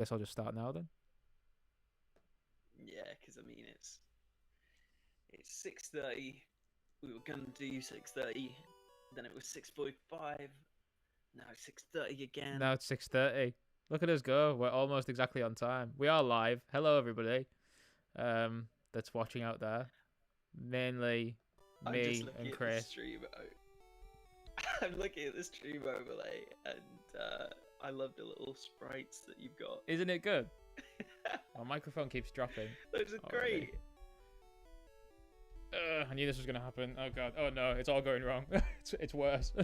Guess I'll just start now then. Yeah, because I mean it's 6:30. We were gonna do 6:30, then it was 6:45. Now it's 6:30 again. Now it's 6:30. Look at us go. We're almost exactly on time. We are live. Hello, everybody. That's watching out there. Mainly me and Chris. I'm looking at the stream overlay, and I love the little sprites that you've got. Isn't it good? My microphone keeps dropping. Those are great. I knew this was gonna happen. Oh god. Oh no, it's all going wrong. it's worse.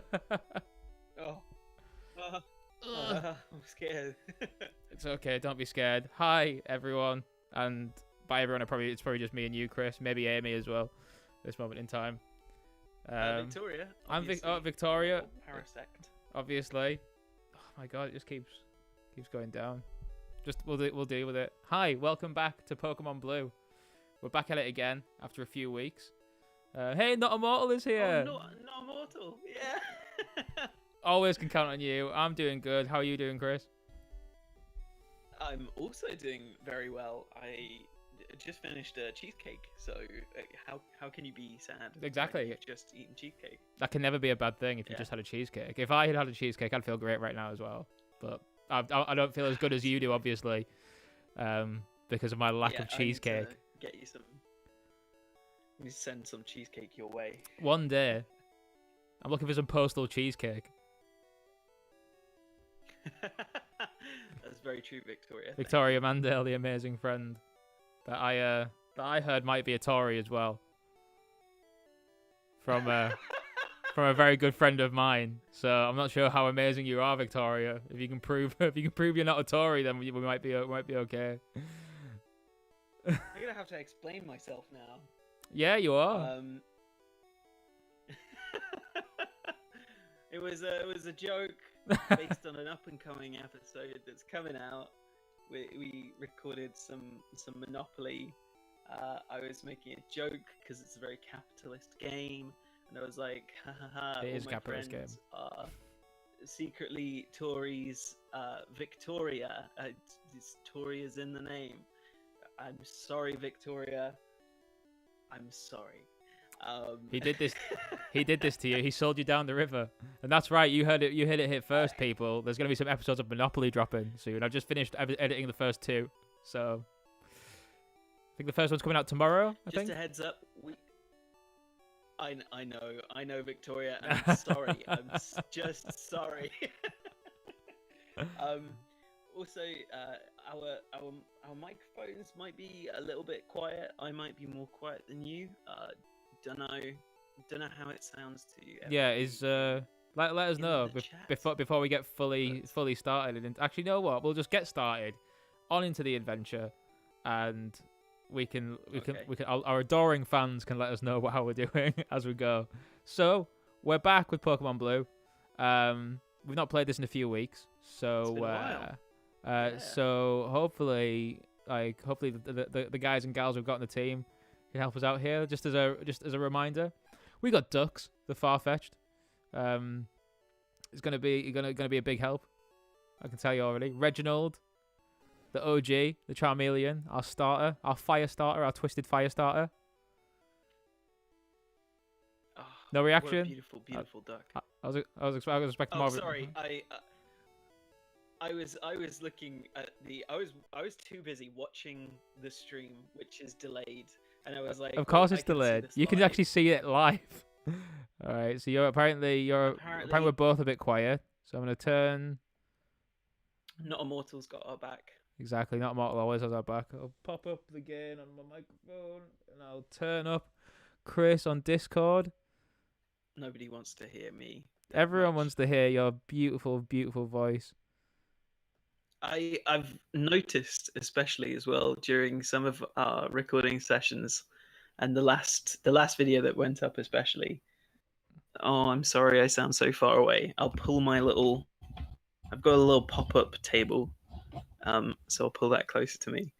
I'm scared. It's okay. Don't be scared. Hi everyone, and by everyone, it's probably just me and you, Chris. Maybe Amy as well. At this moment in time. Victoria. I'm Victoria. Parasect. Obviously. Oh my god, it just keeps going down. Just we'll deal with it. Hi, welcome back to Pokemon Blue. We're back at it again after a few weeks. Hey, Not Immortal is here. Oh, not Immortal. Yeah. Always can count on you. I'm doing good. How are you doing, Chris? I'm also doing very well. I just finished a cheesecake, so how can you be sad? Exactly. You've just eaten cheesecake. That can never be a bad thing if you just had a cheesecake. If I had a cheesecake, I'd feel great right now as well. But I don't feel as good as you do, obviously, because of my lack of cheesecake. I need to get you some. Let me send some cheesecake your way. One day, I'm looking for some postal cheesecake. That's very true, Victoria. Victoria Mandale, the amazing friend that I heard might be a Tory as well. From a very good friend of mine. So I'm not sure how amazing you are, Victoria. If you can prove you're not a Tory, then we might be okay. I'm gonna have to explain myself now. Yeah, you are. It was a joke based on an up and coming episode that's coming out. We recorded some Monopoly. I was making a joke because it's a very capitalist game, and I was like, ha ha ha. It is a capitalist game. Are secretly Tories. Victoria. Toria's in the name. I'm sorry, Victoria. I'm sorry. He did this. He did this to you. He sold you down the river, and that's right. You heard it. You hit it hit first, people. There's gonna be some episodes of Monopoly dropping soon. I've just finished editing the first two, so I think the first one's coming out tomorrow. Just a heads up. I know, Victoria. I'm sorry. I'm just sorry. Also, our microphones might be a little bit quiet. I might be more quiet than you. Don't know how it sounds to you. Yeah, let us know before we get fully started. And actually, you know what? We'll just get started on into the adventure, and we can our adoring fans can let us know how we're doing as we go. So we're back with Pokemon Blue. We've not played this in a few weeks, so it's been a while. So hopefully the guys and gals we've got on the team can help us out here. Just as a reminder, we got Dux, the Farfetch'd. It's gonna be a big help. I can tell you already. Reginald, the OG, the Charmeleon, our starter, our fire starter, our twisted fire starter. Oh, no reaction. What a beautiful duck. I was expecting more. Oh, sorry. I was looking at I was too busy watching the stream, which is delayed, and I was like, of course it's delayed. You can actually see it live. All right, so apparently we're both a bit quiet. So I'm gonna turn. Not Immortal's got our back. Exactly, Not Immortal always has our back. I'll pop up the gain on my microphone, and I'll turn up Chris on Discord. Nobody wants to hear me. Everyone wants to hear your beautiful, beautiful voice. I've noticed, especially as well during some of our recording sessions, and the last video that went up especially. Oh, I'm sorry, I sound so far away. I'll pull my little. I've got a little pop-up table, so I'll pull that closer to me.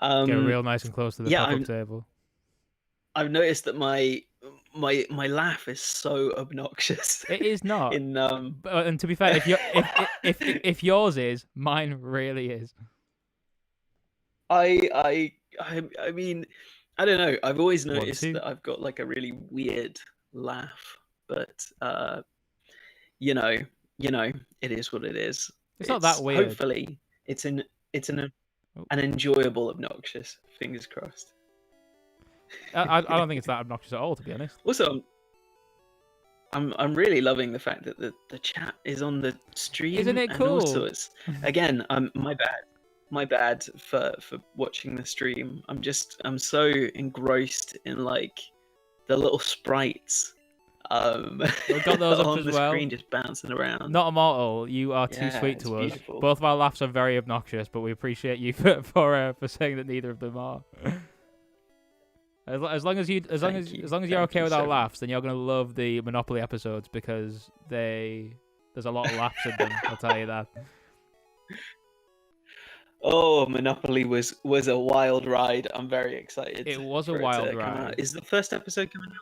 Get real nice and close to the pop-up table. I've noticed that my laugh is so obnoxious. It is not. And to be fair, if yours is, mine really is. I mean, I don't know. I've always One, noticed two. that I've got like a really weird laugh, but you know, it is what it is. It's not that It's weird. hopefully it's an Oh. an enjoyable obnoxious. Fingers crossed. I don't think it's that obnoxious at all, to be honest. Also, I'm really loving the fact that the chat is on the stream. Isn't it And also cool? it's again, my bad for watching the stream. I'm so engrossed in like the little sprites We've got those up on as the well. screen just bouncing around. Not immortal, you are too Yeah, sweet it's to us. beautiful. Both of our laughs are very obnoxious, but we appreciate you for saying that neither of them are. As long as you're okay with our laughs, then you're gonna love the Monopoly episodes because there's a lot of laughs in them. I'll tell you that. Oh, Monopoly was a wild ride. I'm very excited. It was a for it wild to come out. ride. Is the first episode coming out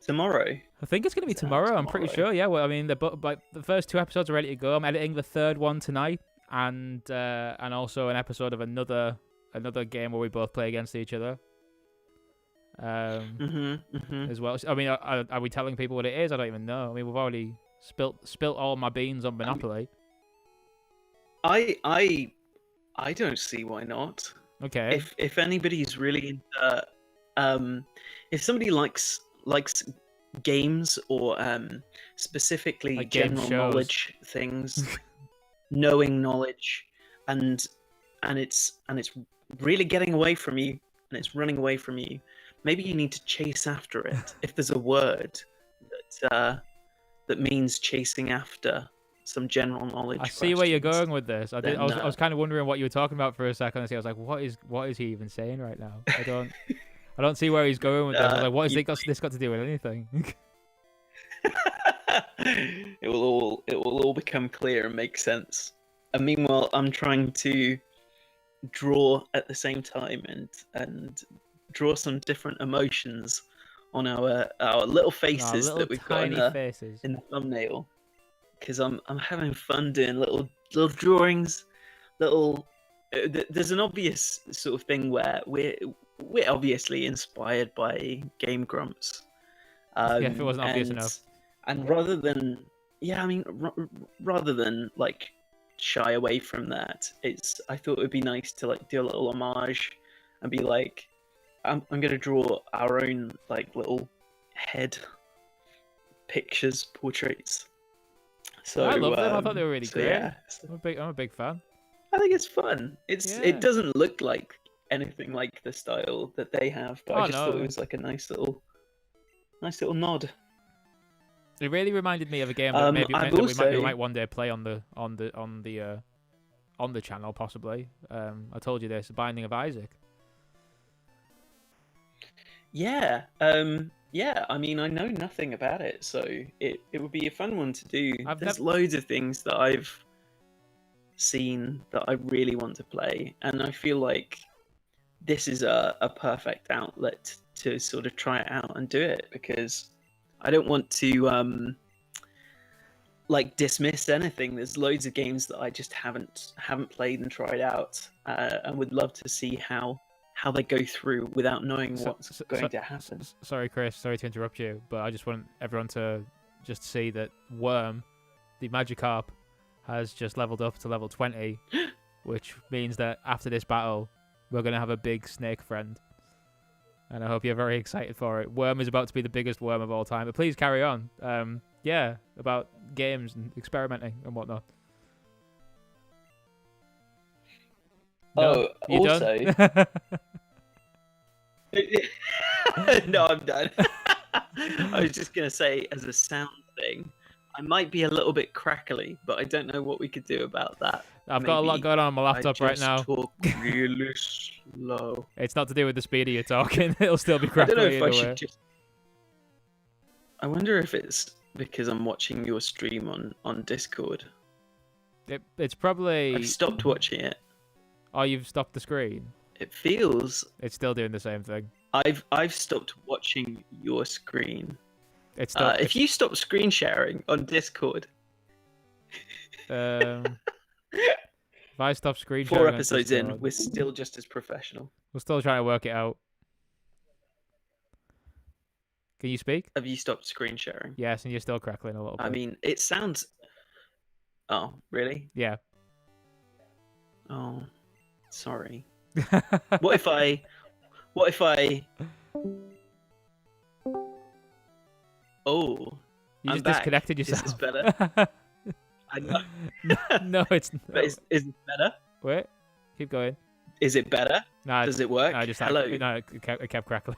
tomorrow? I think it's gonna be tomorrow. I'm pretty sure. Yeah. Well, I mean, the first 2 episodes are ready to go. I'm editing the 3rd one tonight, and also an episode of another game where we both play against each other. As well. I mean, are we telling people what it is? I don't even know. I mean, we've already spilt all my beans on Monopoly. I don't see why not. Okay. If anybody's really into, if somebody likes games or specifically Like game general shows. knowledge things, knowing knowledge, and it's really getting away from you and it's running away from you. Maybe you need to chase after it. If there's a word that means chasing after some general knowledge. I see where you're going with this. I then, was kind of wondering what you were talking about for a second. I was like, what is he even saying right now? I don't see where he's going with this. I was like, what has this got to do with anything? It will all become clear and make sense. And meanwhile, I'm trying to draw at the same time and draw some different emotions on our little faces that we've got in the thumbnail. Because I'm having fun doing little drawings, There's an obvious sort of thing where we're obviously inspired by Game Grumps. If it wasn't obvious enough. And rather than rather than like shy away from that, I thought it would be nice to like do a little homage and be like, I'm gonna draw our own like little head pictures, portraits. So I love them. I thought they were really great. Yeah. I'm a big fan. I think it's fun. It doesn't look like anything like the style that they have, but I just thought it was like a nice little nod. It really reminded me of a game that we might one day play on the channel, possibly. I told you this, Binding of Isaac. Yeah. Yeah, I mean, I know nothing about it, so it would be a fun one to do. There's loads of things that I've seen that I really want to play, and I feel like this is a perfect outlet to sort of try it out and do it, because I don't want to like dismiss anything. There's loads of games that I just haven't played and tried out, and would love to see how they go through without knowing what's going to happen. Sorry, Chris. Sorry to interrupt you, but I just want everyone to just see that Worm, the Magikarp, has just leveled up to level 20, which means that after this battle, we're going to have a big snake friend. And I hope you're very excited for it. Worm is about to be the biggest worm of all time. But please carry on. Yeah, about games and experimenting and whatnot. No, you also... done? No, I'm done. I was just going to say, as a sound thing, I might be a little bit crackly, but I don't know what we could do about that. I've got a lot going on my laptop right now. Talk really slow. It's not to do with the speed of your talking. It'll still be crackly. I don't know if I should just... I wonder if it's because I'm watching your stream on Discord. It's probably... I've stopped watching it. Oh, you've stopped the screen? It feels... It's still doing the same thing. I've stopped watching your screen. It's still, if you stop screen sharing on Discord... If I stop screen sharing 4 on episodes Discord, in, we're still just as professional. we're still trying to work it out. Can you speak? Have you stopped screen sharing? Yes, and you're still crackling a little bit. I mean, it sounds. Oh, really? Yeah. Oh, sorry. What if I? Oh, You I'm just back. disconnected yourself. Is this better? I know. No, it's not. But is it better? Wait, keep going. Is it better? No, Does it work? No, just Hello. No, it kept crackling.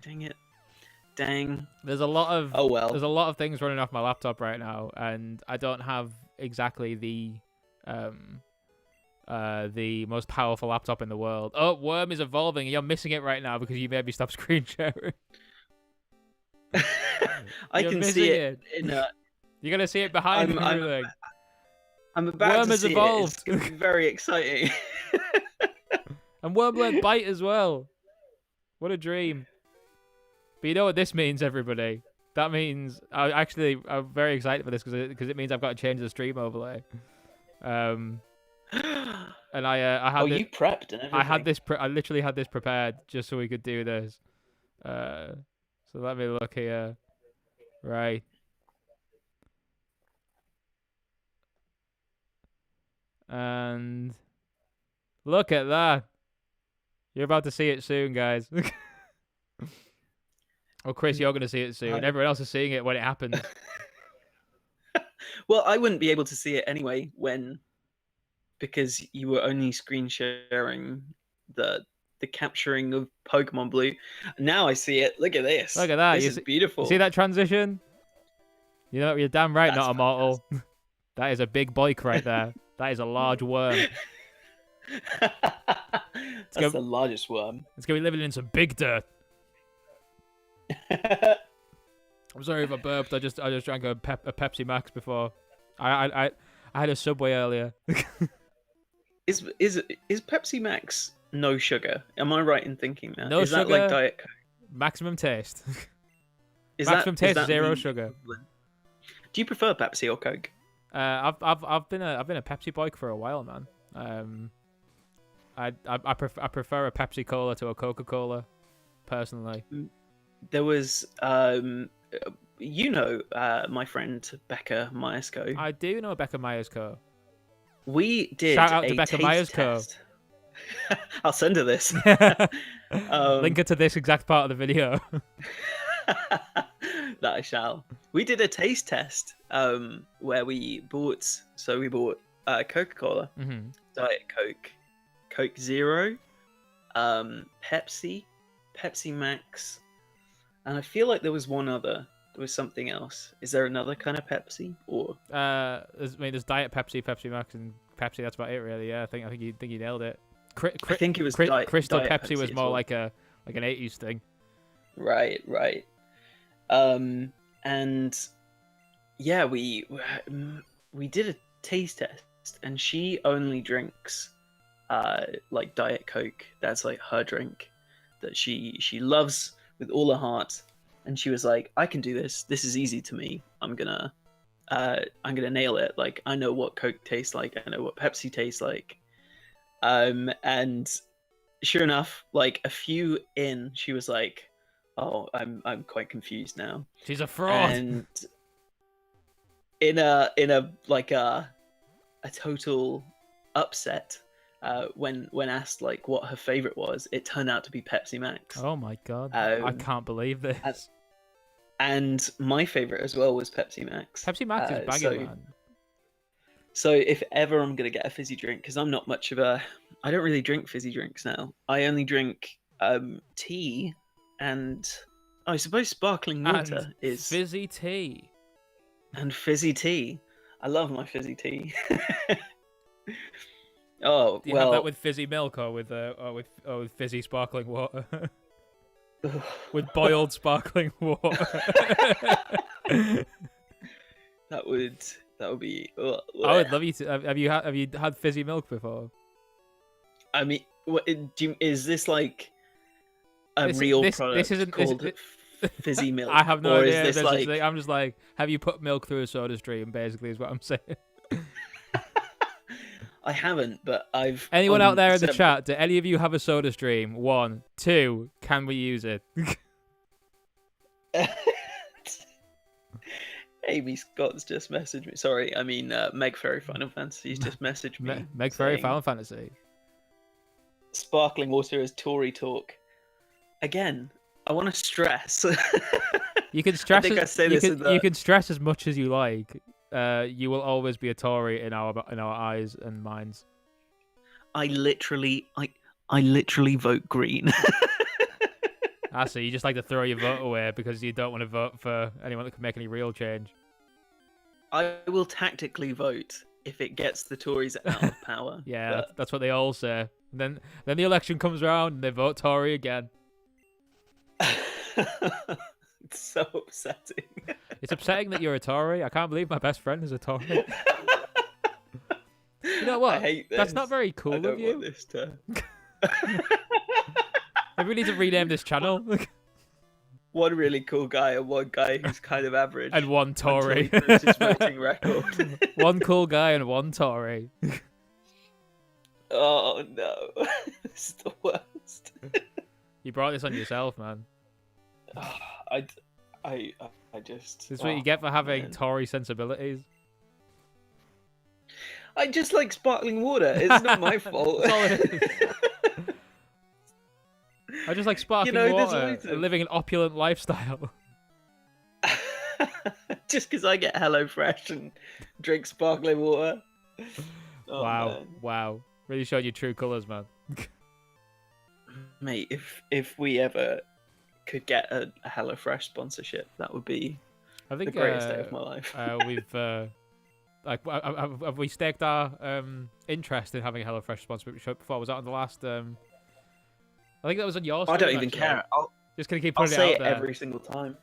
Dang it. Dang. There's a lot of There's a lot of things running off my laptop right now, and I don't have exactly the most powerful laptop in the world. Oh, Worm is evolving, and you're missing it right now because you made me stop screen sharing. I You're can missing see it in a. You're gonna see it behind everything. I'm about Worm to has see evolved. It's gonna be very exciting. And Worm learned Bite as well. What a dream. But you know what this means, everybody? That means I'm very excited for this because it means I've got to change the stream overlay. And I had you prepped and everything. I literally had this prepared just so we could do this. So let me look here. Right. And look at that. You're about to see it soon, guys. Well, Chris, you're going to see it soon. Everyone else is seeing it when it happens. Well, I wouldn't be able to see it anyway because you were only screen sharing the capturing of Pokemon Blue. Now I see it. Look at this. Look at that. This is beautiful. You see that transition? You know, you're damn right, That's not immortal. That is a big boik right there. That is a large worm. That's the largest worm. It's going to be living in some big dirt. I'm sorry if I burped. I just drank a Pepsi Max before. I had a Subway earlier. Is Pepsi Max no sugar? Am I right in thinking that? No is sugar. That like Diet Coke? Maximum taste. Maximum taste, zero sugar. Do you prefer Pepsi or Coke? I've been a Pepsi boy for a while, man. I prefer a Pepsi Cola to a Coca-Cola, personally. There was my friend Becca Myersco. I do know Becca Myersco. We did Shout out to a Becca taste Myersco. test. I'll send her this. Link it to this exact part of the video. That I shall. We did a taste test where we bought Coca-Cola, Diet Coke, Coke Zero, Pepsi, Pepsi Max, and I feel like there was one other. There was something else. Is there another kind of Pepsi or? There's Diet Pepsi, Pepsi Max, and Pepsi. That's about it, really. Yeah, I think you nailed it. I think it was Crystal Diet Pepsi was more well. like an 80s thing. Right. And yeah, we did a taste test, and she only drinks like Diet Coke. That's like her drink that she loves with all her heart. And she was like, I can do this. This is easy to me. I'm gonna nail it. Like, I know what Coke tastes like. I know what Pepsi tastes like. And sure enough, like a few in, she was like, oh, I'm quite confused now. She's a fraud. And in a total upset, when asked like what her favorite was, it turned out to be Pepsi Max. Oh my god! I can't believe this. And my favorite as well was Pepsi Max. Pepsi Max is banging, man. So if ever I'm gonna get a fizzy drink, because I'm not much of I don't really drink fizzy drinks now. I only drink tea, and I suppose sparkling water is fizzy tea. And fizzy tea. I love my fizzy tea. Oh, Do you have that with fizzy milk or with fizzy sparkling water? With boiled sparkling water. That would be. I would love you to. Have you had fizzy milk before? I mean, is this like a real product this isn't called fizzy milk? I have no idea. Is this I'm just like, have you put milk through a soda stream? Basically, is what I'm saying. I haven't, but I've. Anyone out there in the chat? Do any of you have a Soda Stream? 1, 2. Can we use it? Amy Scott's just messaged me. Sorry, I mean Meg Fairy Final Fantasy's just messaged me. Meg Fairy Final Fantasy. Sparkling water is Tory talk. Again, I want to stress. You can stress. You can stress as much as you like. You will always be a Tory in our eyes and minds. I literally vote green. So you just like to throw your vote away because you don't want to vote for anyone that can make any real change. I will tactically vote if it gets the Tories out of power. Yeah, that's what they all say. And then the election comes around and they vote Tory again. It's so upsetting. It's upsetting that you're a Tory. I can't believe my best friend is a Tory. You know what? I hate this. That's not very cool of you. Want this to... Maybe we need to rename this channel. One really cool guy and one guy who's kind of average. And one Tory. His voting record. One cool guy and one Tory. Oh no. This is the worst. You brought this on yourself, man. I just... This is what you get for having Tory sensibilities. I just like sparkling water. It's not my fault. That's all it is. I just like sparkling water and living an opulent lifestyle. Just because I get HelloFresh and drink sparkling water. Oh, wow, man. Wow. Really showed your true colours, man. Mate, if we ever could get a HelloFresh sponsorship, that would be the greatest day of my life. We've... have we staked our interest in having a HelloFresh sponsorship before? Was that on the last... I think that was on your stream, I don't even care. Just gonna keep putting I'll say it out there. every single time.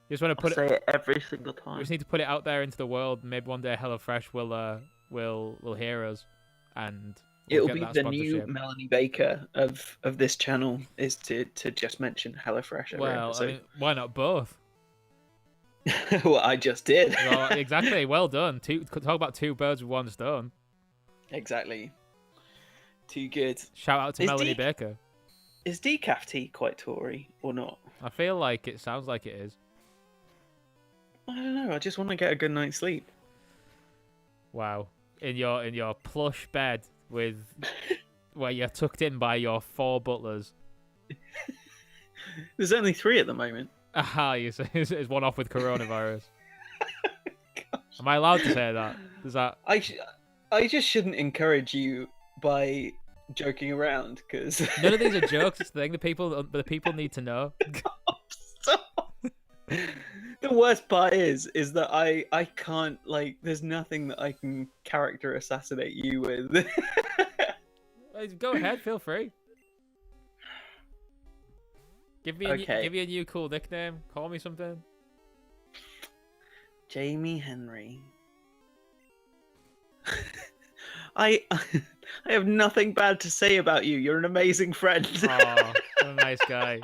You just want to say it every single time. We just need to put it out there into the world. Maybe one day HelloFresh will hear us, and it'll be the new Melanie Baker of this channel is to just mention HelloFresh every episode. I mean, why not both? Well, I just did. Well, exactly. Well done. Talk about 2 birds with 1 stone. Exactly. Too good. Shout out to Melanie Baker. Is decaf tea quite Tory or not? I feel like it sounds like it is. I don't know. I just want to get a good night's sleep. Wow. In your plush bed with where you're tucked in by your 4 butlers. There's only 3 at the moment. Aha, you say it's one off with coronavirus. Am I allowed to say that? Does that? I just shouldn't encourage you by joking around because none of these are jokes. It's the thing. The people need to know. Stop. The worst part is that I can't, like, there's nothing that I can character assassinate you with. Go ahead, feel free. Give me a new cool nickname. Call me something. Jamie Henry. I have nothing bad to say about you. You're an amazing friend. Oh, what a nice guy.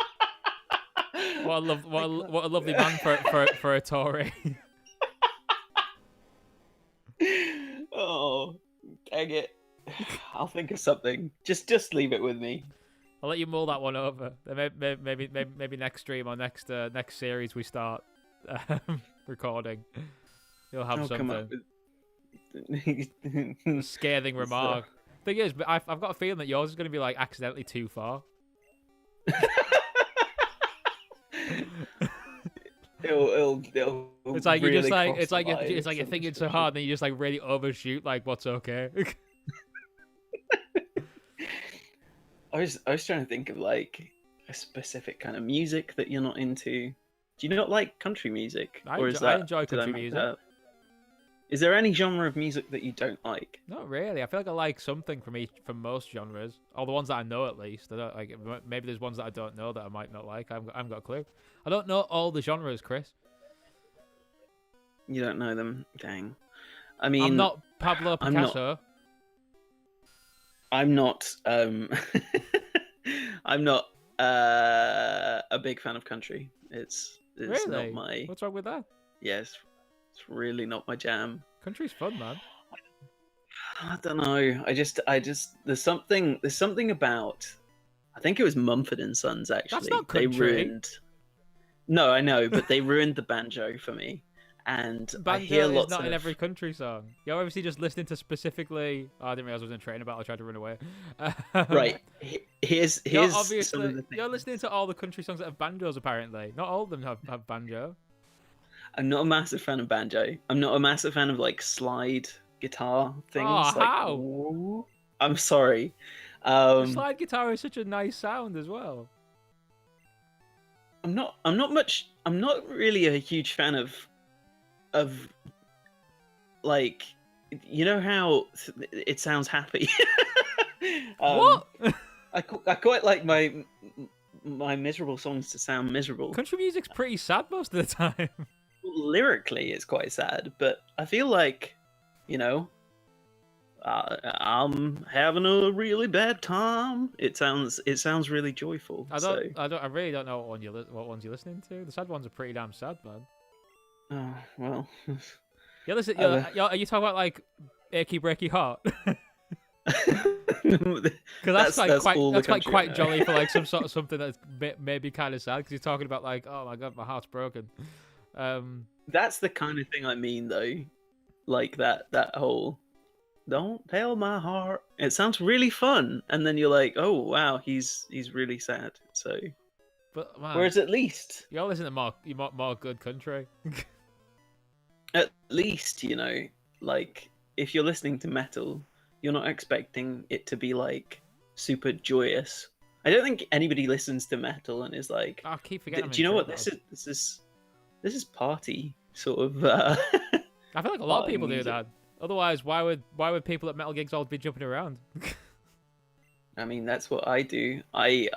What a lovely man for a Tory. Oh, dang it. I'll think of something. Just leave it with me. I'll let you mull that one over. Maybe next stream or next series we start recording. You'll have something. A scathing remark. Thing is, but I've got a feeling that yours is going to be like accidentally too far. It's like really you're just like it's like you're thinking so hard, and then you just like really overshoot like what's okay. I was trying to think of like a specific kind of music that you're not into. Do you not like country music? I enjoy country music. Is there any genre of music that you don't like? Not really. I feel like I like something from most genres. All the ones that I know, at least. I don't like. Maybe there's ones that I don't know that I might not like. I haven't got a clue. I don't know all the genres, Chris. You don't know them? Dang. I mean, I'm not Pablo Picasso. I'm not. I'm not a big fan of country. It's really? Not my. What's wrong with that? Yes. It's really not my jam. Country's fun, man. I don't know. I just there's something about. I think it was Mumford and Sons That's actually. not They country. ruined. No, I know, but they ruined the banjo for me, and I hear Banjo is lots not in of. every country song. You're obviously just listening to specifically. Oh, I didn't realize I was in a train about. I tried to run away. Um, Right. Here's some of the you're listening things. to all the country songs that have banjos. Apparently, not all of them have banjo. I'm not a massive fan of banjo. I'm not a massive fan of like slide guitar Oh, things. Like, how? woo. I'm sorry. The Um, slide guitar is such a nice sound as well. I'm not. I'm not much. I'm not really a huge fan of like. You know how it sounds happy. um, What? I quite like my miserable songs to sound miserable. Country music's pretty sad most of the time. Lyrically, it's quite sad, but I feel like, you know, I'm having a really bad time. It sounds really joyful. So, I really don't know what ones you're listening to. The sad ones are pretty damn sad, man. oh well. Are you talking about like "Achy Breaky Heart"? Because that's quite jolly for like some sort of something that's maybe kind of sad. Because you're talking about like, oh my god, my heart's broken. That's the kind of thing I mean, though. Like that whole "Don't tell my heart." It sounds really fun, and then you're like, "Oh wow, he's really sad." So, but man, whereas at least you're listening to more good country. at least like if you're listening to metal, you're not expecting it to be like super joyous. I don't think anybody listens to metal and is like, I keep forgetting. do you know what this is? This is party sort of I feel like a lot of people music. do that. Otherwise, why would people at metal gigs all be jumping around? I mean, that's what I do. I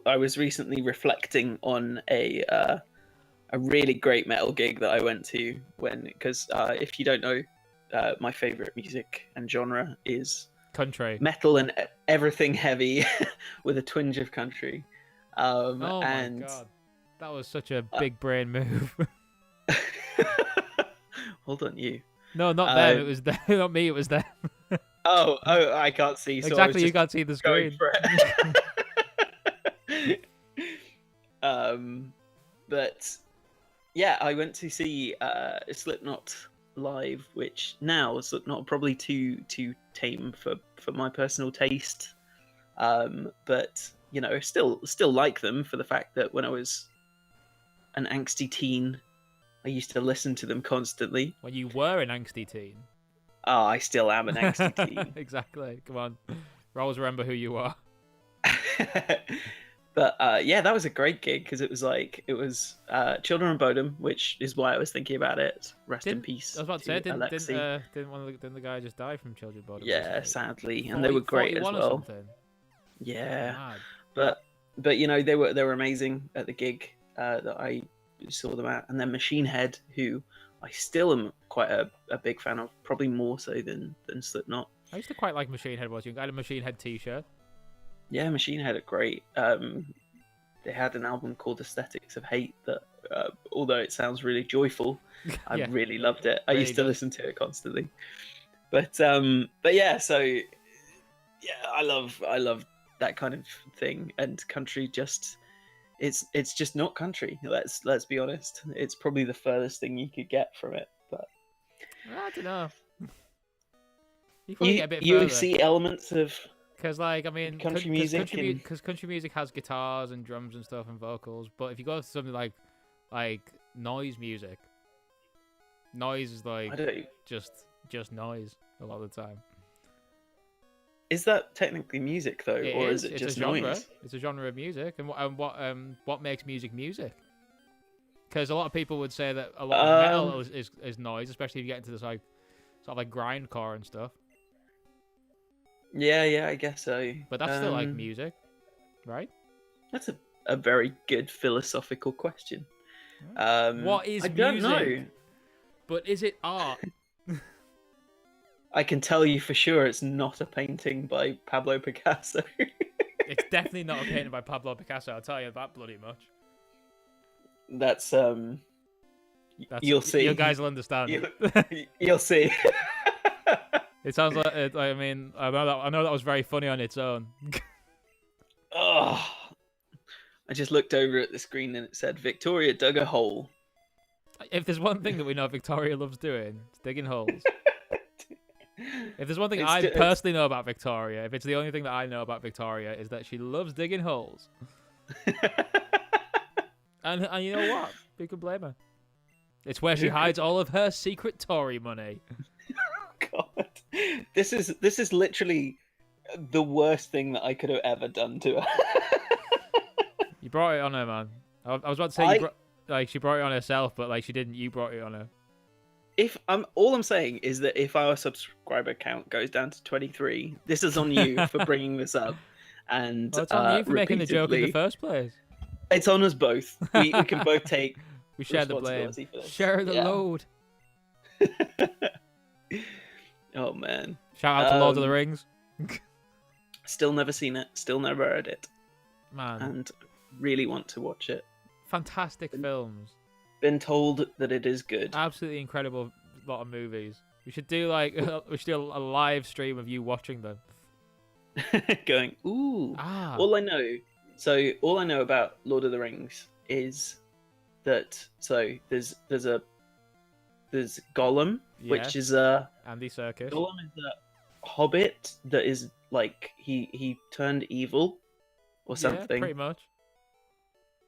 was recently reflecting on a really great metal gig that I went to because if you don't know, my favorite music and genre is Country. metal and everything heavy with a twinge of country. Oh and my god, that was such a big brain move. Hold on, you. No, not them. It was them. Not me. It was them. Oh, I can't see. So Exactly, you can't see the screen. But yeah, I went to see Slipknot live, which now Slipknot are probably too tame for my personal taste. But still like them for the fact that when I was an angsty teen, I used to listen to them constantly. When you were an angsty teen. Oh, I still am an angsty teen. Exactly. Come on. We always remember who you are. But yeah, that was a great gig because it was Children of Bodom, which is why I was thinking about it. Rest in peace. I was about to say, didn't the guy just die from Children of Bodom? Yeah, sadly, and they were great as well. Yeah, but they were amazing at the gig that I saw them at, and then Machine Head, who I still am quite a big fan of, probably more so than Slipknot. I used to quite like Machine Head. I had a Machine Head t-shirt. Yeah, Machine Head are great. They had an album called Aesthetics of Hate that, although it sounds really joyful, I really loved it. I used to listen to it constantly. But yeah, so yeah, I love that kind of thing, and country just it's just not country. Let's be honest. It's probably the furthest thing you could get from it. But I don't know. You see elements of. Because, like, I mean, country music has guitars and drums and stuff and vocals, but if you go to something like noise music, noise is like just noise a lot of the time. Is that technically music though, or is it just noise? It's a genre of music, and what makes music music? Because a lot of people would say that a lot of metal is noise, especially if you get into this like sort of like grindcore and stuff. Yeah, I guess so. But that's still like music, right? That's a very good philosophical question. What is music? I don't know. But is it art? I can tell you for sure it's not a painting by Pablo Picasso. It's definitely not a painting by Pablo Picasso, I'll tell you that bloody much. That's you'll see. You guys will understand. You'll see. It sounds like I mean, I know that was very funny on its own. Oh, I just looked over at the screen and it said Victoria dug a hole. If there's one thing that we know Victoria loves doing, it's digging holes. If there's one thing I personally know about Victoria, if it's the only thing that I know about Victoria, is that she loves digging holes. and you know what? Who could blame her? It's where she hides all of her secret Tory money. God, this is literally the worst thing that I could have ever done to her. You brought it on her, man. I was about to say she brought it on herself, but like she didn't. You brought it on her. All I'm saying is that if our subscriber count goes down to 23, this is on you for bringing this up, and it's on you for making the joke in the first place. It's on us both. We can both take. We share the blame. Share the load. Oh man! Shout out to Lord of the Rings. Still never seen it. Still never heard it. Man, and really want to watch it. Fantastic films. Been told that it is good. Absolutely incredible lot of movies. We should do a live stream of you watching them. Going, ooh. All I know about Lord of the Rings is that there's Gollum, which is Andy Serkis. Gollum is a hobbit that is like he turned evil or something. Yeah, pretty much.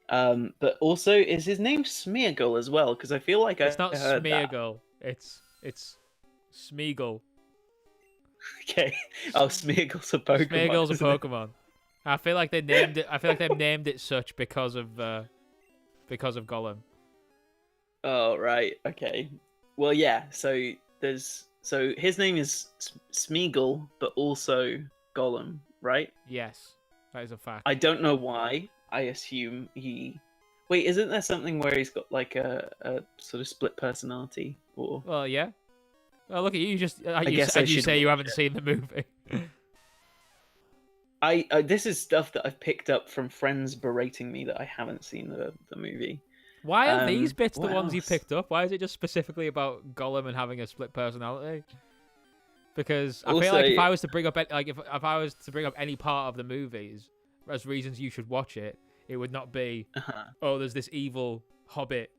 But also, is his name Smeagol as well? Because I feel like it's not Smeagol. It's Smeagol. Okay. Oh, Smeagol's a Pokemon. Smeagol's a Pokemon. I feel like they named it. I feel like they've named it such because of Gollum. Oh right. Okay. Well, yeah. So his name is Smeagol, but also Gollum, right? Yes, that is a fact. I don't know why. I assume he. Wait, isn't there something where he's got like a sort of split personality? Or well, yeah. Well, look at you. You say you haven't seen the movie. This is stuff that I've picked up from friends berating me that I haven't seen the movie. Why are these bits the ones you picked up? Why is it just specifically about Gollum and having a split personality? Because I feel like if I was to bring up any part of the movies as reasons you should watch it, it would not be there's this evil hobbit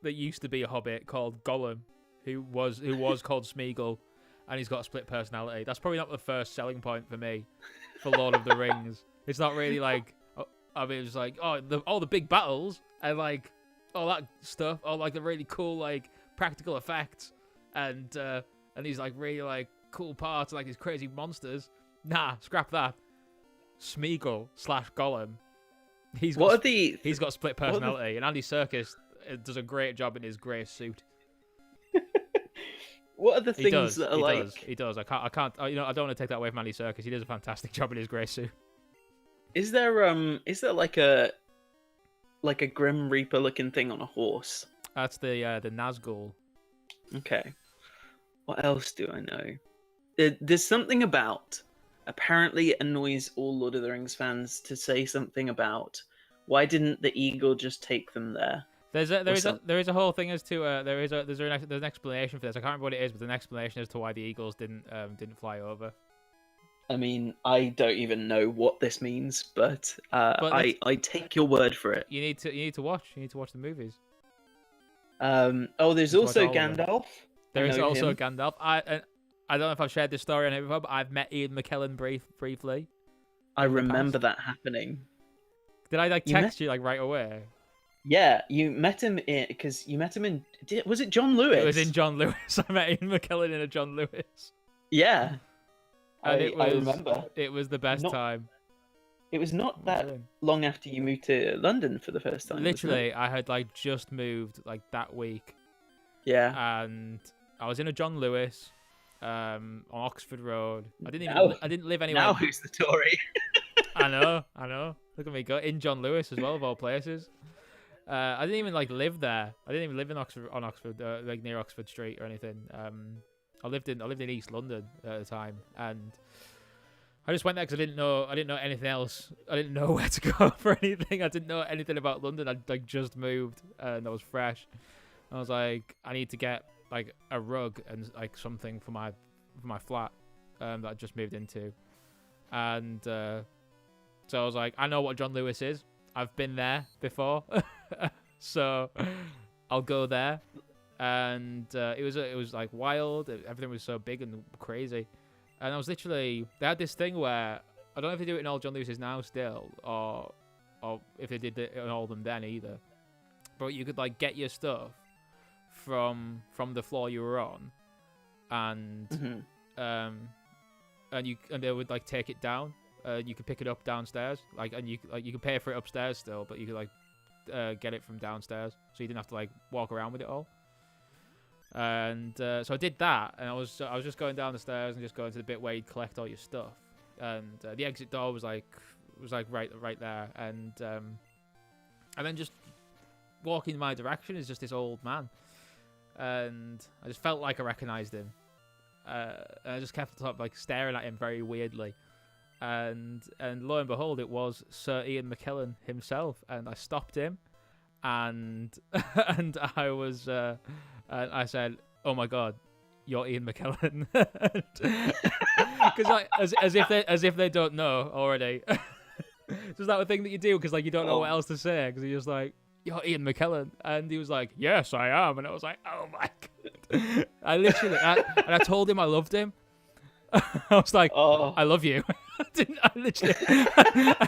that used to be a hobbit called Gollum who was called Smeagol and he's got a split personality. That's probably not the first selling point for me for Lord of the Rings. It's not really like it's like all the big battles and like all that stuff, all like the really cool like practical effects and these like really like cool parts like these crazy monsters. Nah, scrap that. Smeagol / Gollum. He's got split personality, and Andy Serkis does a great job in his grey suit. What are the things that are He does. I can't. I don't want to take that away from Andy Serkis. He does a fantastic job in his grey suit. Is there like a Grim Reaper looking thing on a horse? That's the Nazgul. Okay. What else do I know? There's something about. Apparently, it annoys all Lord of the Rings fans to say something about why didn't the eagle just take them there? There is a whole thing as to there's an explanation for this. I can't remember what it is, but there's an explanation as to why the eagles didn't fly over. I mean, I don't even know what this means, but I take your word for it. You need to watch the movies. There's also Gandalf. There is also Gandalf. I don't know if I've shared this story on it before, but I've met Ian McKellen briefly. I remember that happening. Did I text you right away? Yeah, you met him because you met him in. Was it John Lewis? It was in John Lewis. I met Ian McKellen in a John Lewis. Yeah, and I remember. It was the best time. It was not that long after you moved to London for the first time. Literally, I had just moved that week. Yeah, and I was in a John Lewis. On Oxford Road. I didn't live anywhere. Now who's the Tory? I know. Look at me go in John Lewis as well, of all places. I didn't even live there. I didn't even live in Oxford, near Oxford Street or anything. I lived in East London at the time, and I just went there because I didn't know anything else. I didn't know where to go for anything. I didn't know anything about London. I'd just moved and I was fresh. I was like, I need to get a rug and something for my flat that I just moved into, and so I was like, I know what John Lewis is. I've been there before, so I'll go there. And it was like wild. Everything was so big and crazy. And I was literally, they had this thing where I don't know if they do it in all John Lewis's now still, or if they did it in all of them then either. But you could like get your stuff from the floor you were on, and and they would like take it down. You could pick it up downstairs, and you could pay for it upstairs still, but you could like get it from downstairs, so you didn't have to like walk around with it all. And so I did that, and I was just going down the stairs and just going to the bit where you'd collect all your stuff, and the exit door was like right there, and then just walking in my direction is just this old man, and I just felt like I recognized him, and I just kept like staring at him very weirdly, and lo and behold, it was Sir Ian McKellen himself, and I stopped him, and I was. And I said, "Oh my God, you're Ian McKellen," because like as if they don't know already. Just that thing that you do because like you don't know what else to say because you're just like, "You're Ian McKellen," and he was like, "Yes, I am," and I was like, "Oh my God!" I told him I loved him. I was like, "I love you." I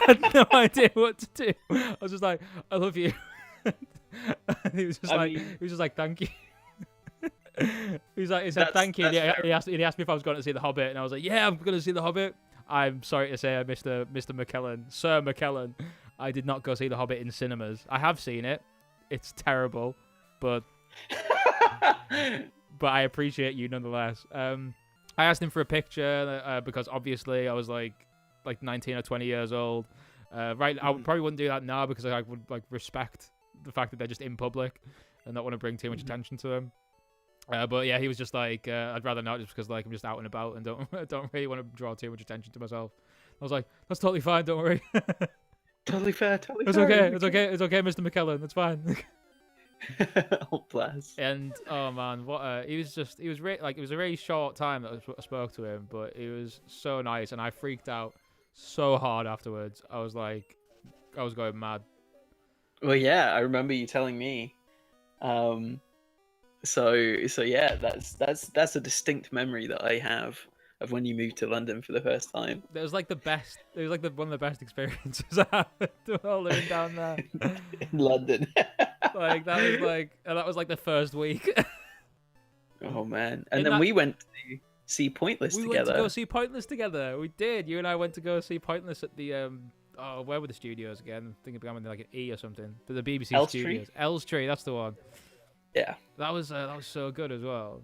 had no idea what to do. I was just like, "I love you." And he was just like, "Thank you." He said thank you. He asked me if I was going to see The Hobbit, and I was like, yeah, I'm going to see The Hobbit. I'm sorry to say, Mr. McKellen, Sir McKellen, I did not go see The Hobbit in cinemas. I have seen it. It's terrible, but I appreciate you nonetheless. I asked him for a picture because obviously I was like 19 or 20 years old. Right, I probably wouldn't do that now because I would like respect the fact that they're just in public and not want to bring too much attention to them. But yeah, he was just like, I'd rather not, just because like I'm just out and about and don't really want to draw too much attention to myself. I was like, that's totally fine, don't worry. Totally fair, totally it's fair. It's okay, Mr. McKellen, it's fine. Oh bless. And oh man, it was a really short time that I spoke to him, but it was so nice, and I freaked out so hard afterwards. I was going mad. Well, yeah, I remember you telling me. So yeah, that's a distinct memory that I have of when you moved to London for the first time. It was like the best. It was like one of the best experiences I had while living down there in London. that was like the first week. Oh man! And then we went to see Pointless together. We went to go see Pointless together. We did. You and I went to go see Pointless at the where were the studios again? I think it began with like an E or something. The BBC Elstree? Studios. Elstree, that's the one. Yeah. That was so good as well.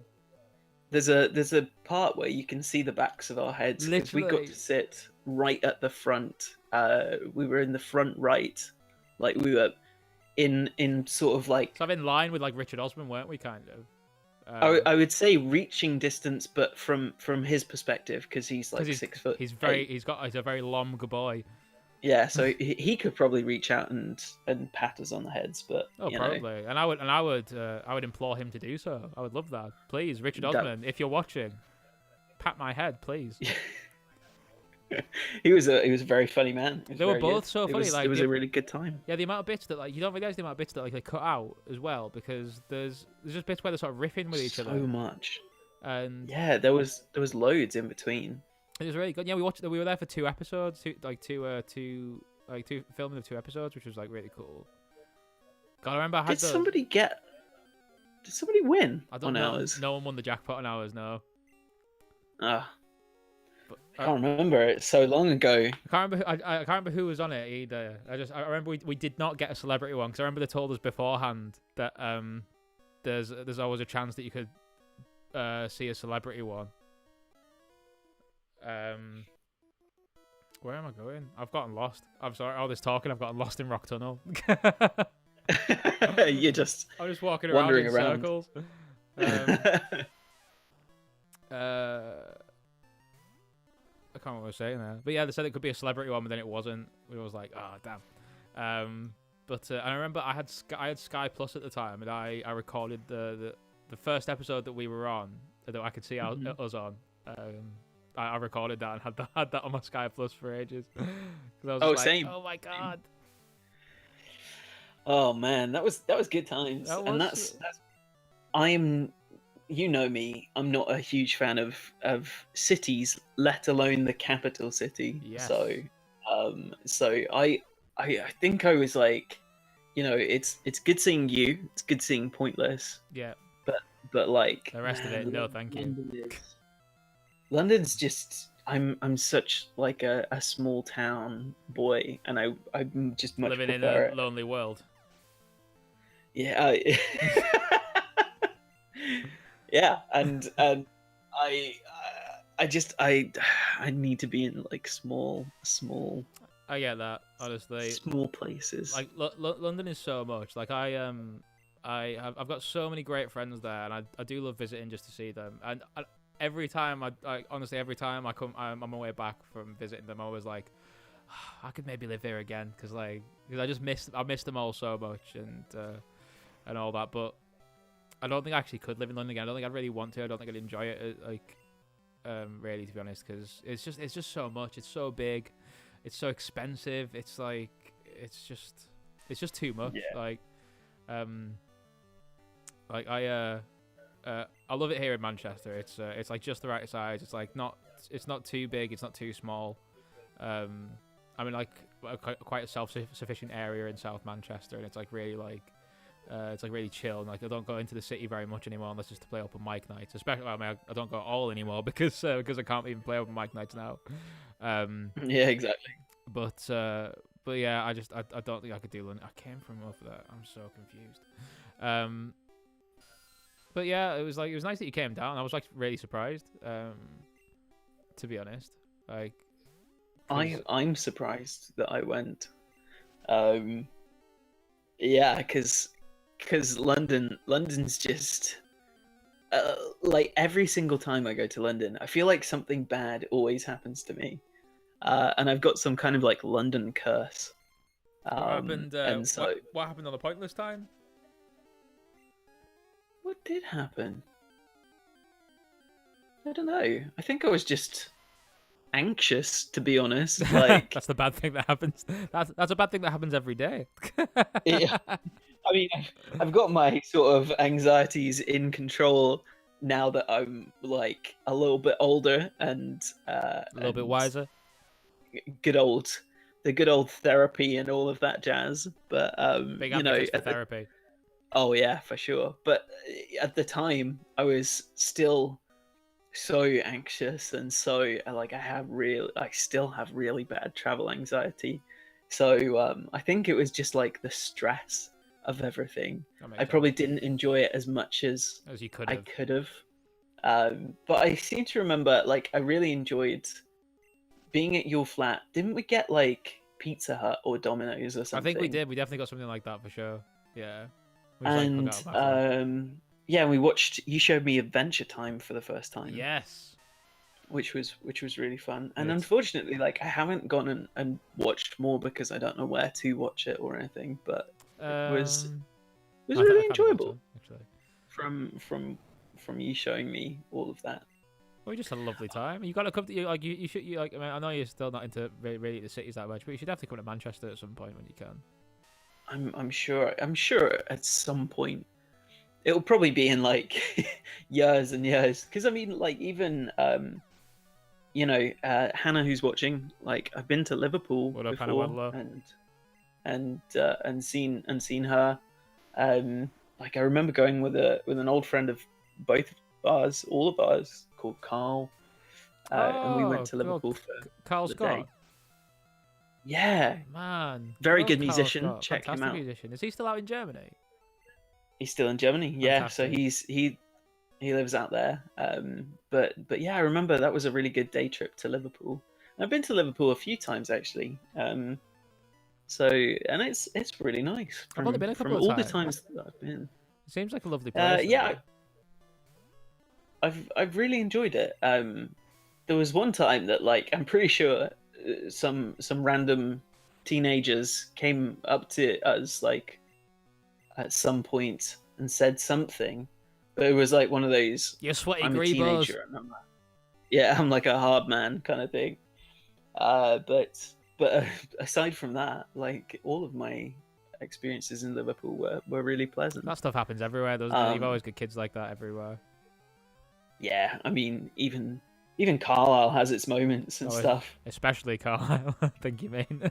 There's a part where you can see the backs of our heads because we got to sit right at the front. We were in the front right, like we were in sort of like. So in line with like Richard Osman, weren't we? Kind of. I would say reaching distance, but from his perspective, because he's like 6 foot. He's a very long boy. Yeah, so he could probably reach out and pat us on the heads, but probably. And I would implore him to do so. I would love that. Please, Richard Osman, if you're watching, pat my head, please. he was a very funny man. They were both so funny. It was a really good time. Yeah, the amount of bits that like you don't realize the amount of bits that like they cut out as well, because there's just bits where they're sort of riffing with each other. So much. And yeah, there was loads in between. It was really good. Yeah, we were there for 2 episodes, two filming of 2 episodes, which was like really cool. God, I remember Did somebody win? I don't know. Hours? No one won the jackpot on Hours, no. I can't remember. It's so long ago. I can't remember who was on it either. I remember we did not get a celebrity one because I remember they told us beforehand that there's always a chance that you could see a celebrity one. Where am I going? I've gotten lost. I'm sorry. All this talking, I've gotten lost in Rock Tunnel. I'm just walking around in circles. I can't remember what I was saying there. But yeah, they said it could be a celebrity one, but then it wasn't. We was like, oh damn. But I remember I had Sky Plus at the time, and I recorded the first episode that we were on that I could see us on. I recorded that and had that on my Sky Plus for ages because I was Oh, just like, same. oh my god, Oh man, that was good times. that And was that's I'm you know me, I'm not a huge fan of cities, let alone the capital city. yes, So I think I was like, it's good seeing you, it's good seeing Pointless, yeah. but like, The rest of it, man, no, thank you. London's just I'm such like a small town boy, and I just much Living in prefer a it. lonely world. Yeah, yeah, and I I need to be in like I get that, honestly. small places. Like London is so much. Like I've got so many great friends there, and I do love visiting just to see them. And every time honestly, every time I'm on my way back from visiting them, I was like, I could maybe live here again because I miss them all so much and all that. But I don't think I actually could live in London again. I don't think I'd really want to. I don't think I'd enjoy it really, to be honest, because it's just so much. It's so big. It's so expensive. It's like it's just too much. Yeah. Like I love it here in Manchester. It's like just the right size. It's not too big. It's not too small. I'm in like quite a self-sufficient area in South Manchester, and it's like really chill. And like I don't go into the city very much anymore unless it's to play open mic nights. Especially, I don't go at all anymore because I can't even play open mic nights now. Yeah, exactly. But yeah, I don't think I could do London. I came from over there. I'm so confused. But yeah, it was nice that you came down. I was like really surprised. To be honest, like I'm surprised that I went. Yeah, because London's just like every single time I go to London, I feel like something bad always happens to me. And I've got some kind of like London curse. what happened? And so What happened on the Pointless time? what did happen? I don't know. I think I was just anxious, to be honest. Like, That's the bad thing that happens. That's a bad thing that happens every day. yeah, I mean, I've got my sort of anxieties in control now that I'm like a little bit older and A little bit wiser. good old the good old therapy and all of that jazz. But Big you know, advocates for therapy. oh yeah, for sure. But at the time, I was still so anxious and so like I still have really bad travel anxiety. So I think it was just like the stress of everything. I probably didn't enjoy it as much as you could I have. could have. But I seem to remember like I really enjoyed being at your flat. Didn't we get like Pizza Hut or Domino's or something? I think we did. We definitely got something like that for sure. Yeah. We And just, like, hung out back there. yeah, we watched. You showed me Adventure Time for the first time. Yes. Which was really fun. And It's- unfortunately, like I haven't gone and watched more because I don't know where to watch it or anything. But it was really enjoyable. Actually. From you showing me all of that. We just had a lovely time. You got to come to you should like. I mean, I know you're still not into really the cities that much, but you should definitely come to Manchester at some point when you can. I'm sure at some point it'll probably be in like years and years. Because I mean, like even Hannah, who's watching, like I've been to Liverpool before and seen her. Like I remember going with an old friend of all of ours, called Carl, and we went to Liverpool for Carl the Scott. day. Yeah, Man, very good Carl musician. Scott. Check him Fantastic out. musician. Is he still out in Germany? He's still in Germany. Yeah, so Fantastic. he lives out there. But yeah, I remember that was a really good day trip to Liverpool. I've been to Liverpool a few times actually. So and it's really nice. I've only been a couple from of all times. the times that I've been. It seems like a lovely place. Yeah, I've really enjoyed it. There was one time that like I'm pretty sure some random teenagers came up to us like at some point and said something, but it was like one of those You're sweaty I'm a Grebos. teenager and I'm like, Yeah, I'm like a hard man kind of thing. But aside from that, like all of my experiences in Liverpool were really pleasant. That stuff happens everywhere, doesn't it? You've always got kids like that everywhere. Yeah, I mean, even Carlisle has its moments and stuff. Especially Carlisle, I think you mean.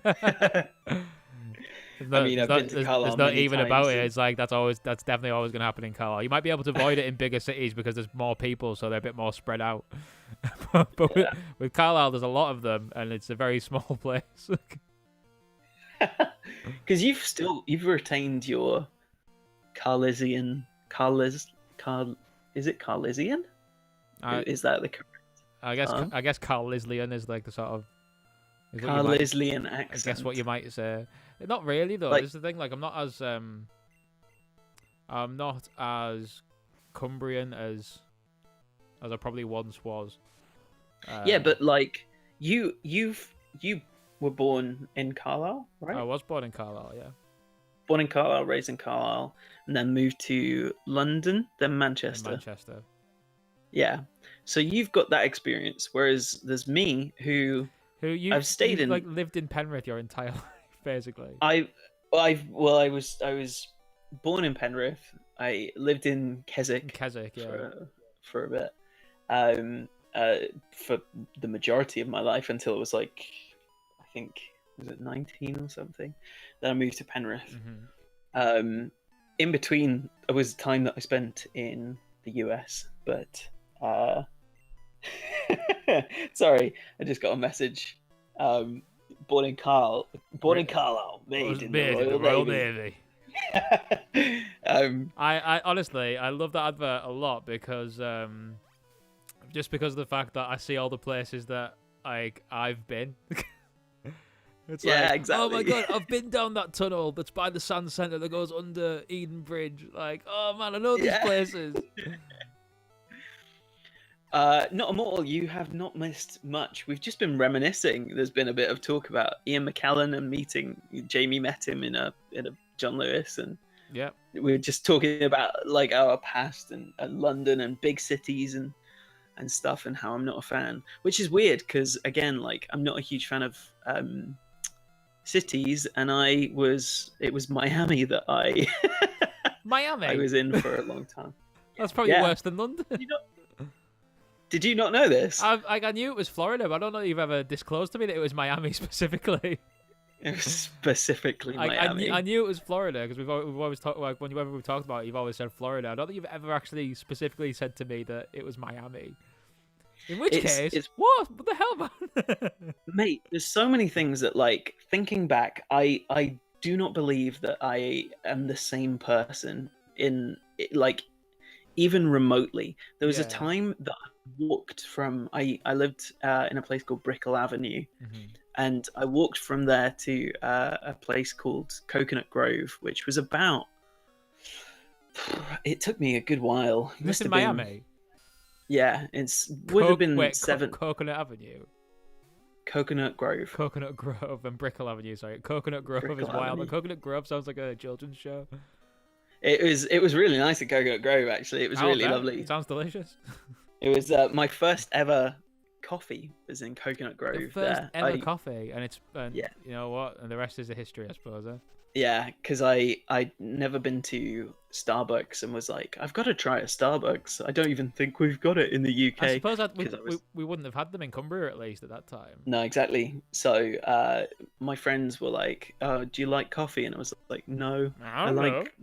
I mean, I've been to Carlisle there's not many even times about it. It's like that's definitely always going to happen in Carlisle. You might be able to avoid it in bigger cities because there's more people, so they're a bit more spread out. but Yeah. with Carlisle, there's a lot of them, and it's a very small place. Because you've retained your Carlisian is it Carlisian? Is that the correct? I guess Carlislean is like the sort of Carlislean accent. I guess what you might say. Not really though. Like, this is the thing. Like I'm not as Cumbrian as I probably once was. Yeah, but like you were born in Carlisle, right? I was born in Carlisle, yeah. Born in Carlisle, raised in Carlisle, and then moved to London, then Manchester. Manchester. Yeah. So you've got that experience, whereas there's me who I've stayed in, like lived in Penrith your entire life, basically. I was born in Penrith. I lived in Keswick. Yeah. For a bit. For the majority of my life until it was like, I think, was it 19 or something? Then I moved to Penrith. Mm-hmm. In between, it was time that I spent in the US, but sorry, I just got a message. Born in Carlisle, made in the Royal Navy. I honestly, I love that advert a lot because just because of the fact that I see all the places that I've been. It's exactly. Oh my god, I've been down that tunnel that's by the Sand Centre that goes under Eden Bridge. Like, oh man, I know these places. Not Immortal, you have not missed much. We've just been reminiscing. There's been a bit of talk about Ian McKellen and meeting. Jamie met him in a John Lewis, and yeah, we were just talking about like our past and London and big cities and stuff, and how I'm not a fan, which is weird because again, like I'm not a huge fan of cities, and it was Miami that I was in for a long time. That's probably worse than London. Did you not know this? I knew it was Florida, but I don't know if you've ever disclosed to me that it was Miami specifically. It was specifically Miami. I knew it was Florida because we've always talked, like whenever we've talked about it, you've always said Florida. I don't think you've ever actually specifically said to me that it was Miami. In which case, what the hell, man? Mate, there's so many things that, like, thinking back, I do not believe that I am the same person in, like, even remotely. There was a time that I walked from, I lived in a place called Brickell Avenue, and I walked from there to a place called Coconut Grove, which was about, it took me a good while. This in Miami? Yeah, would have been Coconut Avenue. Coconut Grove. Coconut Grove and Brickell Avenue. Sorry, Coconut Grove is wild, but Coconut Grove sounds like a children's show. It was really nice at Coconut Grove. Actually, it was really lovely. It sounds delicious. It was my first ever coffee was in Coconut Grove. The first ever coffee, and you know what? And the rest is a history, I suppose. Yeah, because I'd never been to Starbucks and was like, I've got to try a Starbucks. I don't even think we've got it in the UK. I suppose we wouldn't have had them in Cumbria, at least, at that time. No, exactly. So my friends were like, do you like coffee? And I was like, no, I like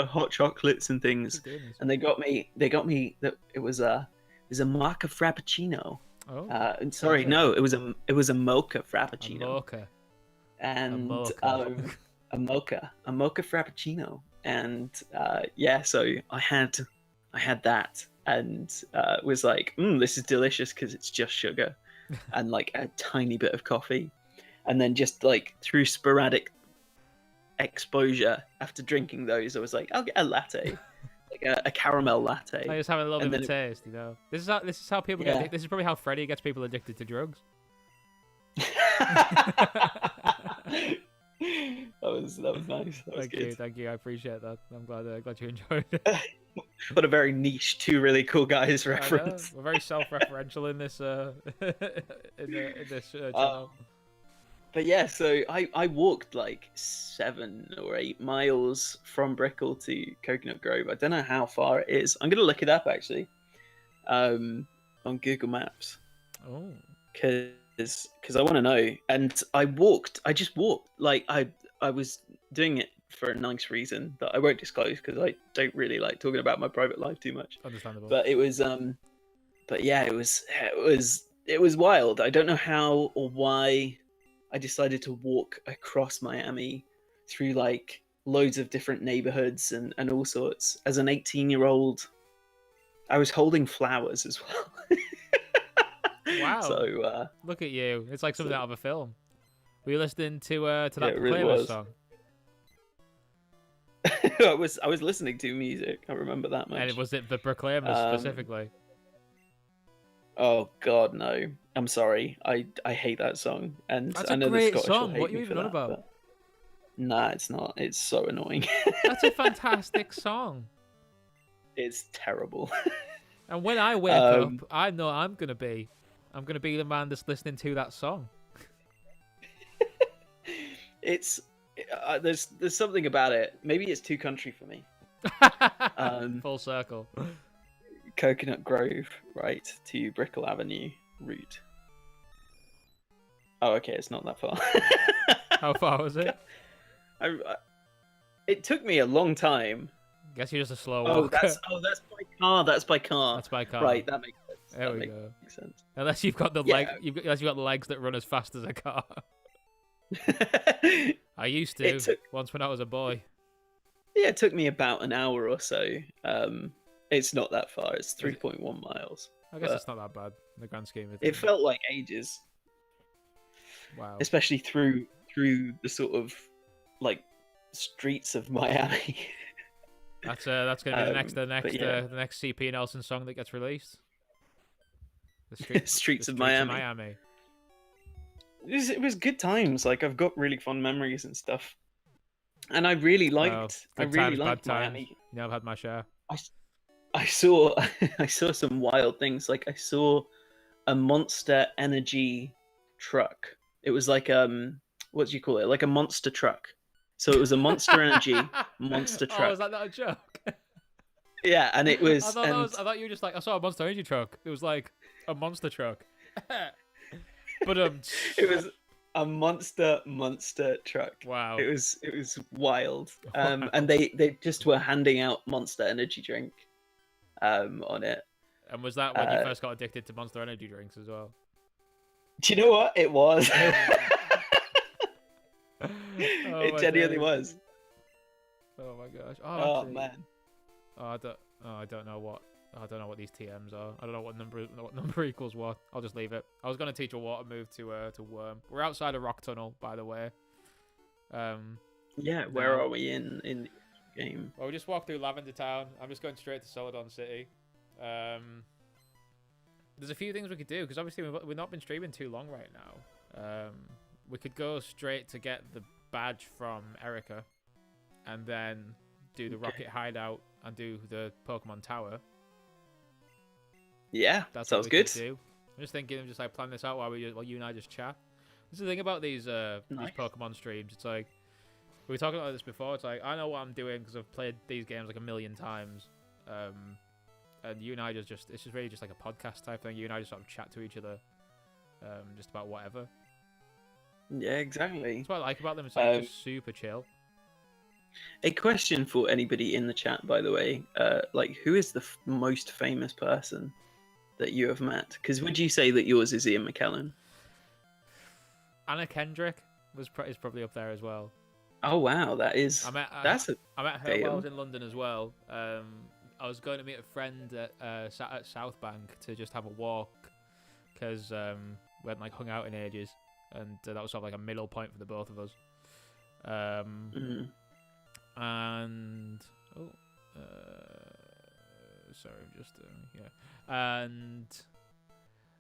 hot chocolates and things. And they got me that it was a mocha frappuccino. Oh, sorry, no, it was a mocha frappuccino. A mocha. And a mocha frappuccino, and so I had that, and was like, this is delicious because it's just sugar and like a tiny bit of coffee, and then just like through sporadic exposure after drinking those, I was like, I'll get a latte, like a caramel latte. I just having a little bit of a taste, you know. This is how people get. This is probably how Freddie gets people addicted to drugs. That was nice. That was good. Thank you. I appreciate that. I'm glad you enjoyed it. What a very niche two really cool guys I know. reference. We're very self-referential in this in this channel. But yeah, so I walked like 7 or 8 miles from Brickell to Coconut Grove. I don't know how far it is. I'm gonna look it up actually, on Google Maps. Oh. Because I want to know. And I just walked. Like I was doing it for a nice reason that I won't disclose because I don't really like talking about my private life too much. Understandable. But it was but yeah, it was wild. I don't know how or why I decided to walk across Miami through like loads of different neighborhoods and all sorts. As an 18-year-old, I was holding flowers as well. Wow. So look at you. It's like something out of a film. Were you listening to that it really Proclaimers was. song? I was listening to music. I remember that much. And was it the Proclaimers specifically? Oh God, no! I'm sorry. I hate that song, and That's I a know great the Scottish song. will hate What are you me even for on that, about? but... Nah, it's not. It's so annoying. That's a fantastic song. It's terrible. And when I wake up, I know I'm gonna be the man that's listening to that song. It's there's something about it. Maybe it's too country for me. Full circle. Coconut Grove, right to Brickell Avenue route. Oh, okay, it's not that far. How far was it? It took me a long time. Guess you're just a slow walker. That's by car. That's by car. That's by car. Right, that makes sense. There we go. Makes sense. Unless you've got the unless you've got the legs that run as fast as a car. I used to once when I was a boy. Yeah, it took me about an hour or so. It's not that far. It's 3.1 miles. I guess it's not that bad in the grand scheme of things. It felt like ages. Wow. Especially through the sort of like streets of Miami. That's gonna be the next CP Nelson song that gets released. The streets of Miami. It was good times. Like I've got really fond memories and stuff, and I really liked Miami. You know, I've had my share. I saw some wild things. Like I saw a Monster Energy truck. It was like what do you call it? Like a monster truck. So it was a Monster Energy monster truck. Oh, is that not a joke? Yeah, and it was. I thought you were just like, I saw a Monster Energy truck. It was like a monster truck. But it was a monster truck. Wow. It was wild. Wow. And they just were handing out Monster Energy drink on it. And was that when you first got addicted to Monster Energy drinks as well? Do you know what? It was. It genuinely was. Oh my gosh. Oh man. I don't know what these TMs are. I don't know what number equals what. I'll just leave it. I was gonna teach a water move to Worm. We're outside a rock tunnel, by the way. Yeah, where are we in the game? Well, we just walked through Lavender Town. I'm just going straight to Celadon City. There's a few things we could do because obviously we've not been streaming too long right now. We could go straight to get the badge from Erica, and then do the Rocket Hideout and do the Pokemon Tower. Yeah, that sounds good. I'm just thinking of just like plan this out while you and I just chat. This is the thing about these Pokemon streams. It's like we were talking about this before. It's like I know what I'm doing because I've played these games like a million times. And you and I it's just really just like a podcast type thing. You and I just sort of chat to each other, just about whatever. Yeah, exactly. That's what I like about them. It's like just super chill. A question for anybody in the chat, by the way. Like, who is the most famous person that you have met? Because would you say that yours is Ian McKellen? Anna Kendrick is probably up there as well. Oh wow, that is. I met her while I was in London as well. I was going to meet a friend at South Bank to just have a walk because we hadn't like hung out in ages, and that was sort of like a middle point for the both of us. And sorry, just and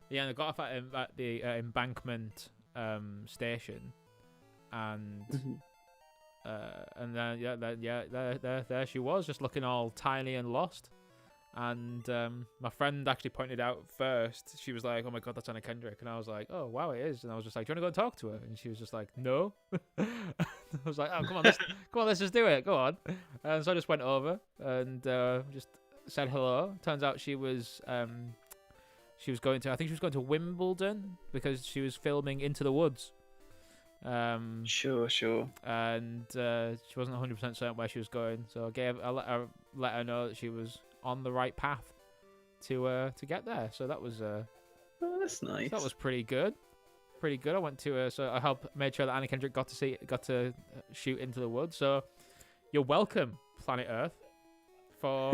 yeah, I got off at the Embankment station, and And then there she was, just looking all tiny and lost. And my friend actually pointed out first. She was like, "Oh my god, that's Anna Kendrick," and I was like, "Oh wow, it is." And I was just like, "Do you want to go and talk to her?" And she was just like, "No." I was like, "Oh come on, let's just do it. Go on." And so I just went over and just said hello. Turns out she was going to, I think she was going to Wimbledon because she was filming Into the Woods. Sure. And she wasn't 100% certain where she was going, so I let her know that she was on the right path to get there. So that was oh, that's nice. That was pretty good. I went to so I made sure that Anna Kendrick got to shoot Into the Woods. So you're welcome, Planet Earth, for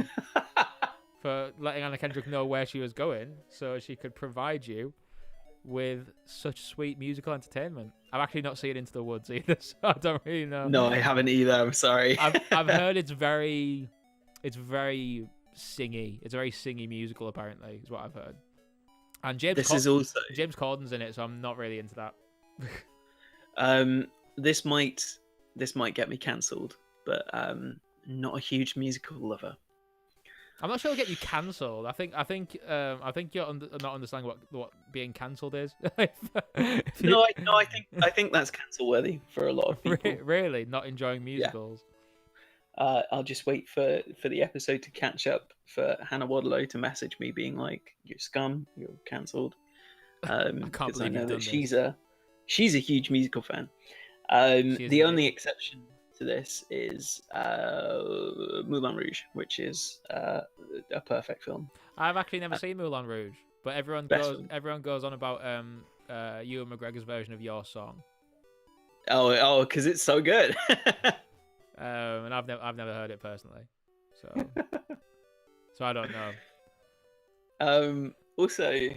for letting Anna Kendrick know where she was going, so she could provide you with such sweet musical entertainment. I've actually not seen Into the Woods either, so I don't really know. No, I haven't either. I'm sorry. I've heard it's very singy. It's a very singy musical, apparently, is what I've heard. And James Corden's in it, so I'm not really into that. This might get me cancelled, but not a huge musical lover. I'm not sure it'll get you cancelled. I think you're not understanding what being cancelled is. No, I think that's cancel worthy for a lot of people. Really, not enjoying musicals. Yeah. I'll just wait for the episode to catch up for Hannah Wadlow to message me being like, "You're scum. You're cancelled." I can't believe I know that she's a huge musical fan. The only exception to this is Moulin Rouge, which is a perfect film. I've actually never seen Moulin Rouge, but everyone goes on about Ewan McGregor's version of Your Song. Oh, because it's so good. And I've never heard it personally, so I don't know. Also,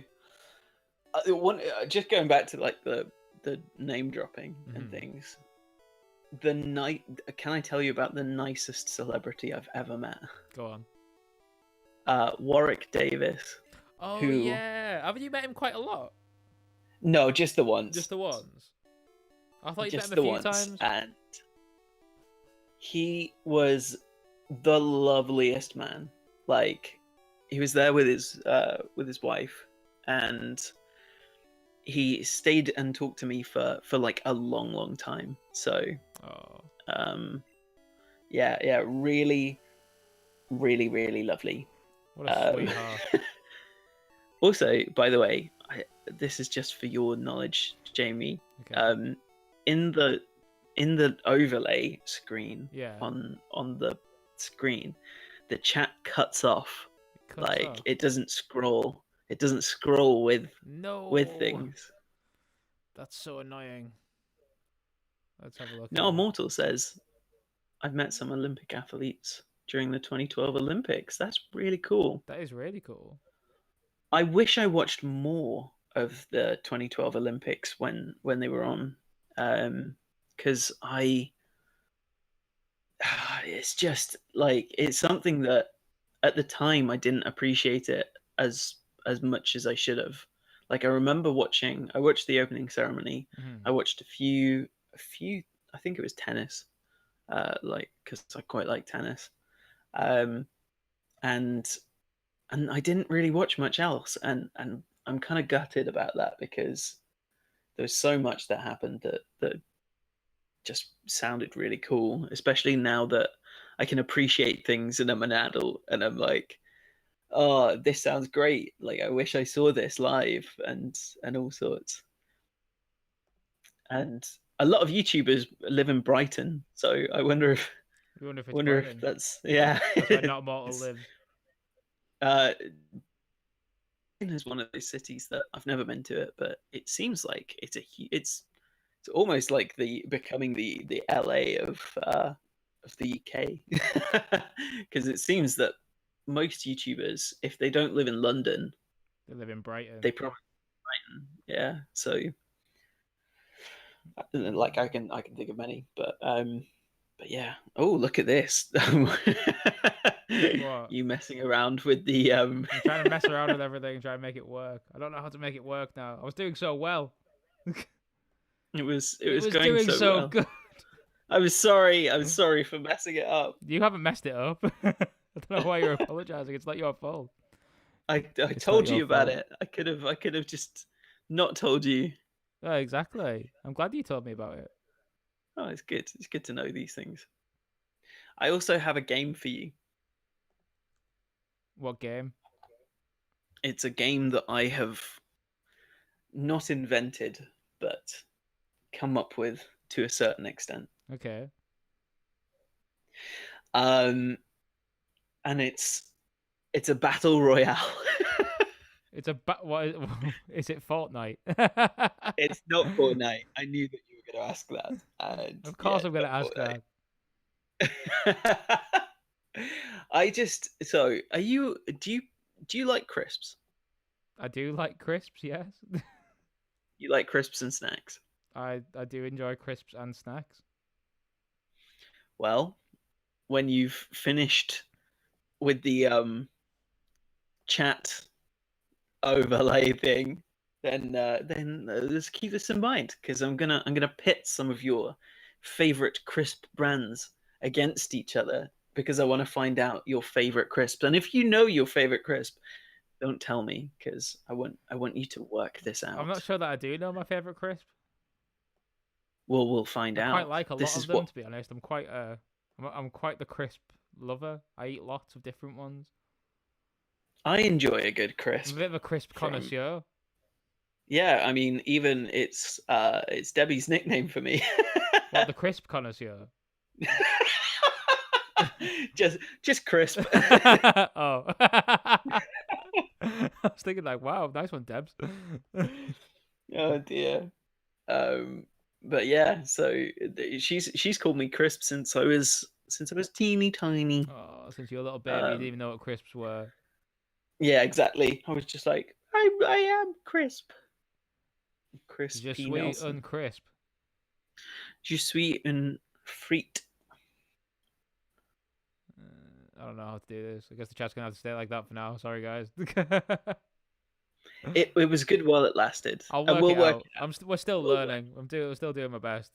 just going back to like the name dropping and things. Can I tell you about the nicest celebrity I've ever met? Go on. Warwick Davis. Oh yeah, haven't you met him quite a lot? No, just the once. Just the ones. I thought you met just him a the few once. times. And he was the loveliest man. Like, he was there with his wife, and he stayed and talked to me for like a long time. So, yeah, really, really, really lovely. What a sweetheart. Also, by the way, this is just for your knowledge, Jamie. Okay. In the overlay screen, on the screen, the chat cuts off. It doesn't scroll. It doesn't scroll with things. That's so annoying. Let's have a look. No Immortal says, "I've met some Olympic athletes during the 2012 Olympics. That's really cool." That is really cool. I wish I watched more of the 2012 Olympics when they were on, because it's just like, it's something that at the time I didn't appreciate it as much as I should have. Like, I remember I watched the opening ceremony. I watched a few. I think it was tennis, because I quite like tennis, and I didn't really watch much else, and I'm kind of gutted about that, because there was so much that happened that just sounded really cool, especially now that I can appreciate things and I'm an adult, and I'm like, oh, this sounds great. Like, I wish I saw this live, and all sorts. And a lot of YouTubers live in Brighton, so I wonder if that's That's where Not Mortal lives. Is one of those cities that I've never been to it, but it seems like it's almost like becoming the LA of the UK, because it seems that most YouTubers, if they don't live in London, they live in Brighton. They probably Brighton, yeah. So, like, I can think of many, but yeah. Oh, look at this. What? You messing around with the I'm trying to mess around with everything and try and make it work. I don't know how to make it work now. I was doing so well. It was going so well. Good. I'm sorry. I'm sorry for messing it up. You haven't messed it up. I don't know why you're apologizing. It's not your fault. I It's not told your you about fault. it. I could have just not told you. Oh, exactly. I'm glad you told me about it. Oh, it's good. It's good to know these things. I also have a game for you. What game? It's a game that I have not invented, but come up with to a certain extent. Okay. Um, and it's a battle royale. It's a what is it? Fortnite. It's not Fortnite. I knew that you were going to ask that, and Of yeah, course, I'm gonna not ask that. Fortnite. So are you? Do you like crisps? I do like crisps. Yes. You like crisps and snacks? I do enjoy crisps and snacks. Well, when you've finished with the chat overlay thing, then let's keep this in mind because I'm gonna pit some of your favorite crisp brands against each other because I want to find out your favorite crisp. And if you know your favorite crisp, don't tell me because I want you to work this I'm not out. sure that I do know my favorite crisp. Well, we'll find I quite out. like a lot This of is them, what to be honest. I'm quite the crisp lover. I eat lots of different ones. I enjoy a good I'm a crisp bit of a crisp from. connoisseur. Yeah, I mean, even it's Debbie's nickname for me. What, the crisp connoisseur? just crisp. Oh. I was thinking like, wow, nice one, Debs. Oh dear. But yeah, so she's called me crisp since I was teeny tiny. Oh, since you're a little baby, you didn't Um, even know what crisps were. yeah, exactly. I was just like, I am crisp, You're crisp just P sweet Nelson. and crisp. Je suis un frite. I don't know how to do this. I guess the chat's gonna have to stay like that for now. Sorry, guys. It was good while it lasted, I'll and work we'll it work out. it out. We're still We'll work. learning. We're still doing my best.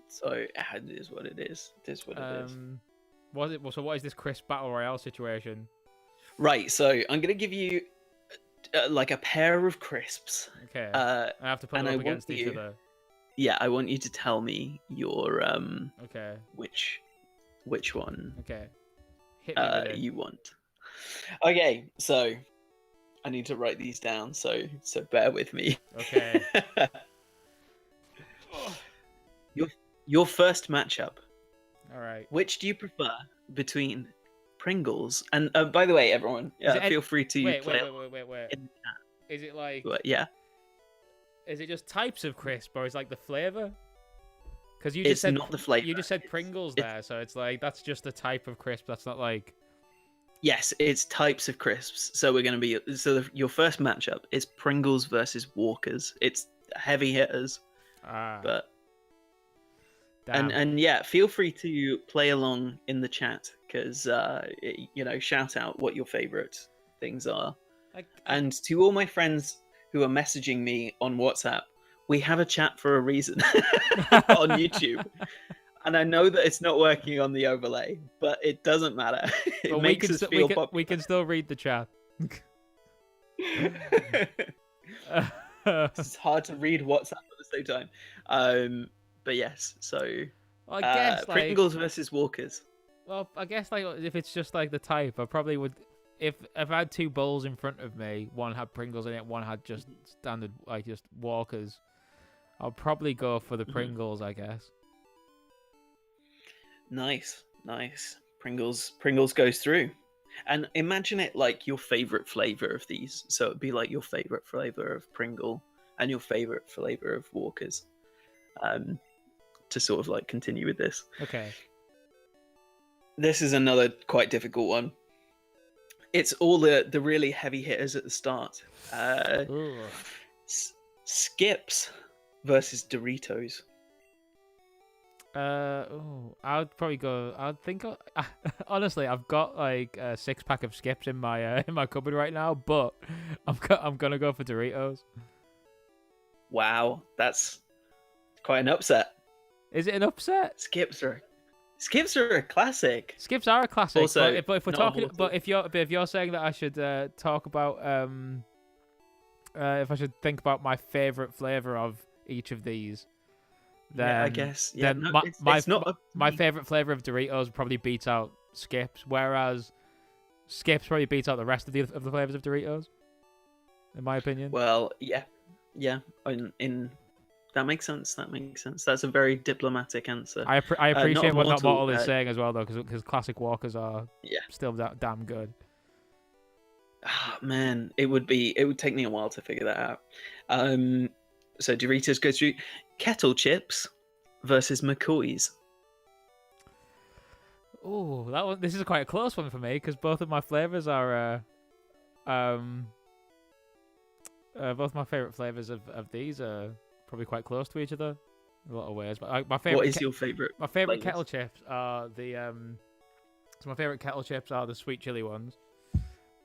So it is what it is. It is what it is. So what is this crisp battle royale situation? Right. So I'm gonna give you like a pair of crisps. Okay. Uh, I have to put and them I up want against each you. other. Yeah, I want you to tell me your Okay. which one Okay. Hit me with it. you want. Okay, so I need to write these down, so bear with me. Okay. Your first matchup. All right. Which do you prefer between Pringles and by the way, everyone, feel free to wait. play. Wait. Is it like? Yeah. Is it just types of crisp, or is it like the flavor? Because you It's just said not the flavor. You just said Pringles there, so it's like that's just a type of crisp. That's not like. Yes, it's types of crisps. So we're going to be your first matchup is Pringles versus Walkers. It's heavy hitters, but Damn. and yeah, feel free to play along in the chat because shout out what your favorite things are. And to all my friends who are messaging me on WhatsApp, we have a chat for a reason on YouTube. And I know that it's not working on the overlay, but it doesn't matter. It makes us feel popular. We can still read the chat. It's hard to read WhatsApp at the same time. But yes, so I guess Pringles versus Walkers. Well, I guess like if it's just like the type, I probably would. If I had two bowls in front of me, one had Pringles in it, one had just standard like just Walkers, I'll probably go for the Pringles, I guess. Nice. Pringles goes through. And imagine it like your favorite flavor of these. So it'd be like your favorite flavor of Pringle and your favorite flavor of Walkers. To sort of like continue with this. Okay. This is another quite difficult one. It's all the really heavy hitters at the start. Skips versus Doritos. I'd probably go. Honestly, I've got like a 6-pack of Skips in my cupboard right now, but I'm gonna go for Doritos. Wow, that's quite an upset. Is it an upset? Skips are a classic. Skips are a classic. Also, but if we're talking, but if you're saying that I should talk about if I should think about my favorite flavor of each of these, then yeah, I guess. Yeah, then my favorite flavor of Doritos probably beats out Skips, whereas Skips probably beats out the rest of the flavors of Doritos, in my opinion. Well, yeah. In that makes sense. That's a very diplomatic answer. I appreciate what Not Mortal is uh, saying as well, though, because classic Walkers are still damn good. Oh, man, it would take me a while to figure that out. So Doritos go through kettle chips versus McCoy's. Oh, this is quite a close one for me because both of my flavors are both my favorite flavors of these are probably quite close to each other in a lot of ways. But my favorite. What is your favorite? My favorite kettle chips are the So my favorite kettle chips are the sweet chili ones.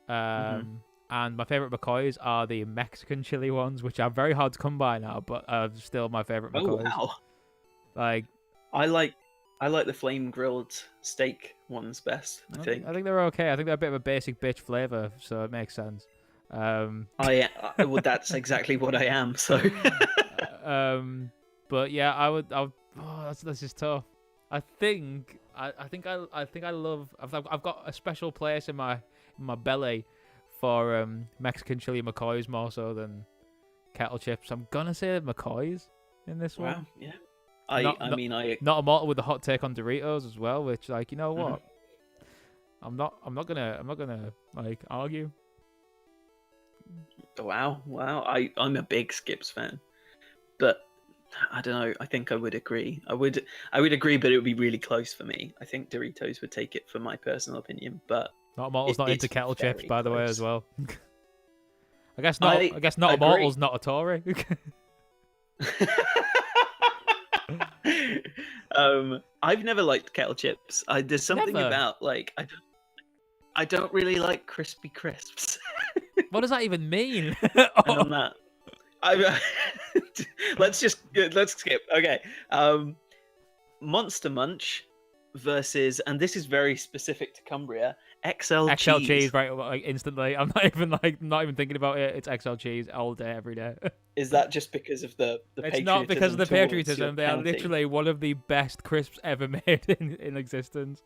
And my favorite McCoys are the Mexican chili ones, which are very hard to come by now, but are still my favorite McCoys. Oh wow! Like I like the flame grilled steak ones best. I think they're okay. I think they're a bit of a basic bitch flavor, so it makes sense. Well, that's exactly what I am. So, but yeah, Oh, that's just tough. I think I love. I've got a special place in my belly for Mexican chili McCoys more so than kettle chips. I'm gonna say McCoys in this one. Wow, yeah. I not Immortal with the hot take on Doritos as well, which like you know what, I'm not gonna like argue. Wow. I'm a big Skips fan, but I don't know. I think I would agree. I would agree, but it would be really close for me. I think Doritos would take it for my personal opinion, but Not Immortal's not into kettle chips, by the way, as well. I guess not agree. Immortal's not a Tory. I've never liked kettle chips. There's something about like I don't really like crispy crisps. What does that even mean? On that, let's skip. Okay, Monster Munch versus, and this is very specific to Cumbria, XL cheese. Right, like instantly. I'm not even thinking about it. It's XL cheese all day, every day. Is that just because of the It's not because of the patriotism. They are literally one of the best crisps ever made in existence.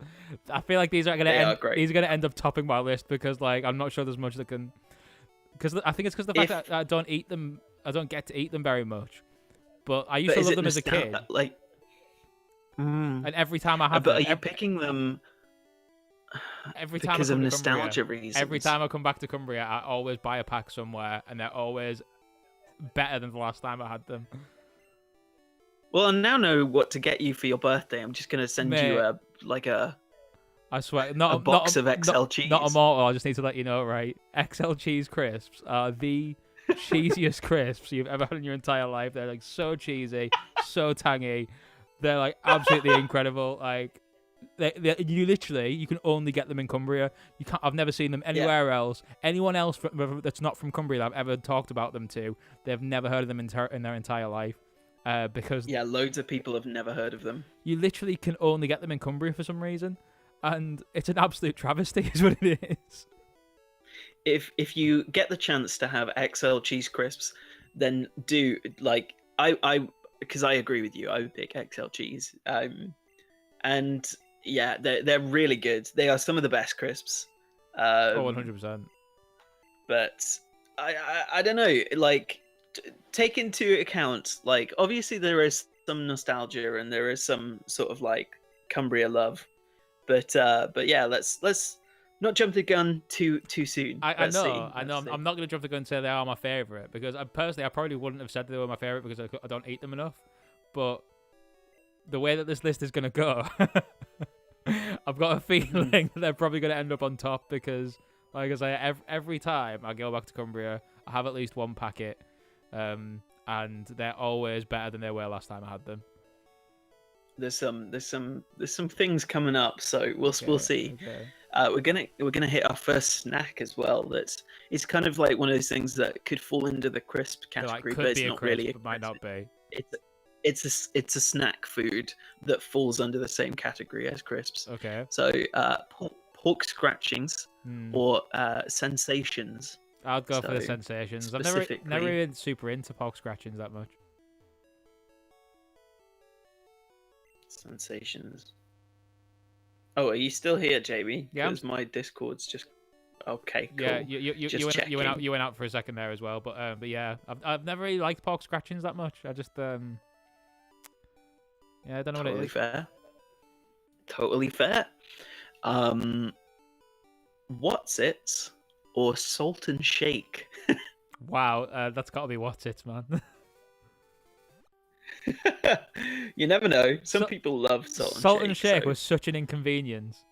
I feel like these are gonna end up topping my list because like I'm not sure there's much that can. Because I think it's because the fact that I don't eat them. I don't get to eat them very much. But I used to love them as a kid. Like. And every time I have them, are you picking them every time because of nostalgia reasons? Every time I come back to Cumbria, I always buy a pack somewhere, and they're always better than the last time I had them. Well, I now know what to get you for your birthday. I'm just gonna send you a I swear, a box of XL cheese. Not Immortal. I just need to let you know, right? XL cheese crisps are the cheesiest crisps you've ever had in your entire life. They're like so cheesy, so tangy. They're like absolutely incredible. Like you can only get them in Cumbria. I've never seen them anywhere else. Anyone else that's not from Cumbria that I've ever talked about them to, they've never heard of them in their entire life. Because loads of people have never heard of them. You literally can only get them in Cumbria for some reason, and it's an absolute travesty, is what it is. If you get the chance to have XL cheese crisps, then do like I because I agree with you. I would pick XL cheese. And yeah, they're really good. They are some of the best crisps. 100%. But I don't know. Like, take into account, like, obviously there is some nostalgia and there is some sort of like Cumbria love. But yeah, let's not jump the gun too soon. I know. I'm not going to jump the gun and say they are my favorite because I probably wouldn't have said they were my favorite because I don't eat them enough. But the way that this list is going to go, I've got a feeling that they're probably going to end up on top because, like I say, every time I go back to Cumbria, I have at least one packet, and they're always better than they were last time I had them. There's some things coming up, so we'll see. Okay. We're gonna hit our first snack as well. It's kind of like one of those things that could fall into the crisp category, but it's not really. It might not be. it's a snack food that falls under the same category as crisps. Okay. So pork scratchings Hmm. or sensations. I'd go for the So, sensations. I've specifically, never been super into pork scratchings that much. sensations. Oh, are you still here, Jamie? Yeah. Because my Discord's just okay. Cool. Yeah, you went out for a second there as well, but yeah, I've never really liked pork scratchings that much. I just yeah, I don't know what it Totally is. fair. Totally fair. What's it or salt and shake? Wow, that's got to be what's it, man. You never know. Some people love salt and shake. Salt and shake was such an inconvenience.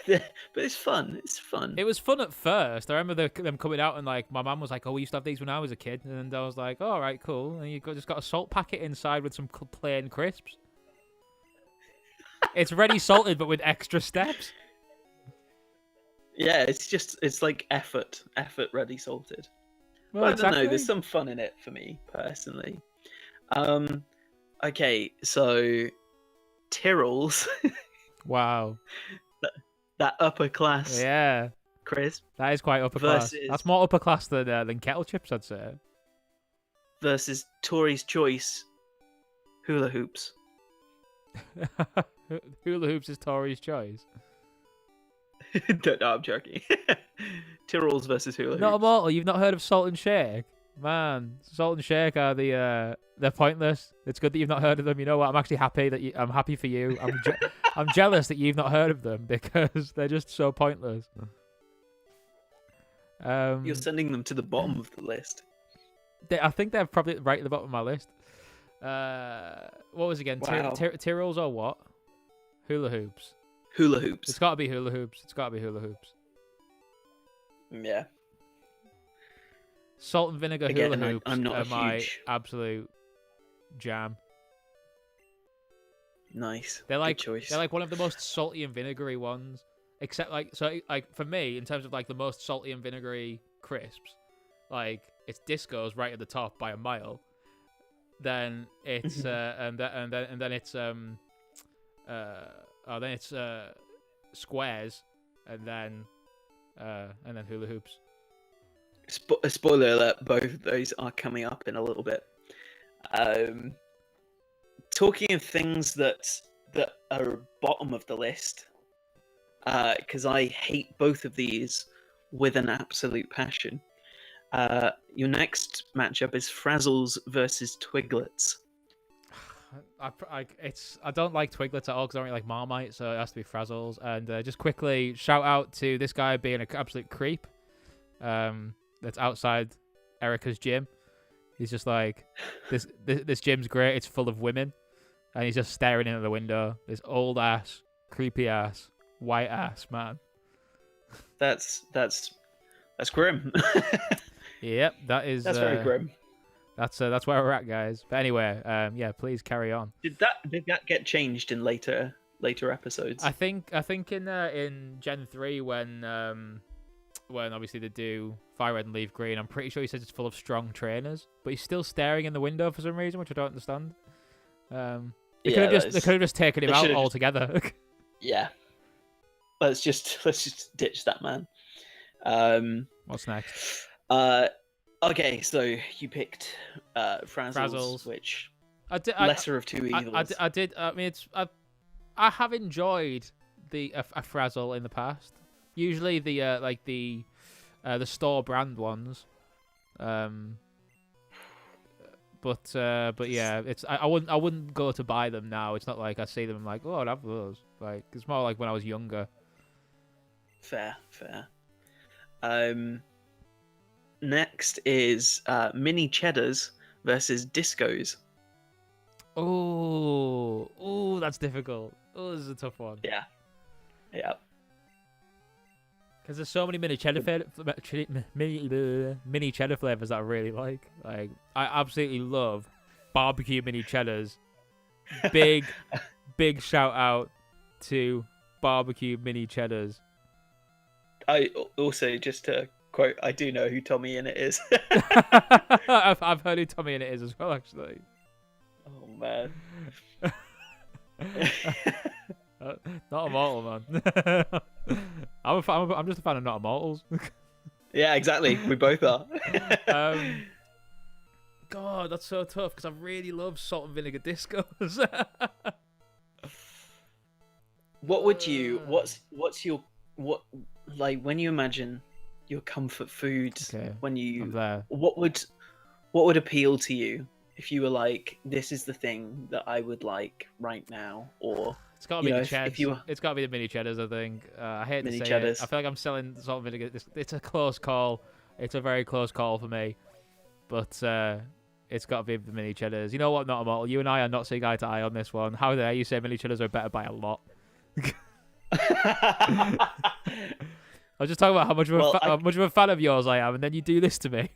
But it's fun. It's fun. It was fun at first. I remember them coming out and like my mum was like, "Oh, we used to have these when I was a kid," and I was like, "Oh, all right, cool." And just got a salt packet inside with some plain crisps. It's ready salted, but with extra steps. Yeah, it's like effort ready salted. Well, I exactly. don't know. There's some fun in it for me personally. Okay, so Tyrrell's. Wow. That upper class. Yeah. Crisp. That is quite upper class. That's more upper class than kettle chips, I'd say. Versus Tory's Choice hula hoops. Hula hoops is Tory's choice. No, I'm joking. Tyrrell's versus hula hoops. Not immortal. You've not heard of Salt and Shake, man. Salt and Shake are they're pointless. It's good that you've not heard of them. You know what? I'm actually happy that I'm happy for you. I'm jealous that you've not heard of them because they're just so pointless. You're sending them to the bottom of the list. I think they're probably right at the bottom of my list. What was it again? Wow. Tyrrells or what? Hula hoops. Hula hoops. It's got to be hula hoops. Yeah. Salt and vinegar Again, hula hoops I'm not are a my huge... absolute jam. Nice. They're like good choice. They're like one of the most salty and vinegary ones. Except like for me, in terms of like the most salty and vinegary crisps, like it's Disco's right at the top by a mile. Then it's and then it's Squares, and then hula hoops. Spoiler alert, both of those are coming up in a little bit. Talking of things that are bottom of the list, because I hate both of these with an absolute passion. Your next matchup is Frazzles versus Twiglets. I don't like Twiglets at all because I don't really like Marmite, so it has to be Frazzles. And just quickly, shout out to this guy being an absolute creep. That's outside Erica's gym. He's just like, this gym's great. It's full of women, and he's just staring into the window. This old ass, creepy ass, white ass man. That's grim. Yep, that's very grim. That's where we're at, guys. But anyway, yeah, please carry on. Did that get changed in later episodes? I think in Gen 3 when obviously they do Fire Red and Leaf Green, I'm pretty sure he says it's full of strong trainers, but he's still staring in the window for some reason, which I don't understand. They could have just taken him out altogether. Yeah. Let's just ditch that man. What's next? Okay, so you picked Frazzles, which lesser of two evils. I did. I mean, I have enjoyed a Frazzle in the past. Usually the store brand ones. But yeah, I wouldn't go to buy them now. It's not like I see them and I'm like, oh, I'd have those. Like it's more like when I was younger. Fair. Next is mini cheddars versus discos. Oh, that's difficult. Oh, this is a tough one. Yeah. Because there's so many mini cheddar flavors that I really like. Like I absolutely love barbecue mini cheddars. Big shout out to barbecue mini cheddars. I also, just to quote, I do know who Tommy in it is. I've heard who Tommy in it is as well, actually. Oh man. Not Immortal, man. I'm just a fan of Not Immortals. Yeah, exactly. We both are. God, that's so tough because I really love Salt and Vinegar Discos. What would you? What's your like when you imagine your comfort food? Okay, when I'm you there. what would appeal to you if you were like, this is the thing that I would like right now, or It's got to be the cheddars. if you were... It's got to be the mini cheddars, I think. I hate Mini to say cheddars. it. I feel like I'm selling Salt and Vinegar. It's a close call. It's a very close call for me, but it's got to be the mini cheddars. You know what? Not Immortal. You and I are not seeing eye to eye on this one. How dare you say mini cheddars are better by a lot? I was just talking about how much of a fan of yours I am, and then you do this to me.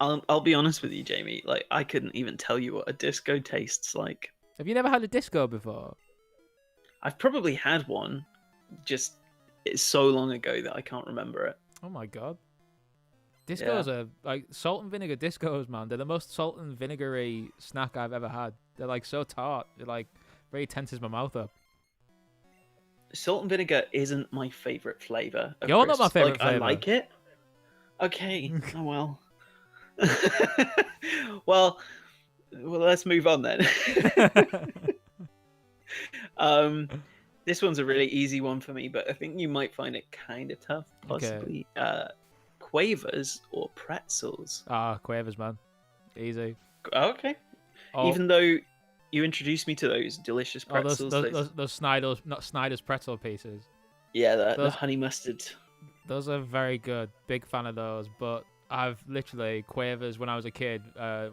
I'll be honest with you, Jamie. Like, I couldn't even tell you what a disco tastes like. Have you never had a disco before? I've probably had one. Just it's so long ago that I can't remember it. Oh my god. Discos are like salt and vinegar discos, man. They're the most salt and vinegary snack I've ever had. They're like so tart. It like really tenses my mouth up. Salt and vinegar isn't my favorite flavor. You're not my favorite flavor. I like it. Okay. Oh well. well, let's move on then. This one's a really easy one for me, but I think you might find it kind of tough, possibly. Okay. Quavers or pretzels? Quavers, man. Easy. Okay. Even though you introduced me to those delicious pretzels. Those Snyder's, not Snyder's pretzel pieces. Yeah, the honey mustard. Those are very good. Big fan of those. But I've literally, Quavers, when I was a kid,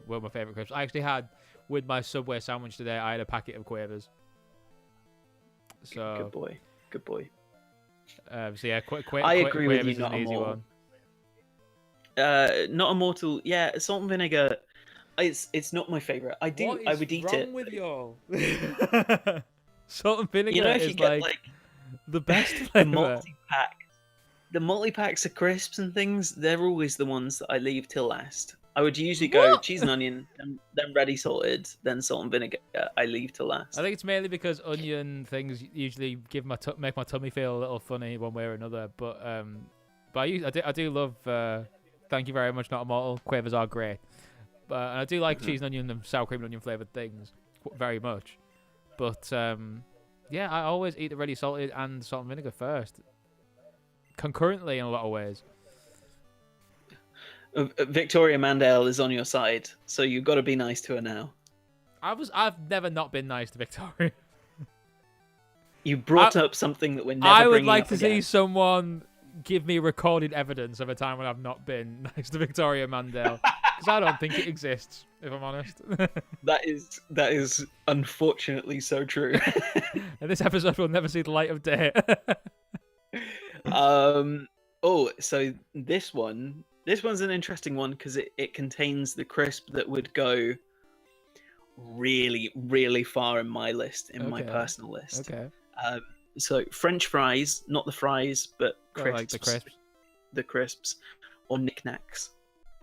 were my favourite crisps. I actually had, with my Subway sandwich today, I had a packet of Quavers. So, good boy. Good boy. So yeah, I agree with you, Not an easy one. Not Immortal. Yeah, salt and vinegar. It's not my favorite. I would eat it. What is wrong with y'all? Salt and vinegar if you is get, like the best flavor. The multi-packs of crisps and things, they're always the ones that I leave till last. I would usually go cheese and onion, then ready salted, then salt and vinegar. I leave till last. I think it's mainly because onion things usually make my tummy feel a little funny one way or another. But I do love. Thank you very much, Not Immortal. Quavers are great. And I do like cheese and onion and sour cream and onion flavoured things very much. But, yeah, I always eat the ready salted and salt and vinegar first. Concurrently in a lot of ways. Victoria Mandel is on your side, so you've got to be nice to her now. I've never not been nice to Victoria. You brought up something that we're never I would bringing like up to again. see someone give me recorded evidence of a time when I've not been nice to Victoria Mandel. Because I don't think it exists, if I'm honest. That is unfortunately so true. And this episode will never see the light of day. So this one's an interesting one because it contains the crisp that would go really, really far in my list, my personal list. Okay. So French fries, not the fries, but crisps. Like the crisps. The crisps, or knickknacks.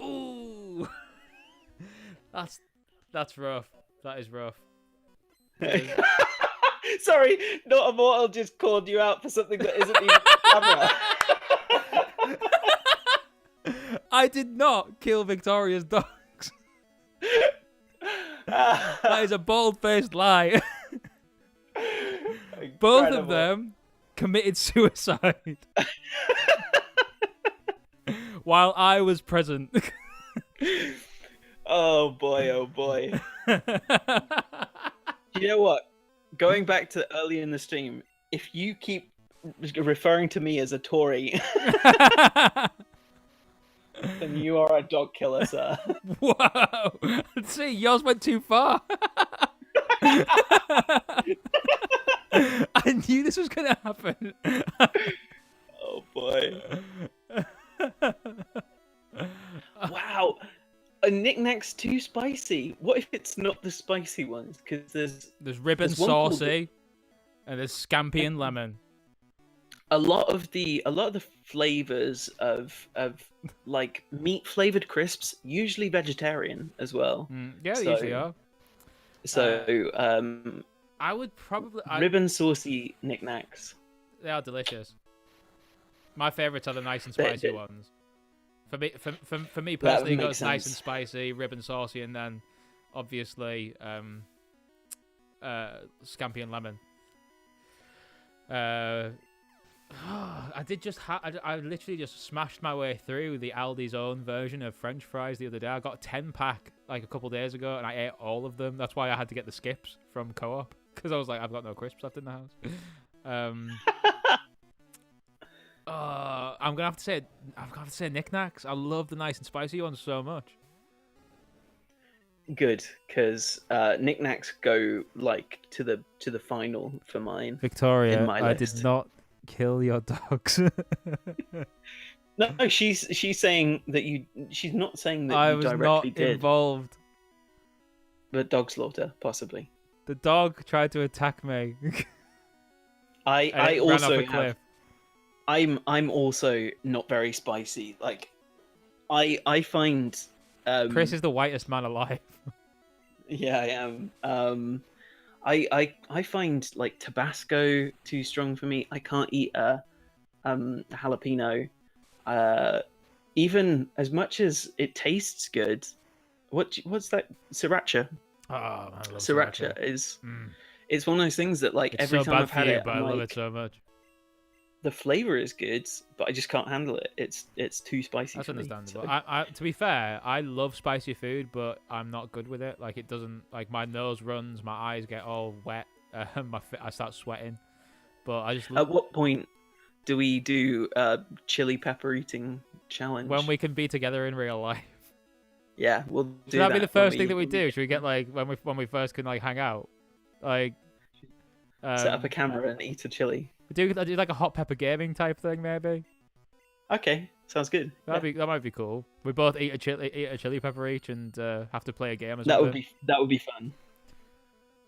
Ooh, that's rough. That is rough. Sorry, Not Immortal just called you out for something that isn't even camera. I did not kill Victoria's dogs. That is a bold-faced lie. Both of them committed suicide while I was present. Oh boy. You know what? Going back to early in the stream, if you keep referring to me as a Tory, then you are a dog killer, sir. Whoa! See, yours went too far. I knew this was going to happen. Oh boy. Wow. A knickknack's too spicy. What if it's not the spicy ones? Because there's ribbon saucy, and there's scampi and lemon. a lot of the flavors of like meat flavored crisps, usually vegetarian as well. Yeah, they So usually are. I would probably ribbon saucy knickknacks. They are delicious. My favourites are the nice and spicy ones. For me personally, it goes nice and spicy, ribbon saucy, and then obviously scampi and lemon. I literally just smashed my way through the Aldi's own version of French fries the other day. I got a 10-pack like a couple days ago, and I ate all of them. That's why I had to get the skips from Co-op, because I was like, I've got no crisps left in the house. I'm gonna have to say knickknacks. I love the nice and spicy ones so much. Good, because knickknacks go like to the final for mine. Victoria, I did not kill your dogs. No, she's saying that you. She's not saying that you directly did. I was not involved. But dog slaughter, possibly. The dog tried to attack me. I also ran off a cliff. I'm also not very spicy. Like, I find Chris is the whitest man alive. Yeah, I am. I find like Tabasco too strong for me. I can't eat a jalapeno. Even as much as it tastes good. What's that? Sriracha. Oh, I love Sriracha is. It's one of those things that like every time I've had it, but I love it so much. The flavor is good, but I just can't handle it. It's too spicy. That's for understandable. Me, so. To be fair, I love spicy food, but I'm not good with it. Like it doesn't like my nose runs, my eyes get all wet, I start sweating. But I just. At what point do we do chili pepper eating challenge? When we can be together in real life. Yeah, we'll do Should that be the first thing that we do? Should we get like when we first can like hang out, like set up a camera and eat a chili? Do like a hot pepper gaming type thing, maybe. Okay, sounds good. That might be cool. We both eat a chili pepper each and have to play a game. That would be fun.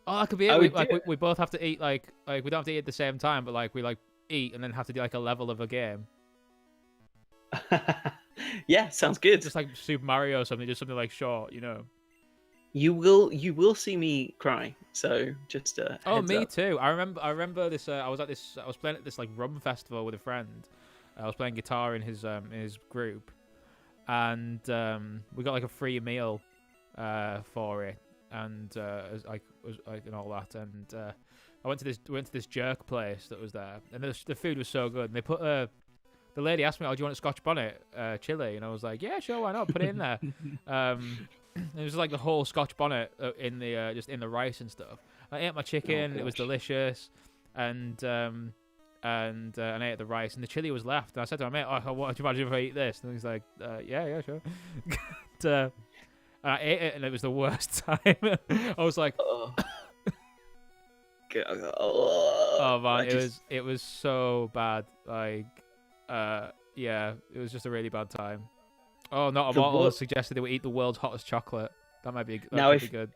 Oh, that could be it. We both have to eat like we don't have to eat at the same time, but like we like eat and then have to do like a level of a game. Yeah, sounds good. Just like Super Mario or something, just something like short, you know. You will see me cry. So just oh, me up. too. I remember this. I was playing at this like rum festival with a friend. I was playing guitar in his group, and we got like a free meal for it, and and all that. And I went to this jerk place that was there, and the food was so good. And they put the lady asked me, "Oh, do you want a Scotch bonnet chili?" And I was like, "Yeah, sure, why not? Put it in there." It was like the whole Scotch bonnet in the just in the rice and stuff. I ate my chicken; it was delicious, and I ate the rice, and the chili was left. And I said to my mate, "Oh, what do you imagine if I eat this?" And he's like, "Yeah, sure." And I ate it, and it was the worst time. I was like, "Oh man, it was so bad." Like, yeah, it was just a really bad time. Oh, not a bottle suggested that we eat the world's hottest chocolate. That might be good.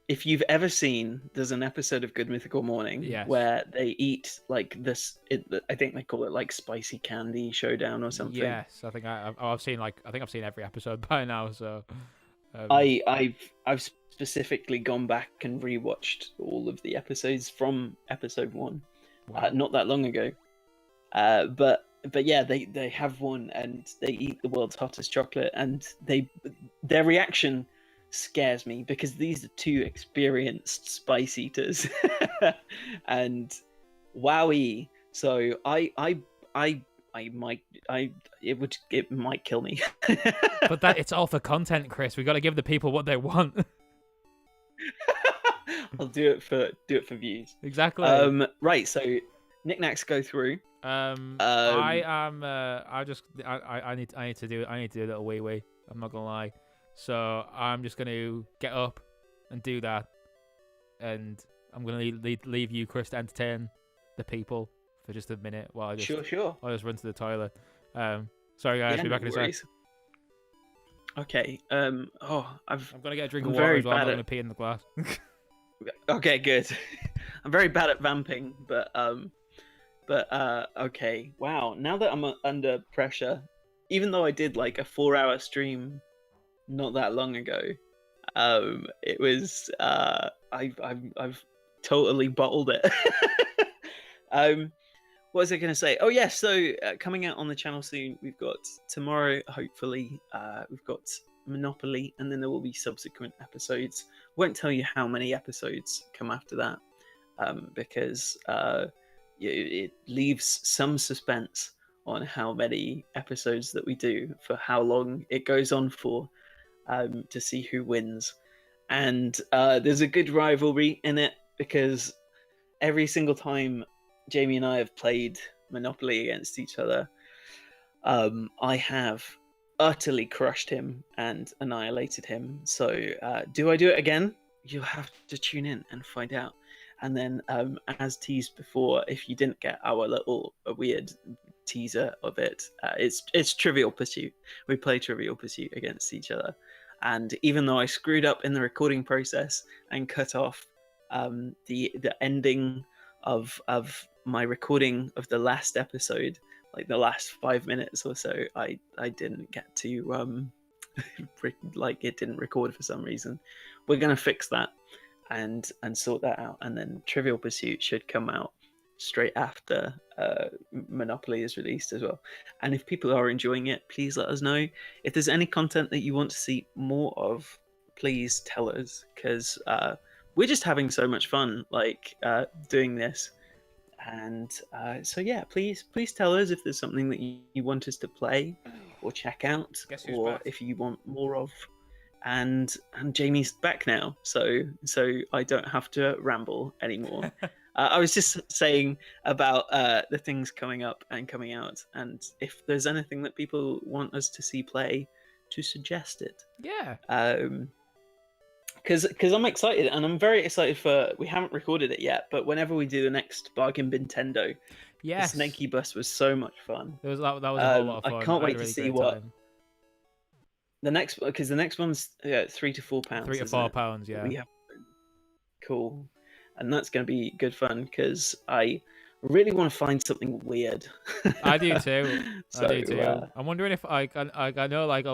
If you've ever seen, there's an episode of Good Mythical Morning where they eat like this. I think they call it like spicy candy showdown or something. Yes, I think I've seen every episode by now. So I've specifically gone back and rewatched all of the episodes from episode 1, not that long ago. But yeah, they have one and they eat the world's hottest chocolate, and their reaction scares me because these are two experienced spice eaters, and wowie. So it might kill me. But it's all for content, Chris. We got to give the people what they want. I'll do it for views. Exactly. Right. So knickknacks go through. I need to do a little wee. I'm not gonna lie. So I'm just gonna get up and do that, and I'm gonna leave you, Chris, to entertain the people for just a minute while I just I'll just run to the toilet. Sorry guys, be back in a sec. Okay. I'm gonna get a drink of water as well. I'm not gonna pee in the glass. Okay, good. I'm very bad at vamping, but But okay, wow. Now that I'm under pressure, even though I did like a 4-hour stream not that long ago, it was I've totally bottled it. What was I going to say? Oh yes, so coming out on the channel soon, we've got tomorrow. Hopefully, we've got Monopoly, and then there will be subsequent episodes. Won't tell you how many episodes come after that, because it leaves some suspense on how many episodes that we do, for how long it goes on for, to see who wins. And there's a good rivalry in it, because every single time Jamie and I have played Monopoly against each other, I have utterly crushed him and annihilated him. So do I do it again? You'll have to tune in and find out. And then, as teased before, if you didn't get our little weird teaser of it, it's Trivial Pursuit. We play Trivial Pursuit against each other. And even though I screwed up in the recording process and cut off the ending of my recording of the last episode, like the last 5 minutes or so, I didn't get to like, it didn't record for some reason. We're gonna fix that and sort that out, and then Trivial Pursuit should come out straight after Monopoly is released as well. And if people are enjoying it, please let us know. If there's any content that you want to see more of, please tell us, because we're just having so much fun, like, doing this. And so yeah, please tell us if there's something that you want us to play or check out, or back? if you want more of. And Jamie's back now, so I don't have to ramble anymore. I was just saying about the things coming up and coming out, and if there's anything that people want us to see play, to suggest it. Yeah. Because I'm excited, and I'm very excited for. We haven't recorded it yet, but whenever we do the next Bargain Nintendo, yes, the Snaky Bus was so much fun. That was a whole lot of fun. I can't wait really to see what the next, because the next one's £3 to £4. £3 to £4, yeah. We have cool, and that's going to be good fun, because I really want to find something weird. I do too. So, I do too. I'm wondering if I know, like,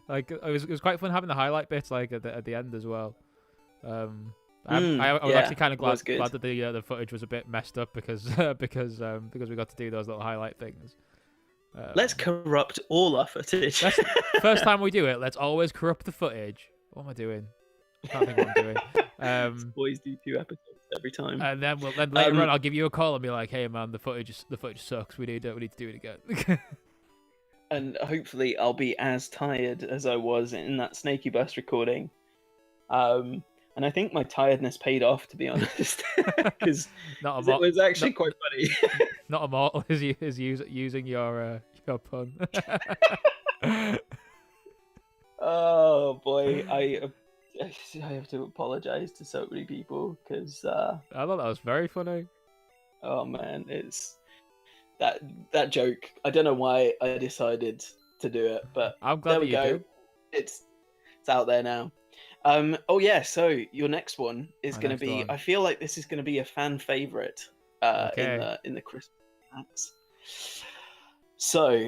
like it was quite fun having the highlight bits, like, at the end as well. I was actually kind of glad that the footage was a bit messed up, because because we got to do those little highlight things. Let's corrupt all our footage. First time we do it, let's always corrupt the footage. What am I doing? I can't think what I'm doing. Boys do 2 episodes every time. And then later on, I'll give you a call and be like, "Hey man, the footage sucks. We need to do it again." And hopefully, I'll be as tired as I was in that Snaky Bus recording. And I think my tiredness paid off, to be honest, because it was actually quite funny. Not immortal is using your pun. Oh boy, I have to apologize to so many people, because I thought that was very funny. Oh man, it's that joke. I don't know why I decided to do it, but I'm glad there we go. Did. It's out there now. Oh yeah, so your next one is going to be. I feel like this is going to be a fan favorite in the Christmas packs. So,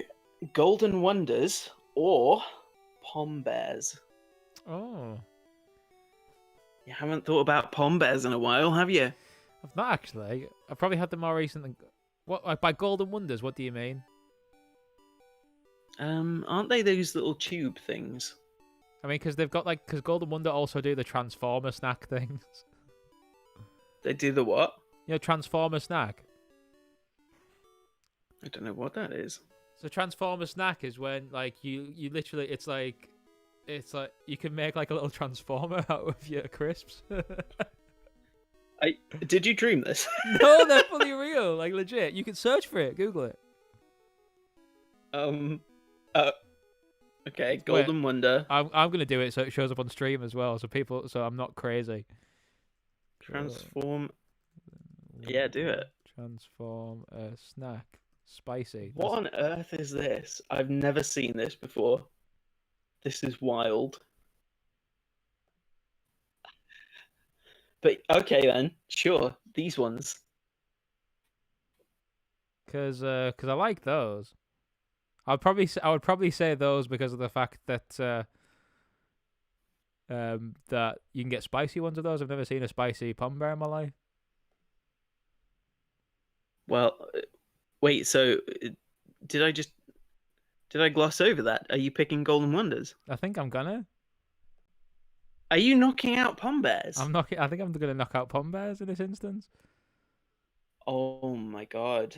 Golden Wonders or Pom Bears? Oh, you haven't thought about Pom Bears in a while, have you? I've not actually. I've probably had them more recently. What, by Golden Wonders? What do you mean? Aren't they those little tube things? I mean, because they've got because Golden Wonder also do the Transformer snack things. They do the what? You know, Transformer snack. I don't know what that is. So Transformer snack is when you literally it's like you can make like a little transformer out of your crisps. Did you dream this? No, they're fully real, like legit. You can search for it, Google it. Okay, Golden Wonder. I'm gonna do it so it shows up on stream as well, so I'm not crazy. Transform. Yeah, do it. Transform snack. Spicy. What on earth is this? I've never seen this before. This is wild. But okay then, sure. These ones. because I like those. I would probably say those because of the fact that that you can get spicy ones of those. I've never seen a spicy pom bear in my life. Well, wait. So, did I gloss over that? Are you picking Golden Wonders? I think I'm gonna. Are you knocking out Pom Bears? I think I'm gonna knock out pom bears in this instance. Oh my god.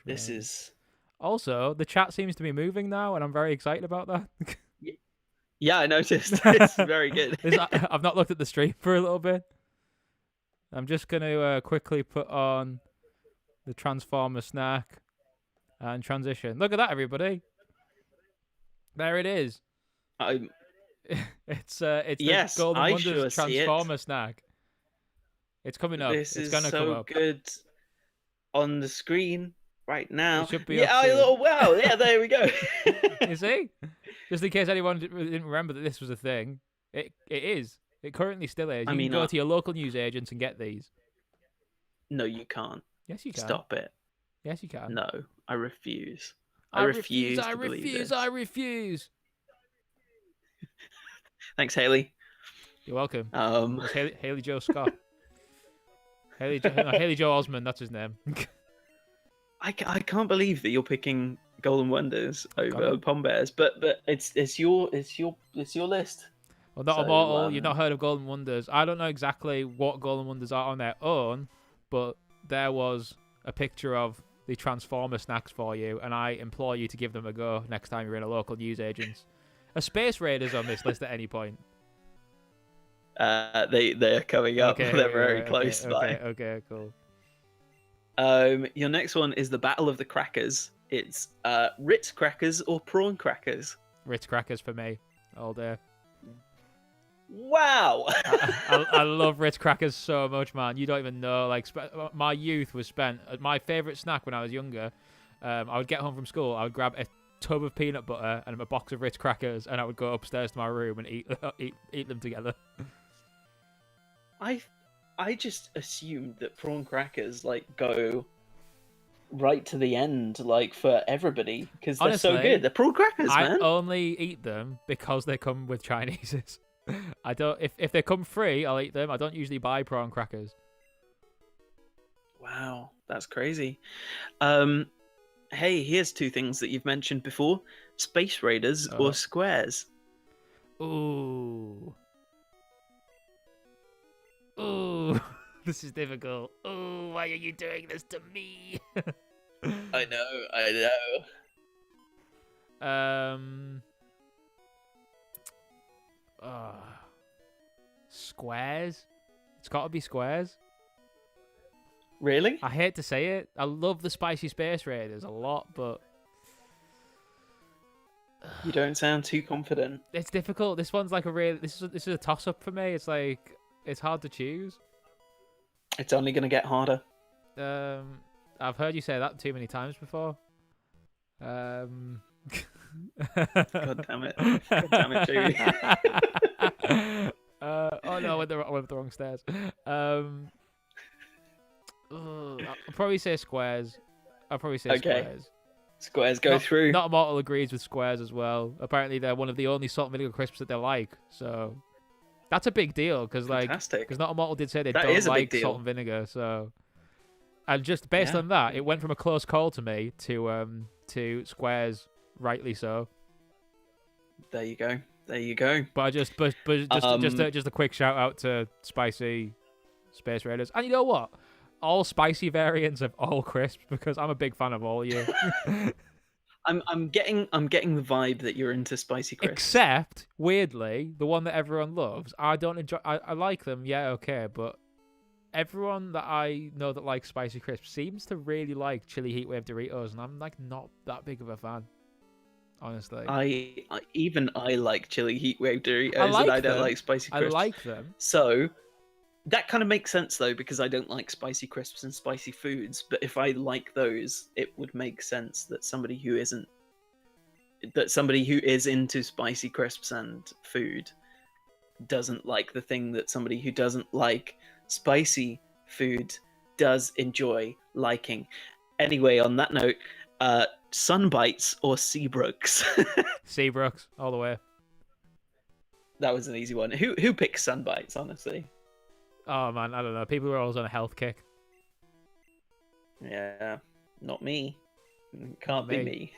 This Trend. is. Also, the chat seems to be moving now, and I'm very excited about that. Yeah, I noticed. It's very good. I've not looked at the stream for a little bit. I'm just gonna quickly put on the Transformer snack and transition. Look at that, everybody. There it is. It's Yes, the Golden I Wonders sure see it. Transformer snack. It's coming up. This It's is gonna come so up. good on the screen right now. It should be Yeah, up soon. oh wow, yeah, there we go. You see? Just in case anyone didn't remember that this was a thing, it is. It currently still is. You can go to your local newsagents and get these. No, you can't. Yes, you can. Stop it. Yes, you can. No, I refuse. I refuse. I refuse. Thanks, Haley. You're welcome. It's Haley Joe Scott. Haley Joe Osmond. That's his name. I can't believe that you're picking Golden Wonders over Pom Bears, but it's your list. Well, not Immortal. You've not heard of Golden Wonders. I don't know exactly what Golden Wonders are on their own, but there was a picture of the Transformer snacks for you, and I implore you to give them a go next time you're in a local newsagents. Are Space Raiders on this list at any point? They're coming up. Okay, They're very close by. Okay, cool. Your next one is the Battle of the Crackers. It's Ritz crackers or prawn crackers. Ritz crackers for me all day. Wow. I love Ritz crackers so much, man. You don't even know. Like, my youth was spent. My favorite snack when I was younger. I would get home from school. I would grab a tub of peanut butter and a box of Ritz crackers, and I would go upstairs to my room and eat them together. I just assumed that prawn crackers like go right to the end, like for everybody, because they're so good. They're prawn crackers, man. I only eat them because they come with Chineses. I don't. If they come free, I'll eat them. I don't usually buy prawn crackers. Wow, that's crazy. Hey, here's two things that you've mentioned before: Space Raiders or Squares. Ooh, this is difficult. Ooh, why are you doing this to me? I know. Squares. It's got to be Squares. Really? I hate to say it. I love the Spicy Space Raiders a lot, but you don't sound too confident. It's difficult. This one's like this is a toss up for me. It's like it's hard to choose. It's only going to get harder. I've heard you say that too many times before. God damn it. God damn it, Jamie. Oh no, I went the wrong stairs. I'll probably say Squares. Squares. Squares go through. Not Immortal agrees with Squares as well. Apparently they're one of the only salt and vinegar crisps that they like. So that's a big deal because Not Immortal did say they don't like salt and vinegar. So, and just based on that, it went from a close call to me to Squares, rightly so. There you go. But just a quick shout out to Spicy Space Raiders. And you know what? All spicy variants of all crisps because I'm a big fan of all you. I'm getting the vibe that you're into spicy crisps. Except, weirdly, the one that everyone loves. I don't enjoy. I like them, yeah, okay, but everyone that I know that likes spicy crisps seems to really like chili heatwave Doritos, and I'm like not that big of a fan, honestly. I like chili heatwave Doritos, and I don't like spicy crisps. I like them. So that kind of makes sense though, because I don't like spicy crisps and spicy foods. But if I like those, it would make sense that somebody who is into spicy crisps and food doesn't like the thing that somebody who doesn't like spicy food does enjoy liking. Anyway, on that note, Sunbites or Seabrooks? Seabrooks, all the way. That was an easy one. Who picks Sunbites, honestly? Oh man, I don't know. People are always on a health kick. Yeah, not me. Can't be me.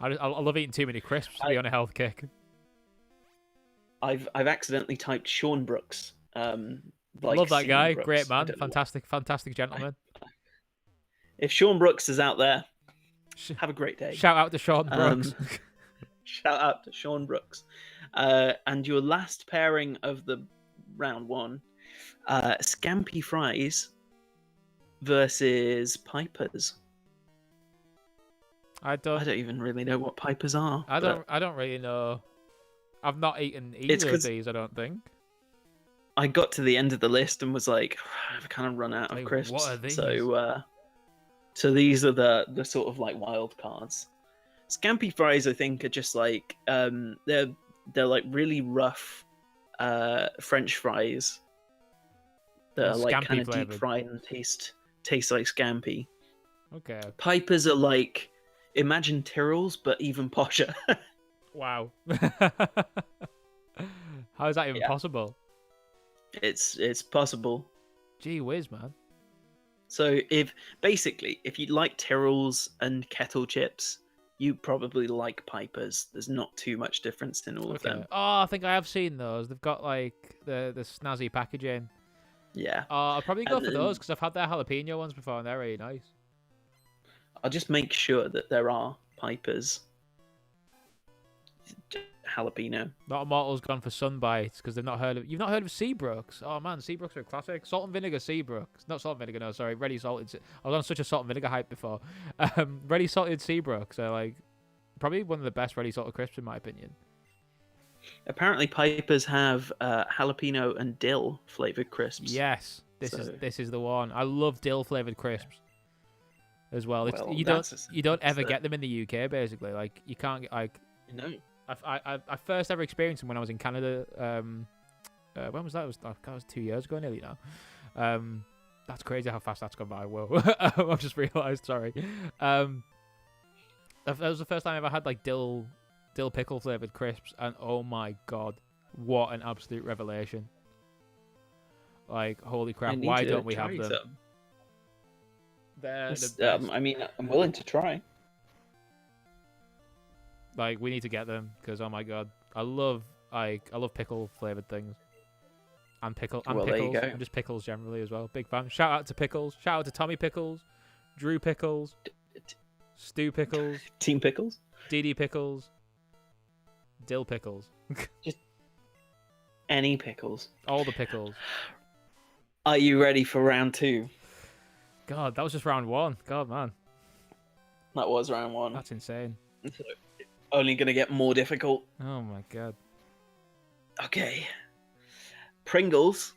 I love eating too many crisps to be on a health kick. I've accidentally typed Sean Brooks. Love that guy. Brooks. Great man. Fantastic gentleman. If Sean Brooks is out there, have a great day. Shout out to Sean Brooks. Shout out to Sean Brooks. And your last pairing of the round one, Scampi Fries versus Pipers. I don't even really know what Pipers are. I don't really know. I've not eaten either of these, I don't think. I got to the end of the list and was like, I've kind of run out of crisps. What are these? So these are the sort of like wild cards. Scampi Fries, I think, are just like they're like really rough French fries that are like kind of deep fried and taste like scampi. Okay. Pipers are like, imagine Tyrrells but even posher. Wow. How is that even possible? It's possible. Gee whiz, man. So if you like Tyrrells and kettle chips, you probably like Pipers. There's not too much difference in all of them. Oh, I think I have seen those. They've got like the snazzy packaging. Yeah. I'll probably go for those because I've had their jalapeno ones before and they're really nice. I'll just make sure that there are Pipers. Jalapeno. Not Immortal's gone for Sunbites because you've not heard of Seabrooks. Oh man, Seabrooks are a classic. Salt and vinegar Seabrooks. Not salt and vinegar, no, sorry. Ready salted. I was on such a salt and vinegar hype before. Ready salted Seabrooks are like probably one of the best ready salted crisps in my opinion. Apparently Pipers have jalapeno and dill flavored crisps. Yes, this is the one. I love dill flavored crisps as well. You don't ever get them in the UK basically. Like you can't get like no. I first ever experienced them when I was in Canada. When was that? It was 2 years ago nearly now. That's crazy how fast that's gone by. Whoa. I've just realised, sorry. That was the first time I ever had like dill pickle flavoured crisps, and oh my god, what an absolute revelation. Like, holy crap, why don't we have them? They're the best. I mean, I'm willing to try. Like, we need to get them because oh my god, I love pickle flavored things, and pickles, and just pickles generally as well. Big fan. Shout out to Pickles. Shout out to Tommy Pickles, Drew Pickles, Stu Pickles, Team Pickles, DD Pickles, Dill Pickles. Just any pickles. All the pickles. Are you ready for round two? God, that was just round one. God, man. That was round one. That's insane. Only going to get more difficult. Oh my god. Okay. Pringles.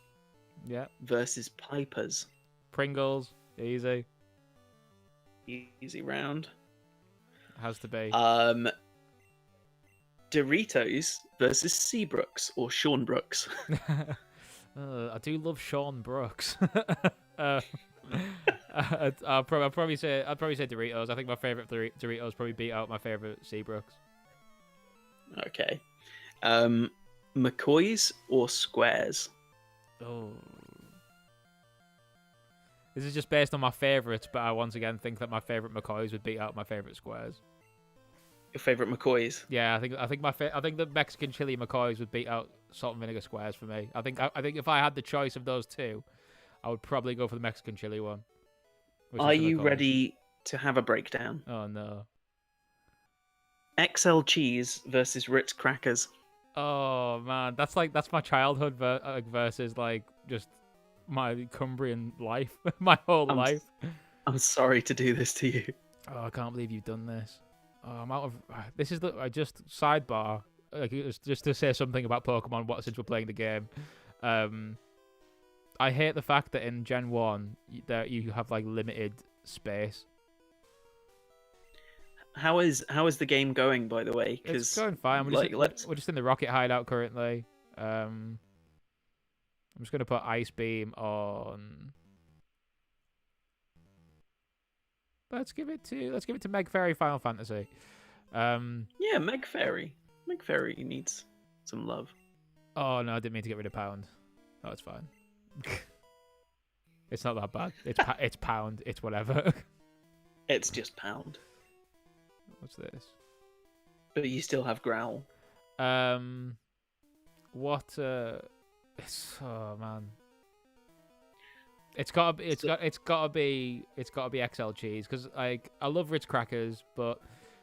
Yeah. Versus Pipers. Pringles. Easy. Easy round. Has to be. Doritos versus Seabrooks or Sean Brooks. I do love Sean Brooks. I'd probably say Doritos. I think my favorite Doritos probably beat out my favorite Seabrooks. Okay. McCoy's or Squares? Oh. This is just based on my favorites, but I once again think that my favorite McCoy's would beat out my favorite Squares. Your favorite McCoy's? Yeah, I think the Mexican chili McCoy's would beat out salt and vinegar Squares for me. I think if I had the choice of those two, I would probably go for the Mexican chili one. Are you ready to have a breakdown? Oh no. XL cheese versus Ritz crackers. Oh man, that's my childhood versus like just my Cumbrian life, my whole life. I'm sorry to do this to you. Oh, I can't believe you've done this. Oh, I'm out of. This is I just sidebar, like just to say something about Pokemon. Since we're playing the game, I hate the fact that in Gen 1 that you have like limited space. How is the game going, by the way? It's going fine. We're just in the rocket hideout currently. I'm just gonna put Ice Beam on. Let's give it to Meg Fairy Final Fantasy. Yeah, Meg Fairy. Meg Fairy needs some love. Oh no, I didn't mean to get rid of Pound. No, it's fine. It's not that bad. It's Pound. It's whatever. It's just Pound. What's this? But you still have Growl. What? It's man. It's gotta be XL cheese because like I love Ritz crackers, but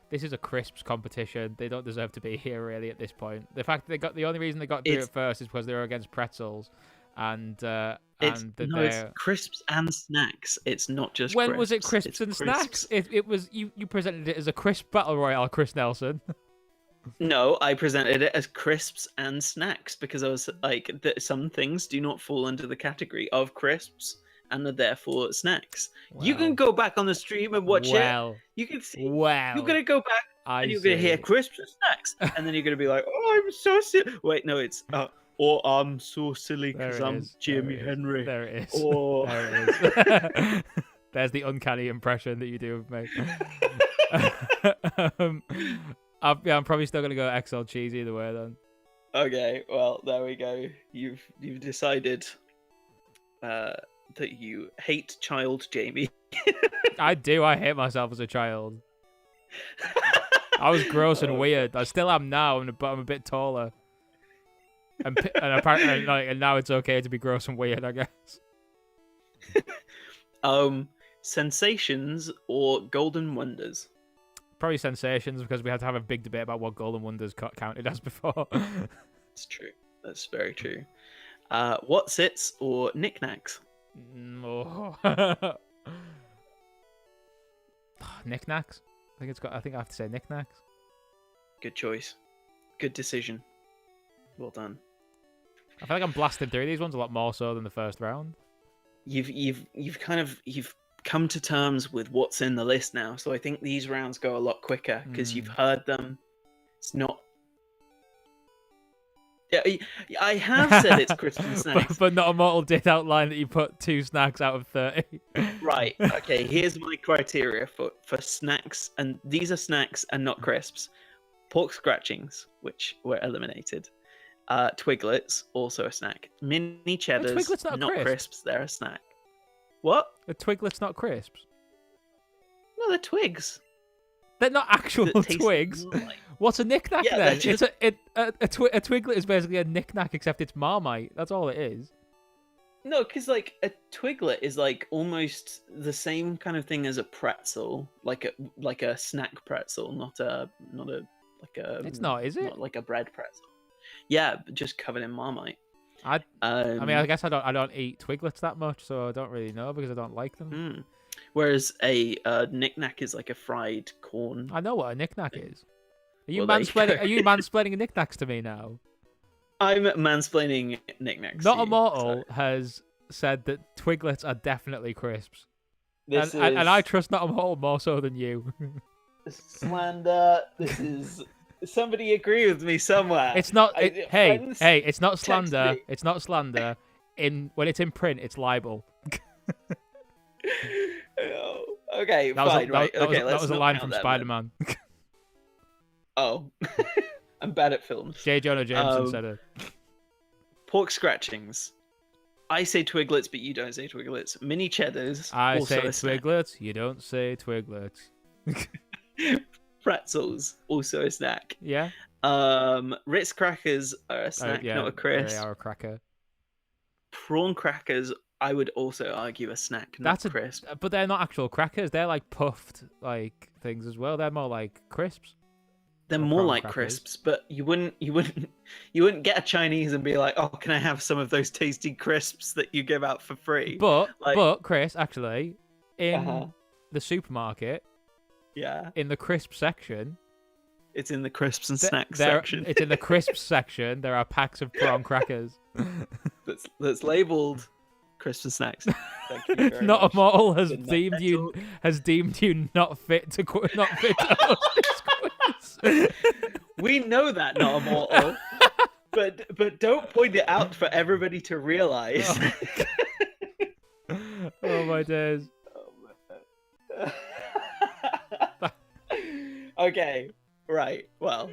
this is a crisps competition. They don't deserve to be here really at this point. The fact the only reason they got to do it first is because they were against pretzels, it's crisps and snacks. It's not just. When crisps. Was it crisps and snacks? It was you presented it as a crisp battle royale, Chris Nelson. No, I presented it as crisps and snacks because I was like, some things do not fall under the category of crisps and are therefore snacks. You can go back on the stream and watch it. You can see. You're gonna go back and you're gonna hear crisps and snacks, and then you're gonna be like, "Oh, I'm so silly." Wait, no, it's "Oh, I'm so silly because I'm Jimi Henry." There it is. Or... There it is. There's the uncanny impression that you do of me. I'm probably still gonna go XL cheese either way then. Okay, well there we go. You've decided that you hate child Jamie. I do. I hate myself as a child. I was gross and weird. I still am now, but I'm a bit taller. And apparently, and now it's okay to be gross and weird, I guess. Sensations or Golden Wonders? Probably Sensations, because we had to have a big debate about what Golden Wonders counted as before. It's true. That's very true. What's Its or Knickknacks? No. Knickknacks. I think I have to say Knickknacks. Good choice. Good decision. Well done. I feel like I'm blasting through these ones a lot more so than the first round. You've come to terms with what's in the list now, so I think these rounds go a lot quicker because you've heard them. It's not. Yeah, I have said it's crisps and snacks, but Not Immortal did outline that you put 2 snacks out of 30. Right. Okay. Here's my criteria for snacks, and these are snacks and not crisps. Pork scratchings, which were eliminated. Twiglets, also a snack. Mini cheddars, Twiglet's not crisps. They're a snack. What? A Twiglet's not crisps. No, they're twigs. They're not actual twigs. Like... What's a knick-knack then? Just... A Twiglet is basically a knick-knack, except it's Marmite. That's all it is. No, because like a Twiglet is like almost the same kind of thing as a pretzel, like a snack pretzel, not a. It's not, is it? Not like a bread pretzel. Yeah, just covered in Marmite. I mean, I guess I don't eat Twiglets that much, so I don't really know because I don't like them. Whereas a knick-knack is like a fried corn. I know what a knick-knack is. Are you mansplaining? Are you mansplaining knick-knacks to me now? I'm mansplaining knick-knacks. Not Immortal has said that Twiglets are definitely crisps, and I trust Not Immortal more so than you. Slander. This is. Somebody agree with me somewhere. It's not. Hey, it's not slander. It's not slander. When it's in print, it's libel. Okay, fine. That was a line from Spider-Man. Oh, I'm bad at films. J. Jonah Jameson said it. Pork scratchings. I say Twiglets, but you don't say Twiglets. Mini cheddars. I say Twiglets. You don't say Twiglets. Pretzels, also a snack. Yeah. Ritz crackers are a snack, not a crisp. They are a cracker. Prawn crackers, I would also argue a snack, not a crisp. But they're not actual crackers. They're like puffed like things as well. They're more like crisps. They're more like crisps, but you wouldn't get a Chinese and be like, "Oh, can I have some of those tasty crisps that you give out for free?" But Chris, actually, in the supermarket, in the crisp section, it's in the crisps and snacks section. It's in the crisps section. There are packs of prawn crackers. that's labelled crisps and snacks. Thank you very Not much. Immortal has deemed you not fit to host this quiz. We know that, Not Immortal, but don't point it out for everybody to realize. Oh my days. Okay, right. Well,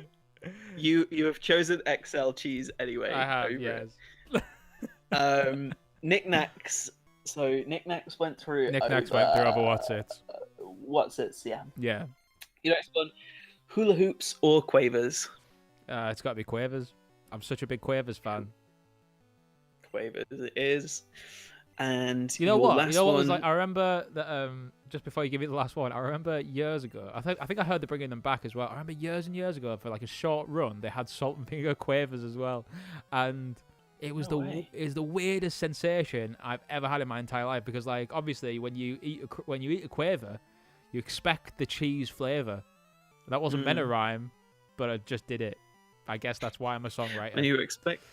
you have chosen XL cheese anyway. I have, over yes. it. Knickknacks. So Knickknacks went through. Knickknacks went through over what's it? What's it? Yeah. Yeah. You know, it's fun. Hula hoops or quavers? It's got to be Quavers. I'm such a big Quavers fan. Quavers it is. And you know what? You know what one... was like? I remember that. Just before you give me the last one, I remember years ago. I think I heard they're bringing them back as well. I remember years and years ago for like a short run, they had salt and vinegar Quavers as well, and it was the weirdest sensation I've ever had in my entire life. Because like obviously when you eat a Quaver, you expect the cheese flavor. That wasn't meant to rhyme, but I just did it. I guess that's why I'm a songwriter. And you expect.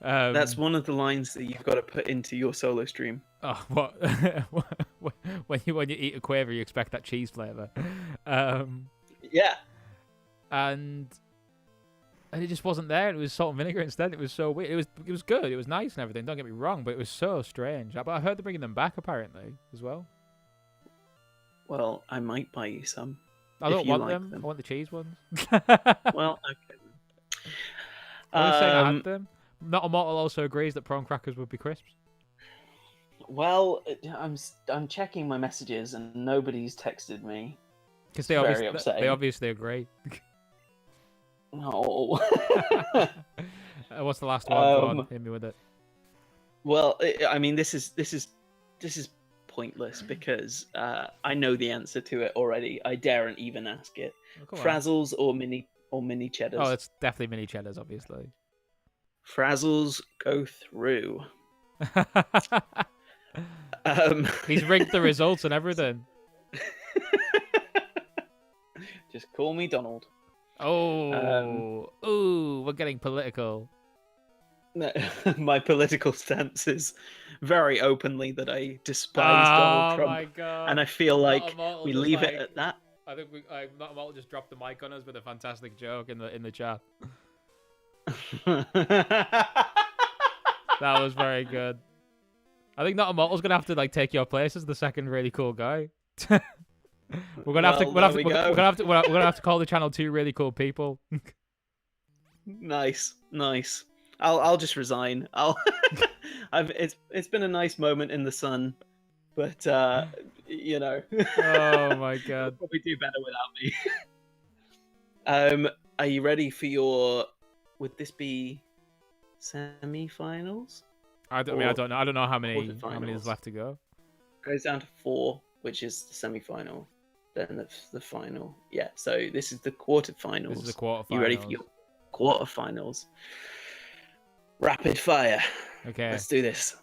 That's one of the lines that you've got to put into your solo stream. Oh, what? when you eat a Quaver, you expect that cheese flavor. Yeah. And it just wasn't there. It was salt and vinegar instead. It was so weird. It was good. It was nice and everything. Don't get me wrong, but it was so strange. But I heard they're bringing them back apparently as well. Well, I might buy you some. I don't want them. I want the cheese ones. Well, okay. I was saying I had them. Not Immortal also agrees that prawn crackers would be crisps. Well, I'm checking my messages and nobody's texted me. Because they obviously agree. No. What's the last one? Go on, hit me with it. Well, I mean, this is pointless because I know the answer to it already. I daren't even ask it. Frazzles or mini cheddars? Oh, it's definitely mini cheddars, obviously. Frazzles go through. He's rigged the results and everything. Just call me Donald. Oh, we're getting political. My political stance is very openly that I despise Donald Trump. My God. And I feel like we leave it at that. I think Not Immortal just dropped the mic on us with a fantastic joke in the chat. That was very good. I think Not Immortal's gonna have to like take your place as the second really cool guy. We're gonna have to call the channel two really cool people. Nice. I'll just resign. It's been a nice moment in the sun, but you know. Oh my God. You'll probably do better without me. Are you ready for your? Would this be semi-finals? I don't know. I don't know how many is left to go. Goes down to 4, which is the semi-final. Then the final. Yeah. So this is the quarterfinals. This is the quarterfinals. You ready for your quarterfinals? Rapid fire. Okay. Let's do this.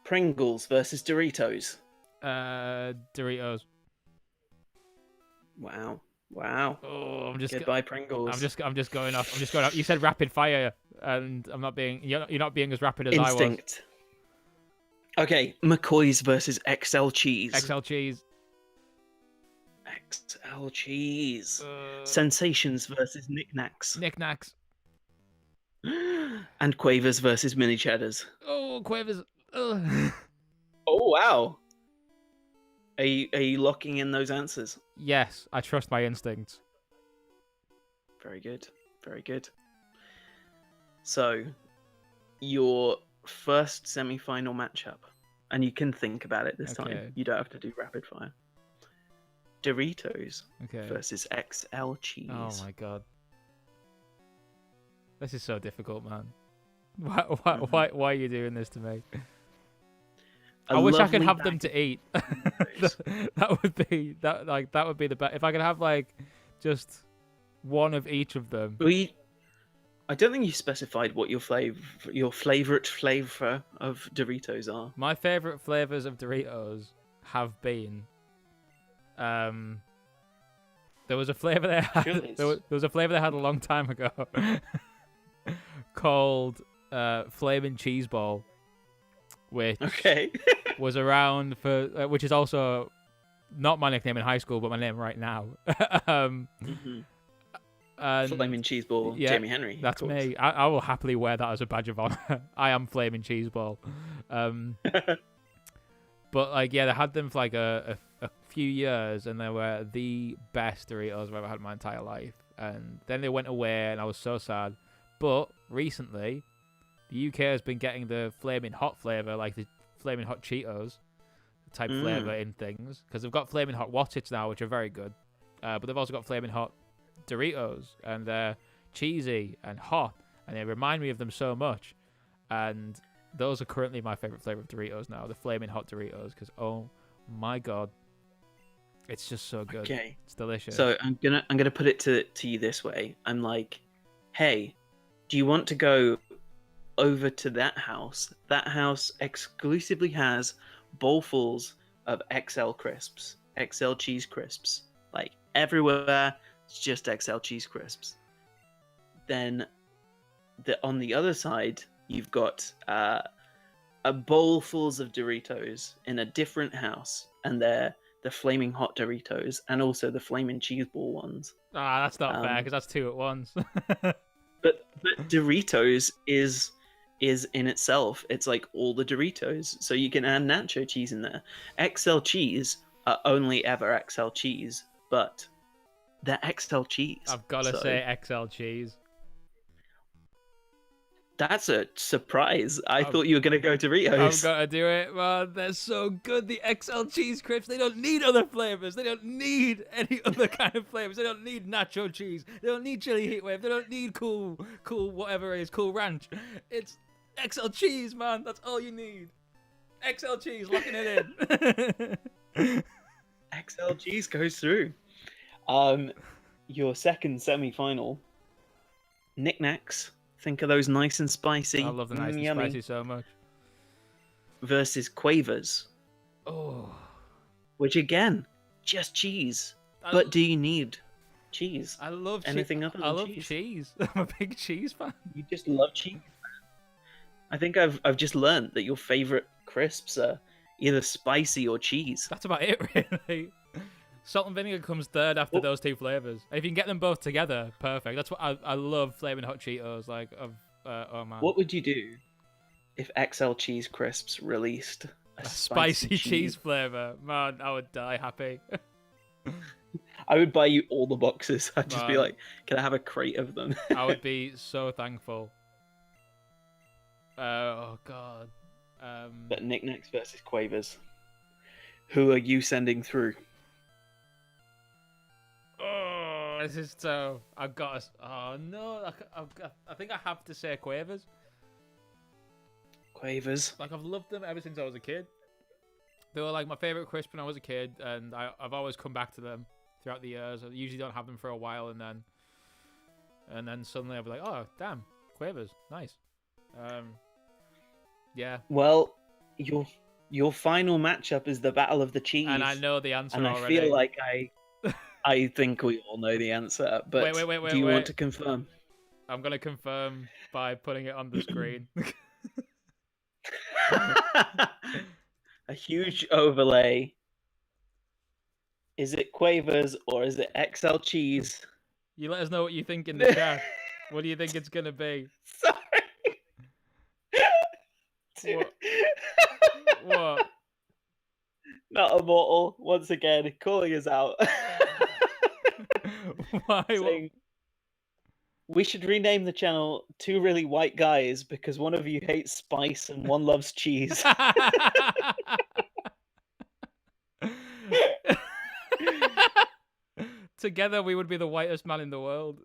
Pringles versus Doritos. Doritos. Wow. Oh, Goodbye, Pringles. I'm just going off. You said rapid fire, and I'm not being. You're not being as rapid as Instinct. I was. Okay, McCoy's versus XL cheese. XL cheese. XL cheese. Sensations versus Knickknacks. Knickknacks. And Quavers versus mini cheddars. Oh, Quavers. Oh wow. Are you locking in those answers? Yes, I trust my instincts. Very good. So, your first semi-final matchup, and you can think about it this time. You don't have to do rapid fire. Doritos versus XL cheese. Oh my God. This is so difficult, man. Why are you doing this to me? I wish I could have them to eat. that would be the best. If I could have like just one of each of them. I don't think you specified what your favorite flavor of Doritos are. My favorite flavors of Doritos have been there was a flavor they had. There was a flavor they had a long time ago called Flamin' Cheese Ball, which was around for which is also not my nickname in high school, but my name right now. Flaming Cheese Ball, yeah, Jamie Henry. That's me. I will happily wear that as a badge of honor. I am Flaming Cheese Ball. But like, yeah, they had them for like a few years, and they were the best Doritos I've ever had in my entire life. And then they went away, and I was so sad. But recently, the UK has been getting the flaming hot flavor, like the flaming hot Cheetos type flavor in things, because they've got flaming hot What's-Its now, which are very good. But they've also got flaming hot Doritos, and they're cheesy and hot, and they remind me of them so much. And those are currently my favorite flavor of Doritos now, the flaming hot Doritos, because oh my god, it's just so good. Okay, it's delicious. So I'm gonna put it to you this way. I'm like, hey, do you want to go over to that house? That house exclusively has bowlfuls of XL crisps, XL cheese crisps, like everywhere. It's just XL cheese crisps. Then on the other side, you've got a bowlfuls of Doritos in a different house, and they're the flaming hot Doritos and also the flaming cheese ball ones. That's not fair, because that's two at once. but Doritos is in itself, it's like all the Doritos, so you can add nacho cheese in there. XL cheese are only ever XL cheese, but they're XL cheese. I've got to say XL cheese. That's a surprise. I thought you were going to go Doritos. I've got to do it, man. They're so good. The XL cheese crisps, they don't need other flavors. They don't need any other kind of flavors. They don't need nacho cheese. They don't need chili heat wave. They don't need cool whatever it is, cool ranch. It's XL cheese, man. That's all you need. XL cheese, locking it in. XL cheese goes through. Your second semi-final, knickknacks. Think of those nice and spicy. I love the nice and spicy so much. Versus Quavers. Oh. Which again, just cheese. But do you need cheese? I love anything other than I love cheese. cheese. I'm a big cheese fan. You just love cheese. I think I've just learned that your favorite crisps are either spicy or cheese. That's about it, really. Salt and vinegar comes third after those two flavors. If you can get them both together, perfect. That's what I love. Flaming hot Cheetos, oh man. What would you do if XL cheese crisps released a spicy cheese flavor? Man, I would die happy. I would buy you all the boxes. I'd just be like, can I have a crate of them? I would be so thankful. Oh god. But knickknacks versus Quavers. Who are you sending through? Oh, this is so. I've got. Oh no! I think I have to say Quavers. Quavers. Like, I've loved them ever since I was a kid. They were like my favorite crisp when I was a kid, and I've always come back to them throughout the years. I usually don't have them for a while, and then suddenly I'll be like, oh damn, Quavers, nice. Yeah. Well, your final matchup is the Battle of the Cheese, and I know the answer and already. I feel like I think we all know the answer, but wait, do you want to confirm? I'm going to confirm by putting it on the screen. A huge overlay. Is it Quavers or is it XL cheese? You let us know what you think in the chat. What do you think it's going to be? Sorry. What? Not Immortal, once again, calling us out. Why? Saying, we should rename the channel Two Really White Guys because one of you hates spice and one loves cheese. Together we would be the whitest man in the world.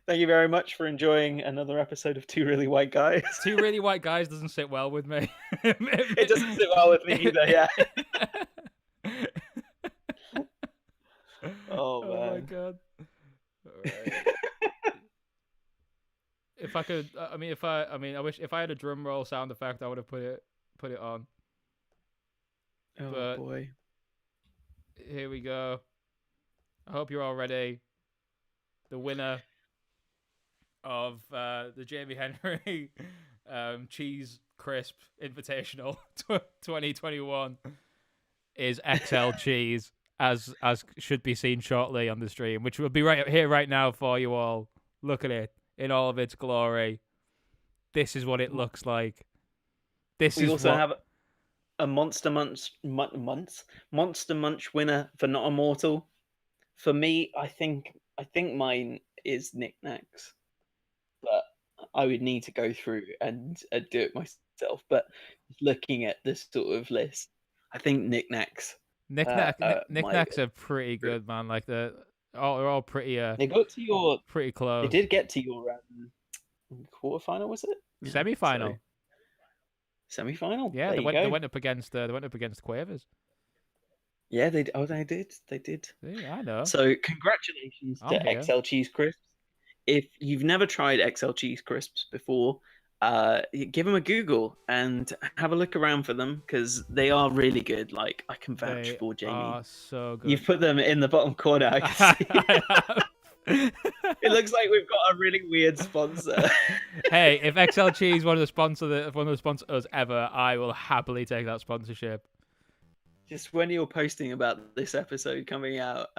Thank you very much for enjoying another episode of Two Really White Guys. Two Really White Guys doesn't sit well with me. It doesn't sit well with me either, yeah. Oh man. Oh my god. Alright. If I could, I wish if I had a drum roll sound effect, I would have put it on. Oh but boy. Here we go. I hope you're all ready. The winner of the Jamie Henry Cheese Crisp Invitational 2021 is XL Cheese, as should be seen shortly on the stream, which will be right here right now for you all. Look at it in all of its glory. This is what it looks like. We also have a Monster Munch winner for Not Immortal. For me, I think mine is Knickknacks, but I would need to go through and do it myself. But looking at this sort of list, I think Knickknacks. Knickknacks are pretty good, man. Like they're all pretty They got to your. pretty They close. did get to your quarterfinal, was it? Yeah, Semi-final. Semi-final. Yeah, there they you went go. they went up against Quavers. Yeah, they. Oh, they did. They did. Yeah, I know. So congratulations to here. XL Cheese Crisps. If you've never tried XL Cheese Crisps before, give them a Google and have a look around for them because they are really good. Like I can vouch They for Jamie. are so good. You've put them in the bottom corner. I can see. I have. It looks like we've got a really weird sponsor. Hey, if XL Cheese want to sponsor us ever, I will happily take that sponsorship. Just when you're posting about this episode coming out,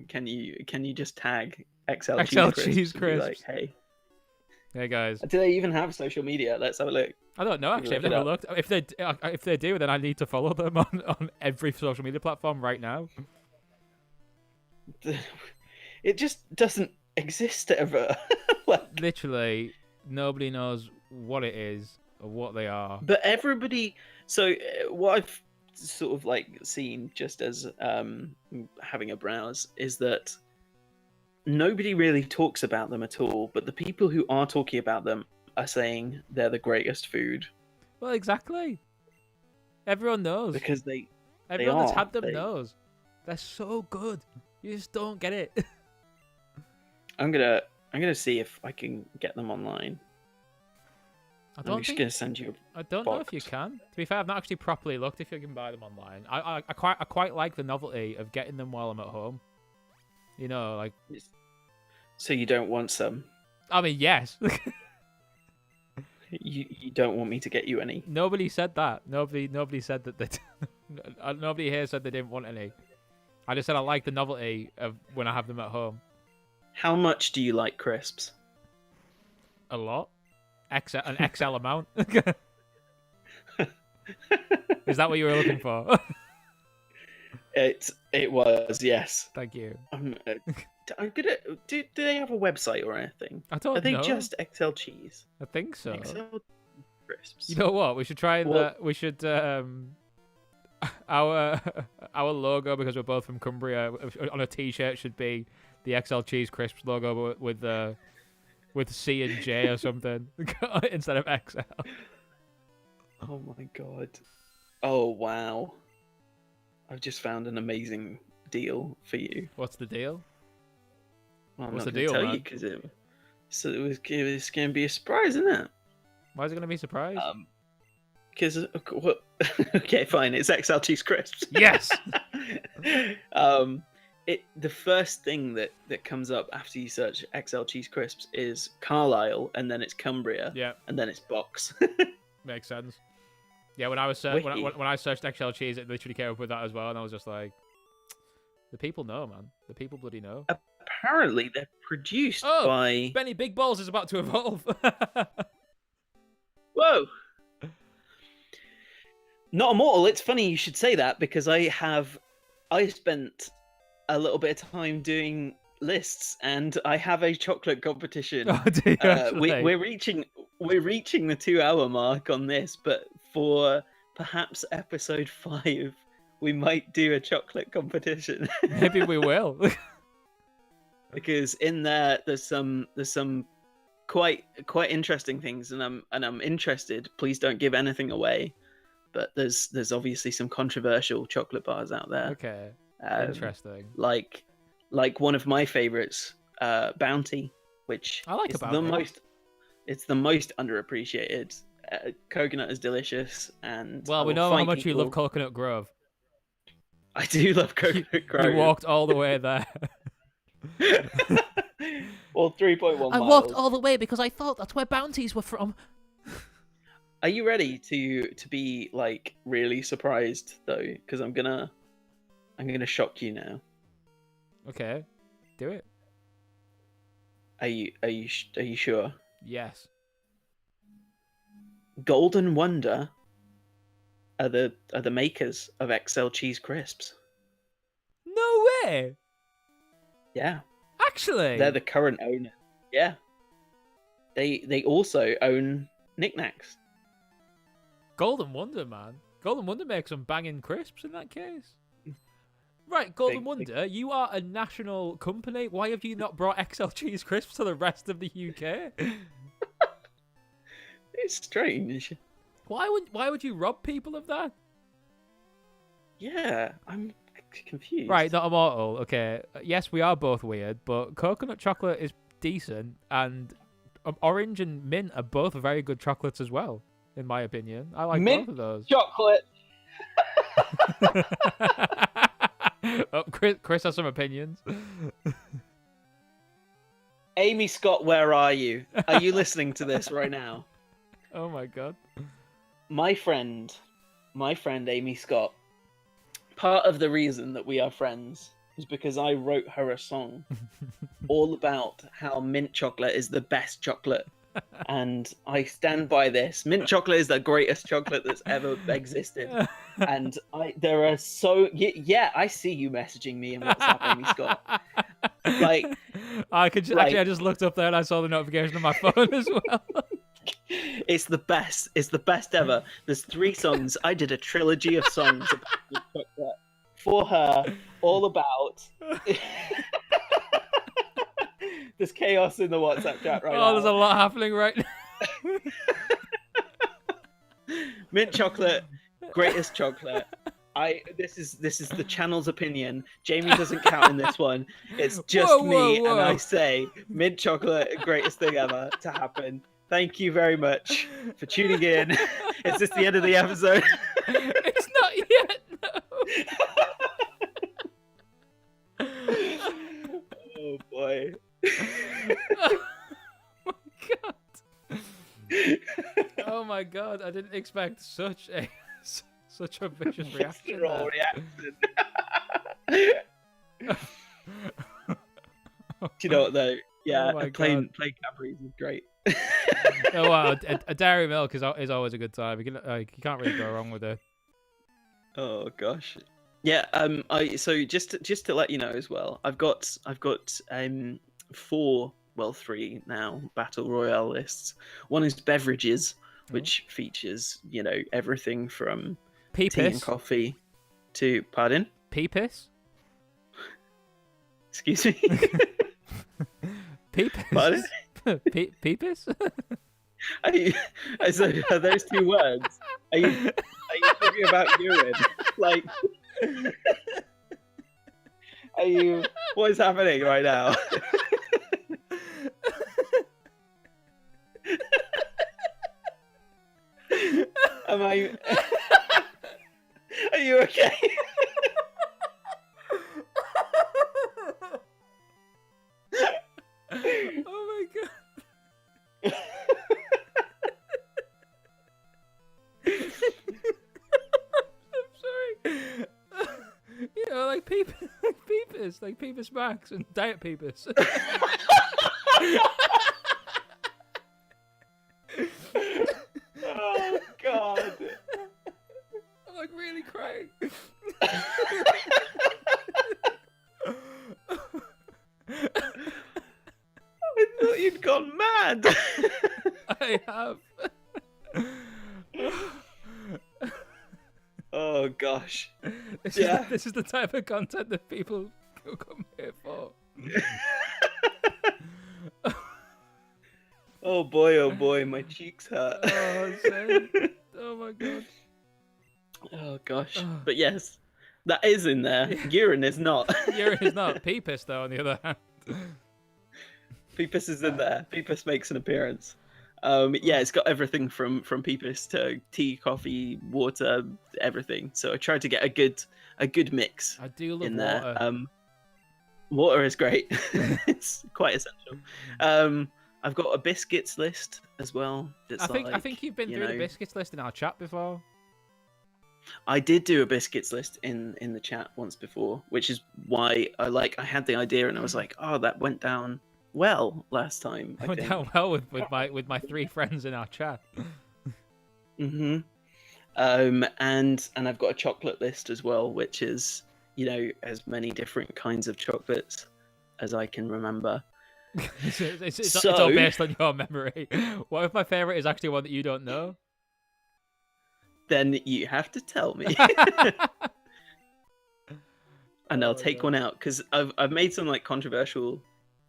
can you just tag XL Cheese Crisps? Like, hey guys. Do they even have social media? Let's have a look. I don't know actually. I've never looked. If they do, then I need to follow them on every social media platform right now. It just doesn't exist ever. Literally, nobody knows what it is or what they are. But everybody. So what I've sort of like seen just as having a browse is that nobody really talks about them at all, but the people who are talking about them are saying they're the greatest food. Well, exactly. Everyone knows because everyone that's had them knows they're so good. You just don't get it. I'm gonna see if I can get them online. I'm just gonna send you. I don't know if you can. To be fair, I've not actually properly looked if you can buy them online. I quite like the novelty of getting them while I'm at home. You know, like. So you don't want some? I mean, yes. You don't want me to get you any? Nobody said that. Nobody said that. Nobody here said they didn't want any. I just said I like the novelty of when I have them at home. How much do you like crisps? A lot. An XL amount. Is that what you were looking for? It was, yes. Thank you. I'm gonna. Do they have a website or anything? I don't know. Are they just XL Cheese? I think so. XL crisps. You know what? We should try that. We should our logo, because we're both from Cumbria, on a T-shirt should be the XL Cheese Crisps logo with C and J or something instead of XL. Oh my god. Oh wow. I've just found an amazing deal for you. What's the deal? Well, I'm What's not the deal, tell man? you because it's going to be a surprise, isn't it? Why is it going to be a surprise? Because what? Okay, fine. It's XL Cheese Crisps. Yes. The first thing that comes up after you search XL Cheese Crisps is Carlisle, and then it's Cumbria, yeah, and then it's Box. Makes sense. Yeah, when I searched XL Cheese, it literally came up with that as well, and I was just like, the people know, man. The people bloody know. Apparently, they're produced by Benny Big Balls is about to evolve. Whoa. Not Immortal. It's funny you should say that because I spent a little bit of time doing lists, and I have a chocolate competition. Oh, do you we're reaching the 2-hour mark on this, but for perhaps episode 5, we might do a chocolate competition. Maybe we will. Because in there's some quite interesting things, and I'm interested. Please don't give anything away. But there's obviously some controversial chocolate bars out there. Okay. Interesting. Like one of my favorites, Bounty, which I like is the most underappreciated. Coconut is delicious, and well, we know how much you love Coconut Grove. I do love Coconut Grove. You walked all the way there. Well, 3.1 miles. I walked all the way because I thought that's where bounties were from. Are you ready to be like really surprised though? Because I'm gonna shock you now. Okay, do it. Are you sure? Yes. Golden Wonder are the makers of XL cheese crisps. No way. Yeah, Actually, they're the current owner. Yeah, they also own Knick Knacks. Golden Wonder, man. Golden Wonder makes some banging crisps in that case. Right, Golden Wonder, you are a national company. Why have you not brought XL cheese crisps to the rest of the UK? It's strange. Why would you rob people of that? Yeah, I'm confused. Right, not immortal. Okay, yes, we are both weird, but coconut chocolate is decent, and orange and mint are both very good chocolates as well, in my opinion. I like mint both of those. Chocolate. Oh, Chris has some opinions. Amy Scott, where are you? Are you listening to this right now? Oh my god. My friend Amy Scott, part of the reason that we are friends is because I wrote her a song all about how mint chocolate is the best chocolate. And I stand by this. Mint chocolate is the greatest chocolate that's ever existed. And there are I see you messaging me in WhatsApp, Amy Scott. Like, I just looked up there and I saw the notification on my phone as well. It's the best. It's the best ever. There's 3 songs. I did a trilogy of songs about mint chocolate for her, all about. There's chaos in the WhatsApp chat right now. Oh, there's a lot happening right now. Mint chocolate, greatest chocolate. This is the channel's opinion. Jamie doesn't count in this one. It's just me, and I say mint chocolate, greatest thing ever to happen. Thank you very much for tuning in. Is this the end of the episode? It's not yet. No. Oh boy. Oh my god! I didn't expect such a vicious reaction. Do you know what though? Yeah, plain Cadbury's is great. Oh wow, a dairy milk is always a good time. You can't really go wrong with it. Oh gosh. Yeah, so just to let you know as well, I've got 3 now battle royale lists. One is beverages, which features, everything from tea and coffee to Peepus? Excuse me. Peepus? Pardon? Peepus? Are those 2 words? Are you talking about urine? Like, what is happening right now? Are you okay? Oh my god. I'm sorry. Like Peepus, like Peepus Max and Diet Peepus. Oh god. I'm like really crying. I thought you'd gone mad. I have. Oh gosh. This is the type of content that people come here for. Oh boy, my cheeks hurt. Oh, same. Oh my god. Oh gosh. But yes, that is in there. Urine is not. Urine is not. Peepus, though, on the other hand. Peepus is in there. Peepus makes an appearance. It's got everything from Peepus to tea, coffee, water, everything. So I tried to get a good mix. I do love in water. There. Water is great. It's quite essential. I've got a biscuits list as well. I think you've been through the biscuits list in our chat before. I did do a biscuits list in the chat once before, which is why I had the idea and I was like, oh, that went down well last time. Went down well with my 3 friends in our chat. Mm-hmm. And I've got a chocolate list as well, which is, as many different kinds of chocolates as I can remember. It's all based on your memory. What if my favorite is actually one that you don't know? Then you have to tell me. And I'll take one out, because I've made some like controversial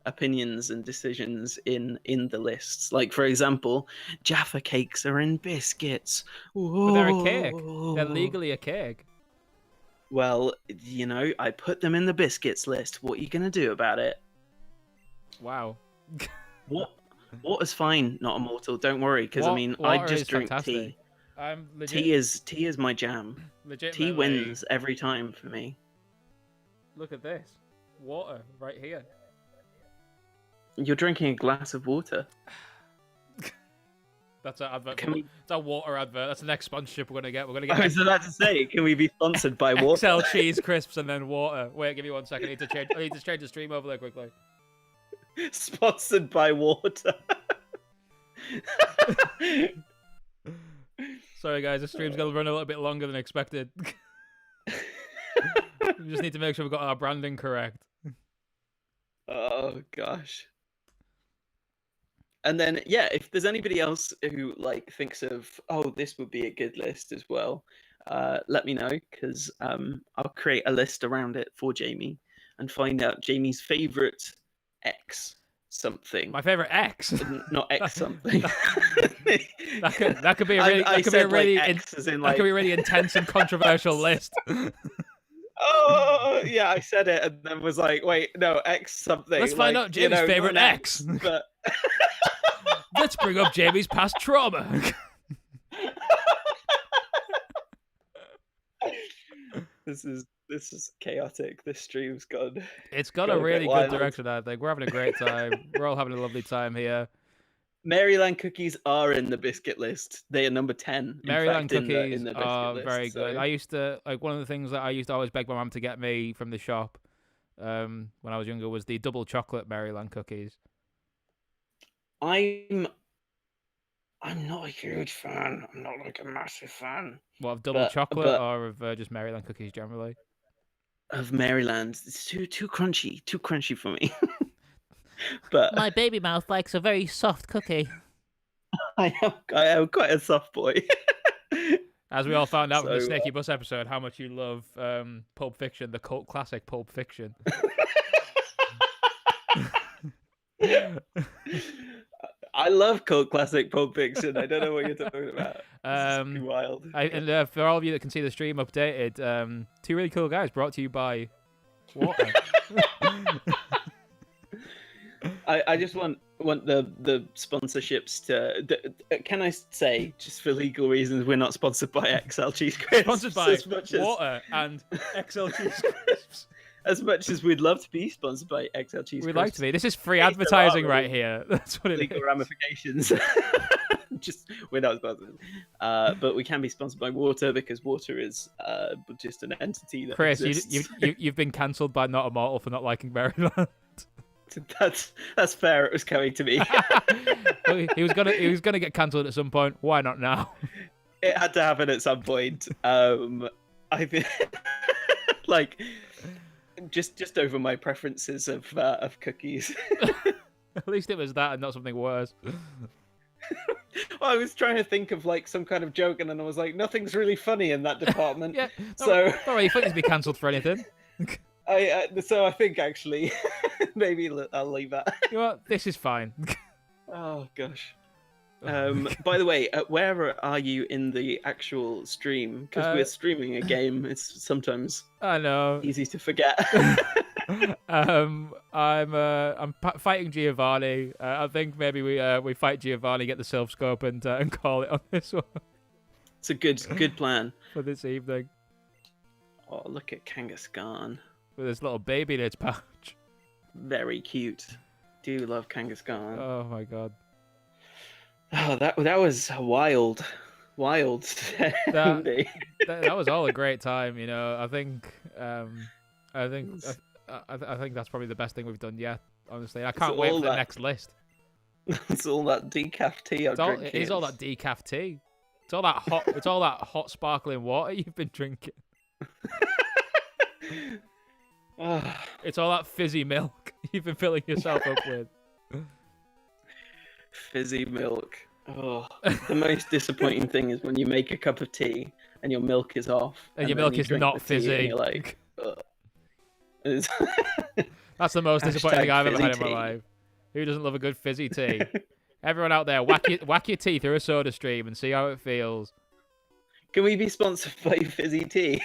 opinions and decisions in the lists. Like, for example, Jaffa cakes are in biscuits. But they're a cake. They're legally a cake. Well, I put them in the biscuits list. What are you gonna do about it? Wow. What is fine, not immortal. Don't worry, because I just drink fantastic. tea. Tea is my jam. Tea wins every time for me. Look at this. Water right here. You're drinking a glass of water. That's our advert. It's our water advert. That's the next sponsorship we're gonna get. I was about to say, can we be sponsored by water? XL cheese crisps and then water. Wait, give me 1 second. I need to change the stream over there quickly. Sponsored by water. Sorry guys, the stream's gonna run a little bit longer than expected. We just need to make sure we've got our branding correct. Oh gosh. And then if there's anybody else who thinks of, this would be a good list as well, let me know, because I'll create a list around it for Jamie and find out Jamie's favorite X something. My favorite X, not X something. that could be a really intense and controversial list. Oh yeah, I said it and then was like, wait, no, X something. Let's find out Jamie's favorite X. But let's bring up Jamie's past trauma. This is chaotic. This stream's gone. It's got a really good direction, I think. We're having a great time. We're all having a lovely time here. Maryland cookies are in the biscuit list. They are number 10. Maryland cookies in the are list, very good. I used to one of the things that I used to always beg my mum to get me from the shop when I was younger was the double chocolate Maryland cookies. I'm not a huge fan. I'm not a massive fan. What, of double chocolate or of just Maryland cookies generally? Of Maryland, it's too crunchy for me. But my baby mouth likes a very soft cookie. I am quite a soft boy. As we all found out from the Snaky Bus episode, how much you love Pulp Fiction, the cult classic Pulp Fiction. I love cult classic Pulp Fiction. I don't know what you're talking about. This is wild. And for all of you that can see the stream updated, 2 really cool guys brought to you by water. I just want the sponsorships to. Can I say, just for legal reasons, we're not sponsored by XL Cheese Crisps. Sponsored by water and XL Cheese Crisps. As much as we'd love to be sponsored by XL Cheese Crisps. We'd like to be. This is free advertising right here. That's what it legal is. Ramifications. We're not sponsored. But we can be sponsored by water, because water is just an entity that Chris, exists. you've been cancelled by Not Immortal for not liking Maryland. That's fair. It was coming to me. he was gonna get cancelled at some point. Why not now? It had to happen at some point. I think just over my preferences of cookies. At least it was that and not something worse. Well, I was trying to think of some kind of joke, and then I was like, nothing's really funny in that department. Yeah. So not really funny to be cancelled for anything. So I think actually maybe I'll leave that. You know what? This is fine. Oh gosh. By the way, where are you in the actual stream? Because we're streaming a game. It's sometimes I know easy to forget. I'm fighting Giovanni. I think maybe we fight Giovanni, get the self scope, and call it on this one. It's a good plan for this evening. Oh, look at Kangaskhan with his little baby in its pouch. Very cute. Do love Kangaskhan. Oh my god. Oh, that was wild. That was all a great time, you know. I think that's probably the best thing we've done yet. Honestly, I can't wait for the next list. It's all that decaf tea. It is all that decaf tea. It's all that hot. It's all that hot sparkling water you've been drinking. It's all that fizzy milk you've been filling yourself up with. Fizzy milk. Oh, the most disappointing thing is when you make a cup of tea and your milk is off, and your milk is not fizzy. And you're like, that's the most disappointing thing I've ever had in my life. Who doesn't love a good fizzy tea? Everyone out there, whack your tea through a soda stream and see how it feels. Can we be sponsored by fizzy tea?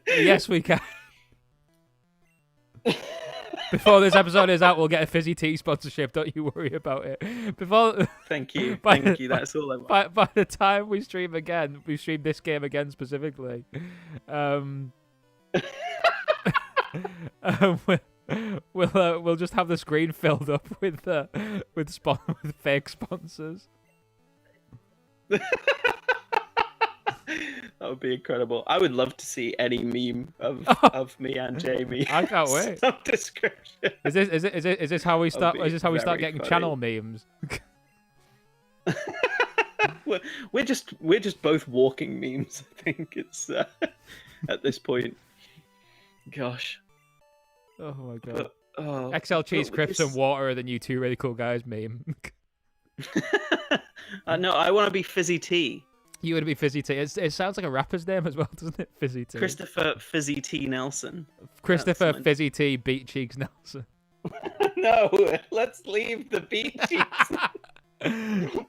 Yes, we can. Before this episode is out, we'll get a fizzy tea sponsorship. Don't you worry about it. Thank you. Thank you. That's all I want. By the time we stream this game again specifically. We'll just have the screen filled up with fake sponsors. That would be incredible. I would love to see any meme of me and Jamie. I can't wait. Some description. Is this how we start? Is this how we start getting funny. channel memes? we're just both walking memes. I think it's at this point. Gosh. Oh my god. XL cheese, crisps, and water are the new two really cool guys meme. No, I want to be fizzy tea. You would be Fizzy T. It sounds like a rapper's name as well, doesn't it? Fizzy T. Christopher Fizzy T Nelson. Christopher Fizzy T Beat Cheeks Nelson. No, let's leave the beat cheeks. I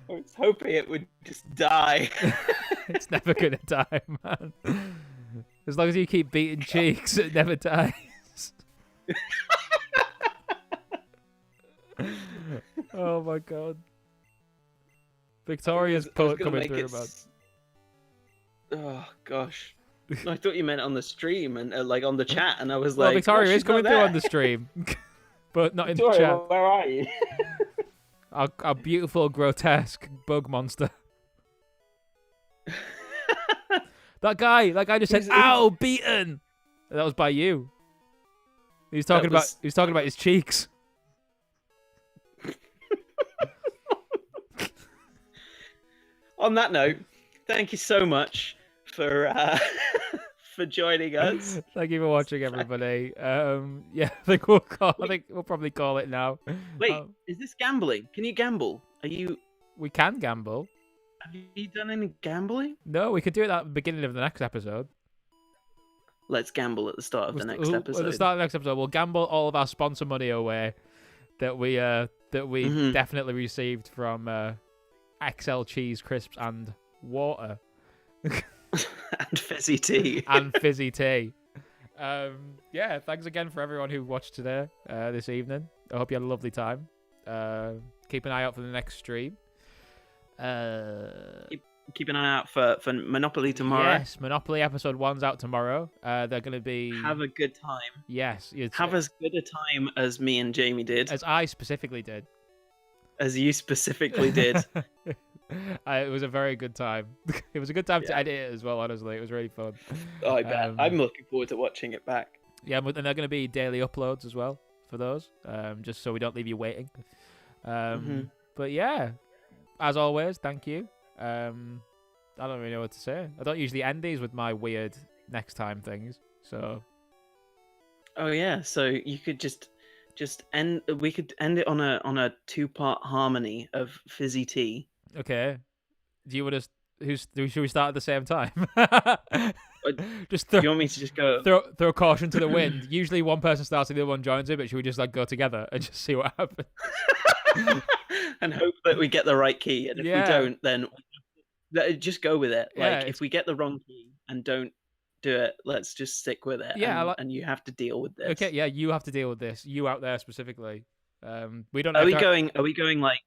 was hoping it would just die. It's never gonna die, man. As long as you keep beating cheeks, it never dies. Oh my god. Victoria's poet coming through, man. Oh gosh. I thought you meant on the stream and like on the chat, and I was like, well, Victoria is coming through on the stream, but not Victoria, in the chat. Where are you? Our beautiful, grotesque bug monster. That guy just said, "Ow, beaten." That was by you. He was talking about his cheeks. On that note, thank you so much for for joining us. Thank you for watching, everybody. Yeah, I think we'll probably call it now. Wait, is this gambling? Can you gamble? We can gamble. Have you done any gambling? No, we could do it at the beginning of the next episode. Let's gamble at the start of the next episode. At the start of the next episode, we'll gamble all of our sponsor money away that we definitely received from XL cheese, crisps, and water. And fizzy tea. And fizzy tea. Yeah, thanks again for everyone who watched today, this evening. I hope you had a lovely time. Keep an eye out for the next stream. Keep an eye out for Monopoly tomorrow. Yes, Monopoly episode 1's out tomorrow. They're going to be... Have a good time. Yes. Have as good a time as me and Jamie did. As I specifically did. As you specifically did. It was a very good time. It was a good time to edit it as well, honestly. It was really fun. Oh, I bet. I'm looking forward to watching it back. Yeah, and they're going to be daily uploads as well for those, just so we don't leave you waiting. But yeah, as always, thank you. I don't really know what to say. I don't usually end these with my weird next time things, so... Oh yeah, so you could just end. We could end it on a 2-part harmony of fizzy tea. Okay. Do you want to? Should we start at the same time? Do you want me to just go? Throw caution to the wind. Usually one person starts and the other one joins it, but should we just go together and just see what happens? And hope that we get the right key, and if we don't, then just go with it. Like if we get the wrong key and don't do it, let's just stick with it. Yeah, and you have to deal with this. Okay, yeah, you have to deal with this. You out there specifically. We don't. Are we going like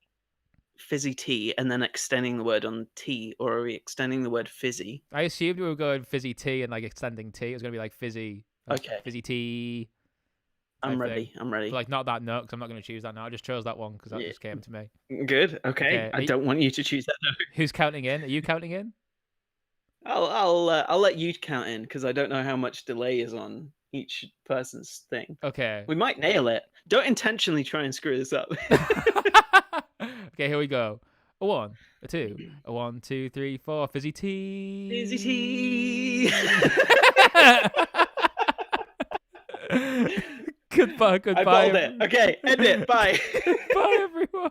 fizzy tea and then extending the word on tea, or are we extending the word fizzy? I assumed we were going fizzy tea and extending tea. It was gonna be like fizzy. Okay. Fizzy tea. I'm ready. But, like not that note, because I'm not going to choose that now. I just chose that one because that just came to me. Good. Okay. I don't want you to choose that note. Who's counting in? Are you counting in? I'll let you count in because I don't know how much delay is on each person's thing. Okay. We might nail it. Don't intentionally try and screw this up. Okay, here we go. A 1, a 2, a 1, 2, 3, 4. Fizzy tea. Fizzy tea. Goodbye. I bottled it. Okay, end it. Bye. Goodbye, everyone.